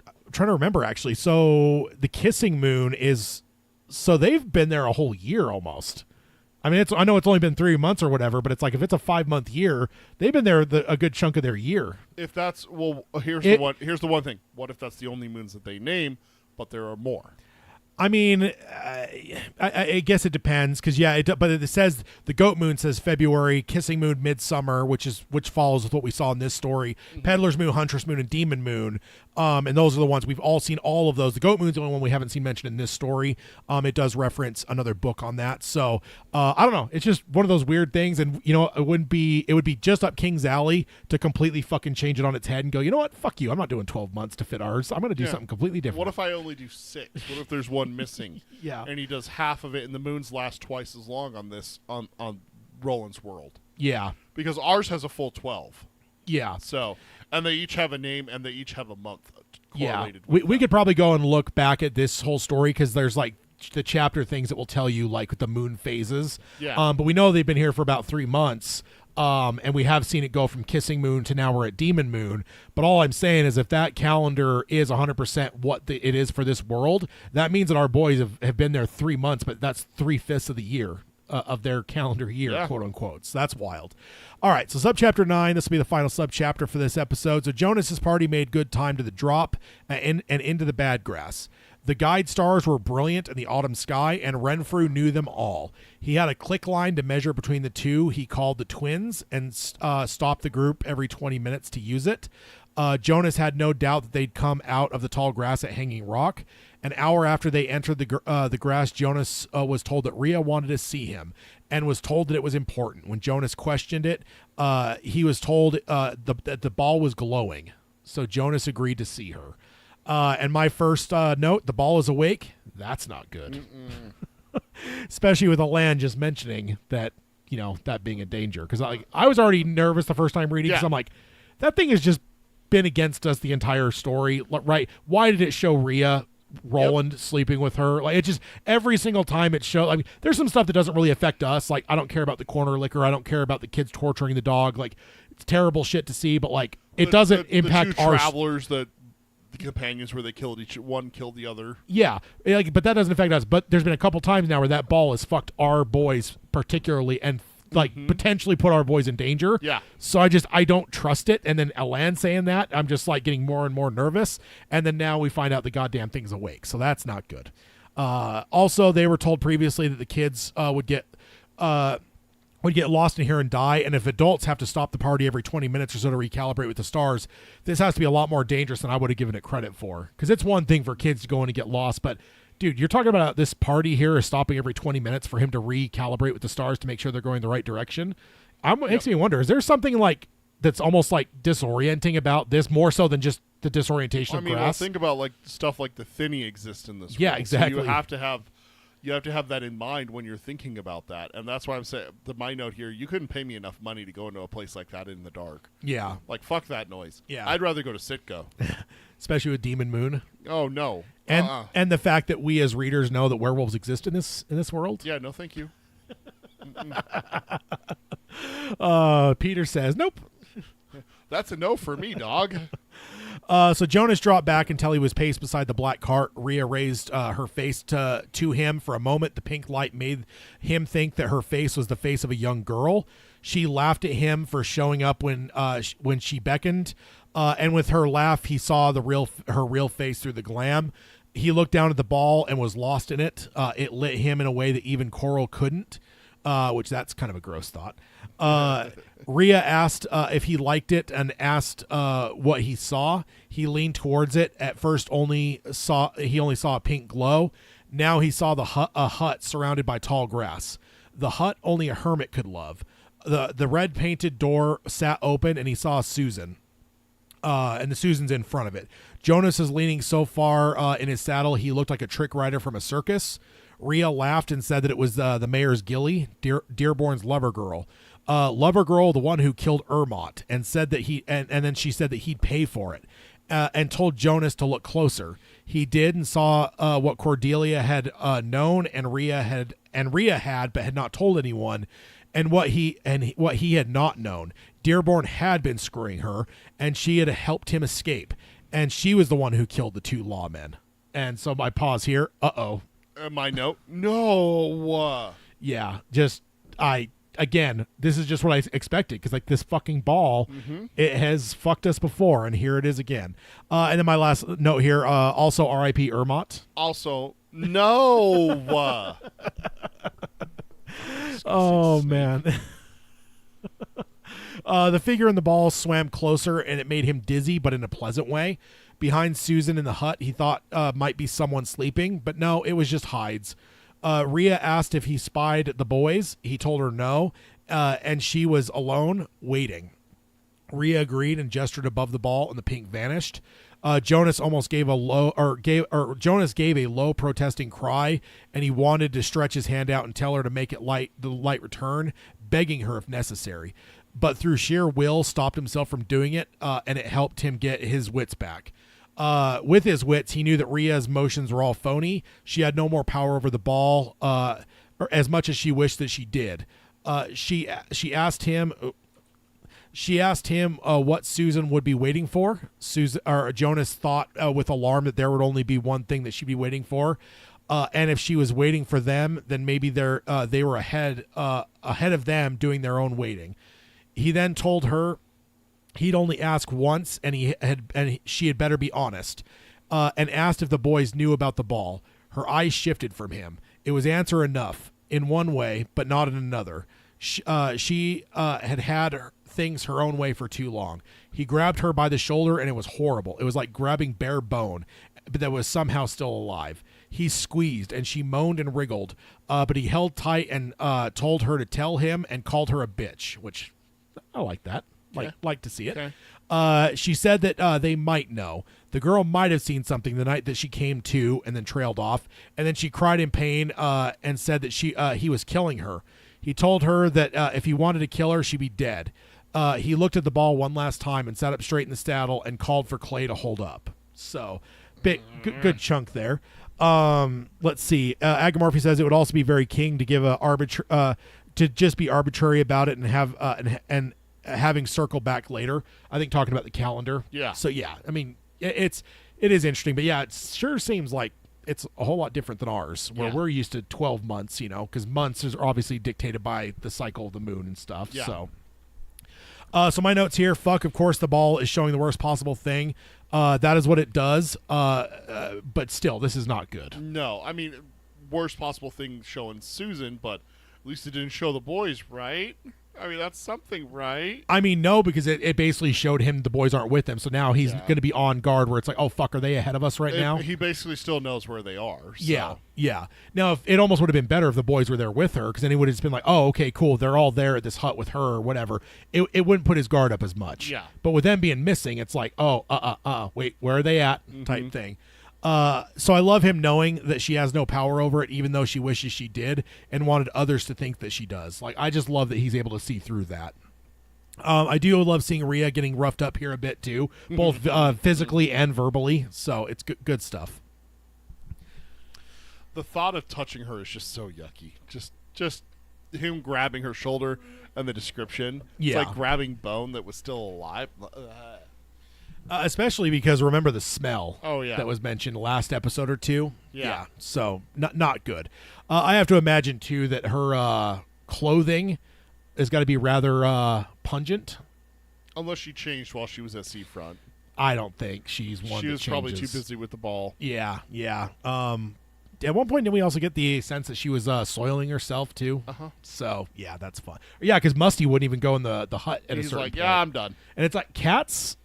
I'm trying to remember actually. So the kissing moon is, so they've been there a whole year almost. I mean, I know it's only been 3 months or whatever, but it's like if it's a 5-month year, they've been there a good chunk of their year. If that's here's the one thing. What if that's the only moons that they name, but there are more? I mean, I guess it depends because but it says the goat moon says February, kissing moon midsummer, which follows with what we saw in this story. Peddler's moon, huntress moon, and demon moon, and those are the ones we've all seen. All of those. The goat moon's the only one we haven't seen mentioned in this story. It does reference another book on that. So I don't know. It's just one of those weird things, and it would be just up King's alley to completely fucking change it on its head and go, you know what? Fuck you. I'm not doing 12 months to fit ours. I'm going to do something completely different. What if I only do 6? What if there's one missing? Yeah. And he does half of it, and the moons last twice as long on this on Roland's world. Yeah. Because ours has a full 12. Yeah. So, and they each have a name, and they each have a month correlated. Yeah. We could probably go and look back at this whole story because there's like the chapter things that will tell you like the moon phases. Yeah. But we know they've been here for about 3 months. And we have seen it go from kissing moon to now we're at demon moon. But all I'm saying is if that calendar is 100% what it is for this world, that means that our boys have been there 3 months, but that's 3/5 of the year of their calendar year, quote unquote. So that's wild. All right, so subchapter 9, this will be the final subchapter for this episode. So Jonas's party made good time to the drop and into the bad grass. The guide stars were brilliant in the autumn sky, and Renfrew knew them all. He had a click line to measure between the two he called the twins and stopped the group every 20 minutes to use it. Jonas had no doubt that they'd come out of the tall grass at Hanging Rock. An hour after they entered the grass, Jonas was told that Rhea wanted to see him and was told that it was important. When Jonas questioned it, he was told that the ball was glowing. So Jonas agreed to see her. And my first note, the ball is awake. That's not good. Especially with Alan just mentioning that, that being a danger. Because I was already nervous the first time reading because I'm like, that thing has just been against us the entire story, right? Why did it show Rhea, Roland sleeping with her? Like, it just, every single time it shows, I mean, there's some stuff that doesn't really affect us. Like, I don't care about the corner liquor. I don't care about the kids torturing the dog. Like, it's terrible shit to see, but like, it doesn't impact the our travelers that the companions where they killed one killed the other. Yeah, like, but that doesn't affect us. But there's been a couple times now where that ball has fucked our boys particularly and like potentially put our boys in danger. Yeah. So I don't trust it. And then Alan saying that, I'm just like getting more and more nervous. And then now we find out the goddamn thing's awake. So that's not good. Also, they were told previously that the kids would get lost in here and die, and if adults have to stop the party every 20 minutes or so to recalibrate with the stars, this has to be a lot more dangerous than I would have given it credit for. Because it's one thing for kids to go in and get lost, but dude, you're talking about this party here is stopping every 20 minutes for him to recalibrate with the stars to make sure they're going the right direction. It makes me wonder, is there something like that's almost like disorienting about this more so than just the disorientation of grass? Well, think about like stuff like the thinny exists in this world. Yeah, exactly. So you have to have that in mind when you're thinking about that. And that's why I'm saying, my note here, you couldn't pay me enough money to go into a place like that in the dark. Yeah. Like, fuck that noise. Yeah. I'd rather go to Citgo. Especially with Demon Moon. Oh, no. And the fact that we as readers know that werewolves exist in this world. Yeah, no thank you. Peter says, nope. That's a no for me, dog. So Jonas dropped back until he was paced beside the black cart. Rhea raised her face to him for a moment. The pink light made him think that her face was the face of a young girl. She laughed at him for showing up when she beckoned. And with her laugh, he saw her real face through the glam. He looked down at the ball and was lost in it. It lit him in a way that even Coral couldn't, which that's kind of a gross thought. Rhea asked if he liked it and asked what he saw. He leaned towards it. At first, he only saw a pink glow. Now he saw a hut surrounded by tall grass. The hut only a hermit could love. The red painted door sat open, and he saw Susan. And the Susan's in front of it. Jonas is leaning so far in his saddle he looked like a trick rider from a circus. Rhea laughed and said that it was the mayor's gilly, Dearborn's lover girl. Lover girl, the one who killed Ermont, and said that and then she said that he'd pay for it, and told Jonas to look closer. He did and saw what Cordelia had known and Rhea had but had not told anyone, and what he had not known. Dearborn had been screwing her, and she had helped him escape, and she was the one who killed the 2 lawmen. And so my pause here. My note. No. Yeah, again, this is just what I expected, because like this fucking ball, it has fucked us before, and here it is again. And then my last note here, also R.I.P. Ermont. Also, no. Oh, man. The figure in the ball swam closer, and it made him dizzy, but in a pleasant way. Behind Susan in the hut, he thought might be someone sleeping, but no, it was just hides. Rhea asked if he spied the boys. He told her no, and she was alone, waiting. Rhea agreed and gestured above the ball, and the pink vanished. Jonas almost gave a low protesting cry, and he wanted to stretch his hand out and tell her to make the light return, begging her if necessary. But through sheer will, stopped himself from doing it, and it helped him get his wits back. With his wits, he knew that Rhea's motions were all phony. She had no more power over the ball, or as much as she wished that she did. She asked him what Susan would be waiting for. Jonas thought with alarm that there would only be one thing that she'd be waiting for, and if she was waiting for them, then maybe they were ahead of them doing their own waiting. He then told her he'd only ask once, and she had better be honest, and asked if the boys knew about the ball. Her eyes shifted from him. It was answer enough in one way, but not in another. She had things her own way for too long. He grabbed her by the shoulder, and it was horrible. It was like grabbing bare bone, but that was somehow still alive. He squeezed, and she moaned and wriggled, but he held tight and told her to tell him, and called her a bitch, which I like that. Like to see it. Okay. She said that they might know. The girl might have seen something the night that she came to and then trailed off. And then she cried in pain and said that he was killing her. He told her that if he wanted to kill her, she'd be dead. He looked at the ball one last time and sat up straight in the saddle and called for Clay to hold up. So, good chunk there. Let's see. Agamorphy says it would also be very king to give to just be arbitrary about it and have and having circle back later. I think talking about the calendar. Yeah. So yeah, I mean it is interesting, but yeah, it sure seems like it's a whole lot different than ours, where we're used to 12 months, because months is obviously dictated by the cycle of the moon and stuff. Yeah. So my notes here, fuck, of course the ball is showing the worst possible thing. That is what it does. But still, this is not good. No, I mean, worst possible thing showing Susan, but at least it didn't show the boys, right? I mean, that's something, right? I mean, no, because it basically showed him the boys aren't with him, so now he's going to be on guard where it's like, oh, fuck, are they ahead of us now? He basically still knows where they are. So. Yeah. Now, if it almost would have been better if the boys were there with her, because then he would have just been like, oh, okay, cool, they're all there at this hut with her or whatever. It wouldn't put his guard up as much. Yeah. But with them being missing, it's like, oh, wait, where are they at? Type thing. So I love him knowing that she has no power over it, even though she wishes she did, and wanted others to think that she does. Like, I just love that he's able to see through that. I do love seeing Rhea getting roughed up here a bit too, both physically and verbally. So it's good stuff. The thought of touching her is just so yucky. Just him grabbing her shoulder and the description. Yeah. It's like grabbing bone that was still alive. Especially because remember the smell that was mentioned last episode or two. Yeah. So not good. I have to imagine too that her clothing has got to be rather pungent. Unless she changed while she was at Seafront. I don't think she's one. She that was probably too changes. busy with the ball. Yeah. At one point, did we also get the sense that she was soiling herself too? So yeah, that's fun. Yeah, because Musty wouldn't even go in the hut at a He's certain like, point. yeah, I'm done. And it's like cats,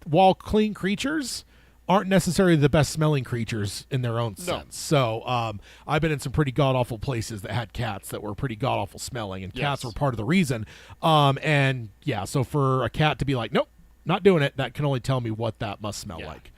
while clean creatures, aren't necessarily the best smelling creatures in their own sense. So I've been in some pretty god awful places that had cats that were pretty god awful smelling, and cats were part of the reason. And yeah, so for a cat to be like, nope, not doing it, that can only tell me what that must smell like.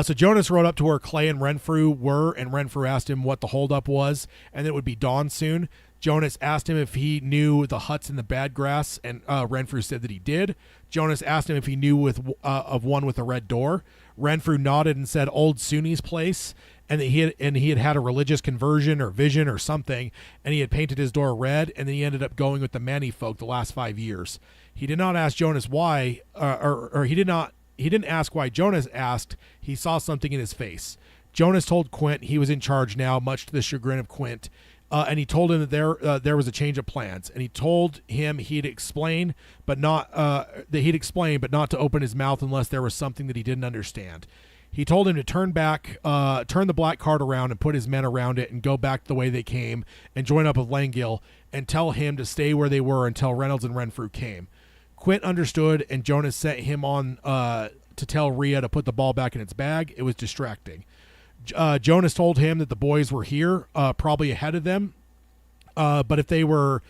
So Jonas rode up to where Clay and Renfrew were, and Renfrew asked him what the holdup was, and it would be dawn soon. Jonas asked him if he knew the huts in the bad grass, and Renfrew said that he did. Jonas asked him if he knew of one with a red door. Renfrew nodded and said Old Sunni's place, and that he had a religious conversion or vision or something, and he had painted his door red, and then he ended up going with the Manny folk the last 5 years. He did not ask Jonas why, or he didn't ask why. Jonas asked. He saw something in his face. Jonas told Quint he was in charge now, much to the chagrin of Quint, and he told him that there was a change of plans. And he told him he'd explain, but not to open his mouth unless there was something that he didn't understand. He told him to turn the black cart around and put his men around it and go back the way they came and join up with Langell and tell him to stay where they were until Reynolds and Renfrew came. Quint understood, and Jonas sent him on to tell Rhea to put the ball back in its bag. It was distracting. Jonas told him that the boys were here, probably ahead of them, but if they were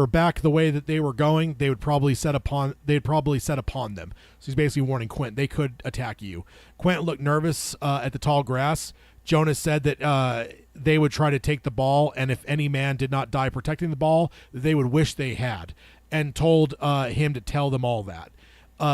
back the way that they were going, they'd probably set upon them. So he's basically warning Quint they could attack you. Quint looked nervous at the tall grass. Jonas said that they would try to take the ball, and if any man did not die protecting the ball, they would wish they had, and told him to tell them all that.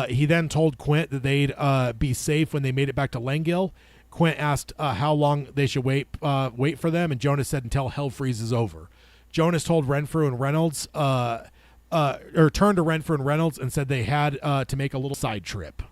He then told Quint that they'd be safe when they made it back to Langell. Quint asked how long they should wait for them, and Jonas said until hell freezes over. Jonas told Renfrew and Reynolds, turned to Renfrew and Reynolds and said they had to make a little side trip.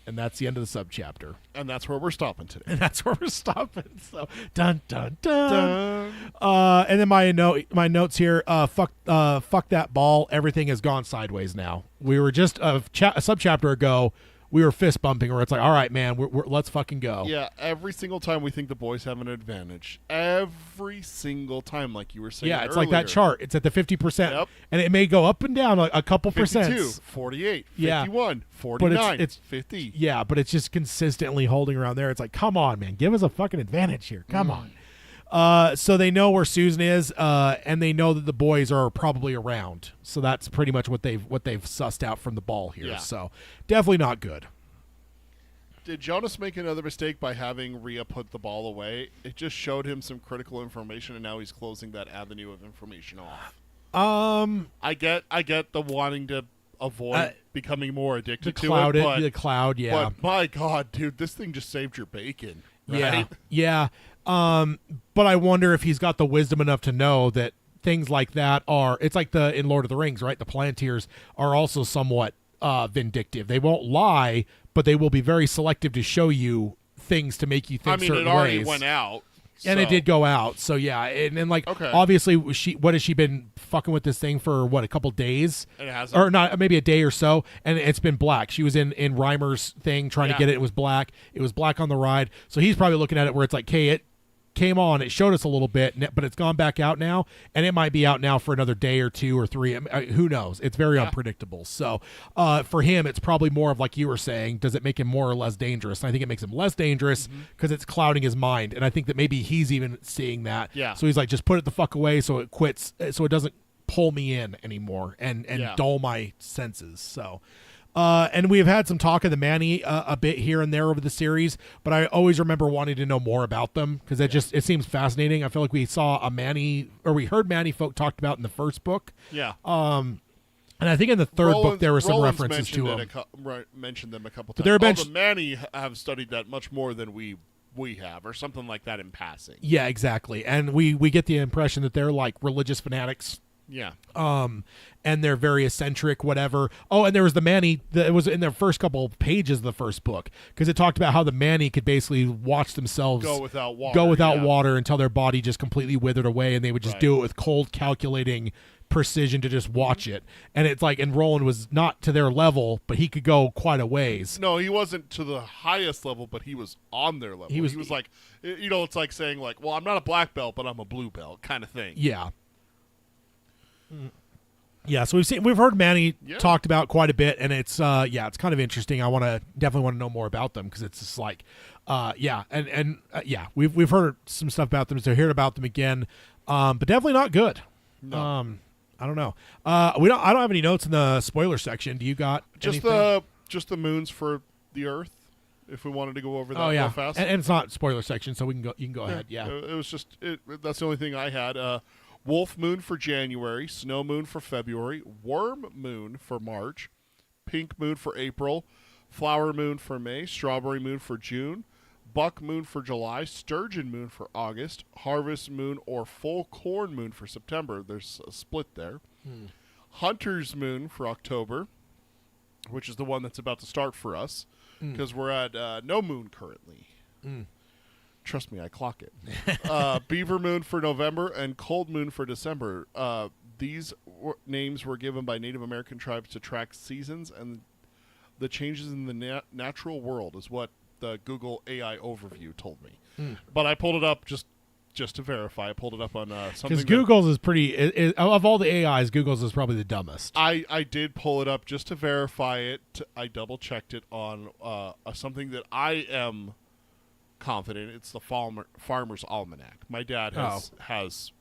And that's the end of the subchapter. And that's where we're stopping today. And that's where we're stopping. So dun dun dun. And then my notes here. Fuck that ball. Everything has gone sideways now. We were just a subchapter ago. We were fist bumping, where it's like, all right, man, let's fucking go. Yeah, every single time we think the boys have an advantage. Every single time, like you were saying. Yeah, it's earlier. like that chart. It's at the 50%. Yep. And it may go up and down a couple 52, percent. 48, Yeah. 51, 49, But it's 50. Yeah, but it's just consistently holding around there. It's like, come on, man, give us a fucking advantage here. Come on. So they know where Susan is, and they know that the boys are probably around. So that's pretty much what they've sussed out from the ball here. Yeah. So definitely not good. Did Jonas make another mistake by having Rhea put the ball away? It just showed him some critical information, and now he's closing that avenue of information off. I get the wanting to avoid becoming more addicted to it. The cloud, yeah. But my God, dude, this thing just saved your bacon. Right? Yeah. But I wonder if he's got the wisdom enough to know that things like that it's like in Lord of the Rings, right? The Palantirs are also somewhat vindictive. They won't lie, but they will be very selective to show you things to make you think certain ways. it already went out. And it did go out. So yeah, and like obviously what has she been fucking with this thing for a couple days? It hasn't. Or not, maybe a day or so, and it's been black. She was in Reimer's thing trying to get it. It was black. It was black on the ride. So he's probably looking at it where it's like, hey, it came on, it showed us a little bit, but it's gone back out now, and it might be out now for another day or two or three. Who knows? It's very unpredictable. So for him, it's probably more of, like you were saying, does it make him more or less dangerous? And I think it makes him less dangerous because it's clouding his mind, and I think that maybe he's even seeing that. Yeah. So he's like, just put it the fuck away so it quits, so it doesn't pull me in anymore and dull my senses. So and we've had some talk of the Manny a bit here and there over the series, but I always remember wanting to know more about them because it seems fascinating. I feel like we saw a Manny, or we heard Manny folk talked about in the first book. Yeah. And I think in the third book there were some Roland's references to them. Mentioned them a couple times. But there have been the Manny have studied that much more than we have, or something like that in passing. Yeah, exactly. And we get the impression that they're like religious fanatics. Yeah. And they're very eccentric, whatever. Oh, and there was the Manny that was in the first couple pages of the first book, because it talked about how the Manny could basically watch themselves go without water until their body just completely withered away, and they would just do it with cold, calculating precision to just watch it. And it's like, and Roland was not to their level, but he could go quite a ways. No, he wasn't to the highest level, but he was on their level. He was like, it's like saying like, well, I'm not a black belt, but I'm a blue belt kind of thing. Yeah. Yeah, so we've heard Manny talked about quite a bit, and it's it's kind of interesting. I definitely want to know more about them because it's just like, we've heard some stuff about them, so heard about them again, but definitely not good. No. I don't know. I don't have any notes in the spoiler section. Do you got anything? Just the moons for the Earth? If we wanted to go over that real fast, and it's not spoiler section, so we can go. You can go ahead. Yeah, it was just that's the only thing I had. Wolf moon for January, snow moon for February, worm moon for March, pink moon for April, flower moon for May, strawberry moon for June, buck moon for July, sturgeon moon for August, harvest moon or full corn moon for September. There's a split there. Hunter's moon for October, which is the one that's about to start for us because we're at no moon currently. Trust me, I clock it. Beaver moon for November and cold moon for December. These names were given by Native American tribes to track seasons and the changes in the natural world is what the Google AI overview told me. But I pulled it up just to verify. I pulled it up on something. Because Google's is pretty... of all the AIs, Google's is probably the dumbest. I did pull it up just to verify it. I double-checked it on something that I am... confident. It's the Farmer's Almanac. My dad has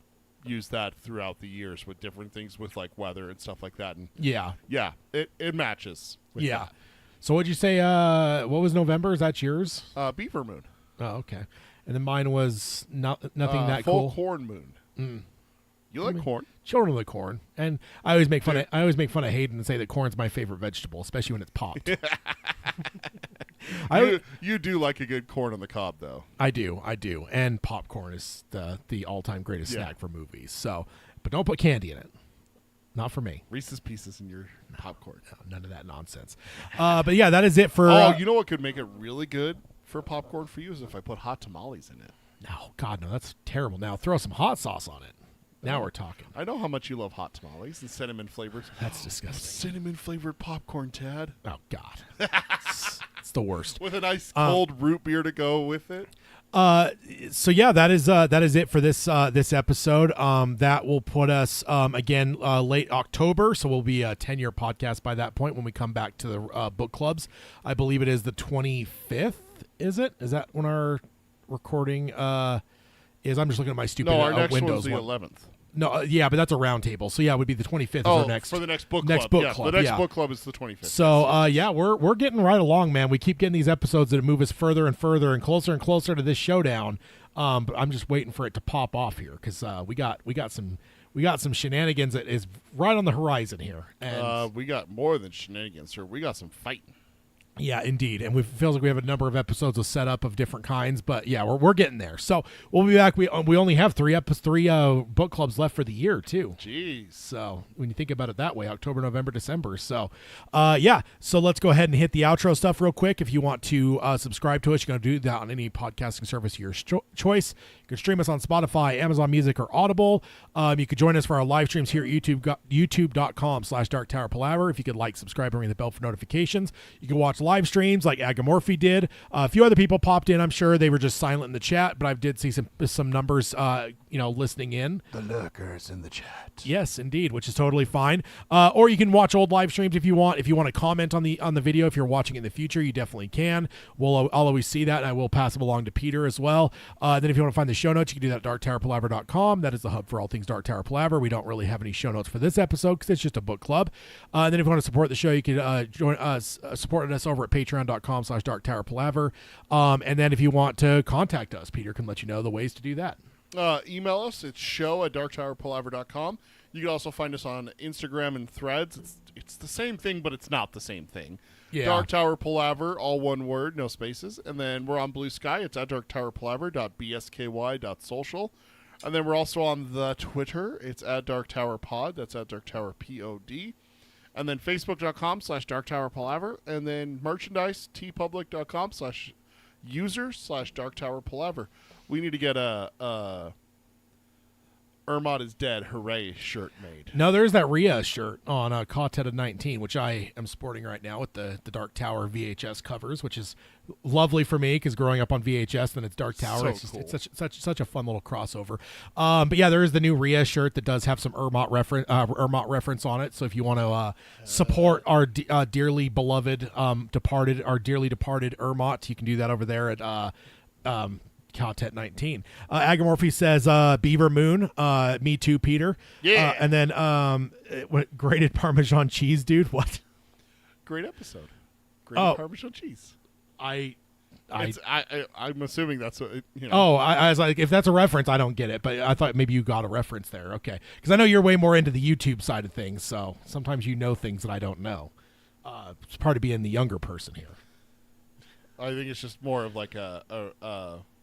used that throughout the years with different things with like weather and stuff like that. And it matches. That. So what'd you say? What was November? Is that yours? Beaver moon. Oh, okay. And then mine was nothing that full cool. Corn moon. You like corn? Children like corn, and I always make fun of Hayden and say that corn's my favorite vegetable, especially when it's popped. You do like a good corn on the cob, though. I do, and popcorn is the all-time greatest snack for movies. So, but don't put candy in it. Not for me. Reese's Pieces in your popcorn. No, none of that nonsense. But yeah, that is it for. You know what could make it really good for popcorn for you is if I put hot tamales in it. No, God, no, that's terrible. Now throw some hot sauce on it. Now we're talking. I know how much you love hot tamales and cinnamon flavors. That's disgusting. Cinnamon flavored popcorn, Tad. Oh God, it's the worst. With a nice cold root beer to go with it. So yeah, that is it for this episode. That will put us again late October, so we'll be a 10-year podcast by that point when we come back to the book clubs. I believe it is the 25th. Is it? Is that when our recording is? I'm just looking at my stupid our next Windows one's the 11th. No, yeah, but that's a round table. So yeah, it would be the 25th is our next for the next book club. Next book club. The next book club is the 25th. So we're getting right along, man. We keep getting these episodes that move us further and further and closer to this showdown. But I'm just waiting for it to pop off here because we got some shenanigans that is right on the horizon here. And we got more than shenanigans, sir. We got some fighting. Yeah, indeed, and we feels like we have a number of episodes of setup of different kinds, but yeah, we're getting there. So we'll be back. We only have three book clubs left for the year too. Jeez. So when you think about it that way, October, November, December. So so let's go ahead and hit the outro stuff real quick. If you want to subscribe to us, you're going to do that on any podcasting service of your choice. You can stream us on Spotify, Amazon Music, or Audible. You could join us for our live streams here at youtube.com/DarkTowerPalaver. If you could like, subscribe, and ring the bell for notifications. You can watch live streams like Agamorphy did. A few other people popped in. I'm sure they were just silent in the chat, but I did see some numbers, listening in. The lurkers in the chat. Yes, indeed, which is totally fine. Or you can watch old live streams if you want. If you want to comment on the video, if you're watching in the future, you definitely can. I'll always see that, and I will pass them along to Peter as well. Then if you want to find the show notes, you can do that at darktowerpalaver.com. That is the hub for all things Dark Tower Palaver. We don't really have any show notes for this episode because it's just a book club. Then if you want to support the show, you can join us, support us over at patreon.com/darktowerpalaver. And then if you want to contact us, Peter can let you know the ways to do that. Email us. It's show@darktowerpalaver.com. You can also find us on Instagram and Threads. It's the same thing, but it's not the same thing. Yeah. Dark Tower Palaver, all one word, no spaces. And then we're on Blue Sky. It's at darktowerpalaver.bsky.social. And then we're also on the Twitter. It's at Dark Tower Pod. That's at Dark Tower POD. And then Facebook.com/DarkTowerPalaver. And then merchandise, tpublic.com/user/DarkTowerPalaver. We need to get a Ermot is dead, hooray shirt made. No, there's that Rhea shirt on Ka-Tet of 19, which I am sporting right now with the Dark Tower VHS covers, which is lovely for me because growing up on VHS, then it's Dark Tower. So It's cool. it's such a fun little crossover. But yeah, there is the new Rhea shirt that does have some Ermot reference on it. So if you want to support our dearly beloved dearly departed Ermot, you can do that over there at Ka-Tet 19. Agamorphy says Beaver Moon, me too, Peter. Yeah. And then what grated Parmesan cheese, dude. What? Great episode. Great Parmesan cheese. I'm assuming that's what I was like, if that's a reference, I don't get it. But I thought maybe you got a reference there. Okay, because I know you're way more into the YouTube side of things, so sometimes you know things that I don't know. It's part of being the younger person here. I think it's just more of like a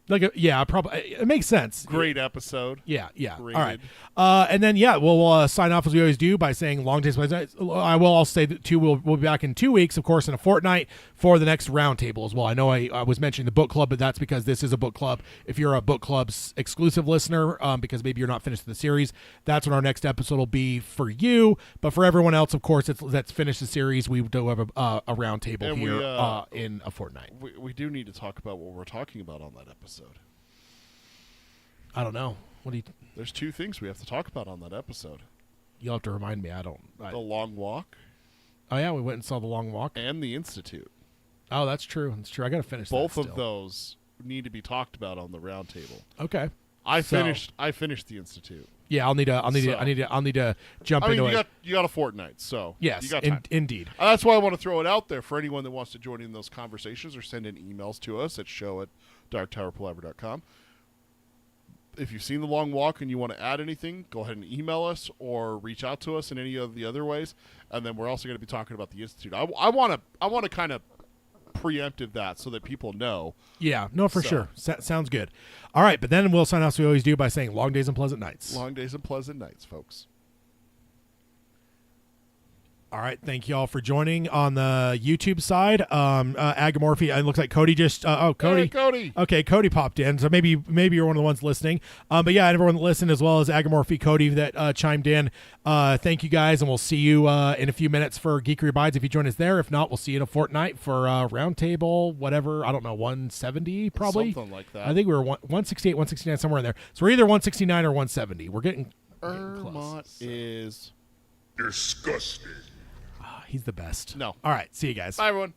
Probably it makes sense. great episode. Yeah. Rated. All right. And then we'll sign off as we always do by saying long days. I will also say that we'll be back in 2 weeks, of course, in a fortnight for the next roundtable as well. I know I was mentioning the book club, but that's because this is a book club. If you're a book club's exclusive listener, because maybe you're not finished with the series, that's when our next episode will be for you. But for everyone else, of course, that's finished the series. We do have a roundtable And here in a fortnight. We do need to talk about what we're talking about on that episode. I don't know. What do you? There's two things we have to talk about on that episode. You'll have to remind me. The Long Walk Oh yeah, we went and saw The Long Walk. and the Institute. Oh, that's true. That's true. I got to finish Both that of still. those need to be talked about on the roundtable. Okay. I So- finished the Institute. Yeah, I'll need to jump I mean, into it. you got a fortnight, so Yes, you got time. indeed. That's why I want to throw it out there for anyone that wants to join in those conversations or send in emails to us at show@darktowerpalaver.com. If you've seen The Long Walk and you want to add anything, go ahead and email us or reach out to us in any of the other ways. And then we're also going to be talking about the Institute. I want to kind of preemptive that so that people know. Yeah, no, for So- sure. Sounds good. All right, but then we'll sign off as we always do by saying long days and pleasant nights. Long days and pleasant nights, folks. All right, thank you all for joining on the YouTube side. Agamorphy, it looks like Cody just Cody. Hey, Cody. Okay, Cody popped in, so maybe you're one of the ones listening. But yeah, and everyone that listened, as well as Agamorphy, Cody that chimed in. Thank you guys, and we'll see you in a few minutes for Geekery Abides if you join us there. If not, we'll see you in a fortnight for Roundtable, whatever. I don't know, 170 probably. Something like that. I think we were 168, 169, somewhere in there. So we're either 169 or 170. We're getting Ermot close. is Disgusting. He's the best. No. All right, see you guys. Bye, everyone.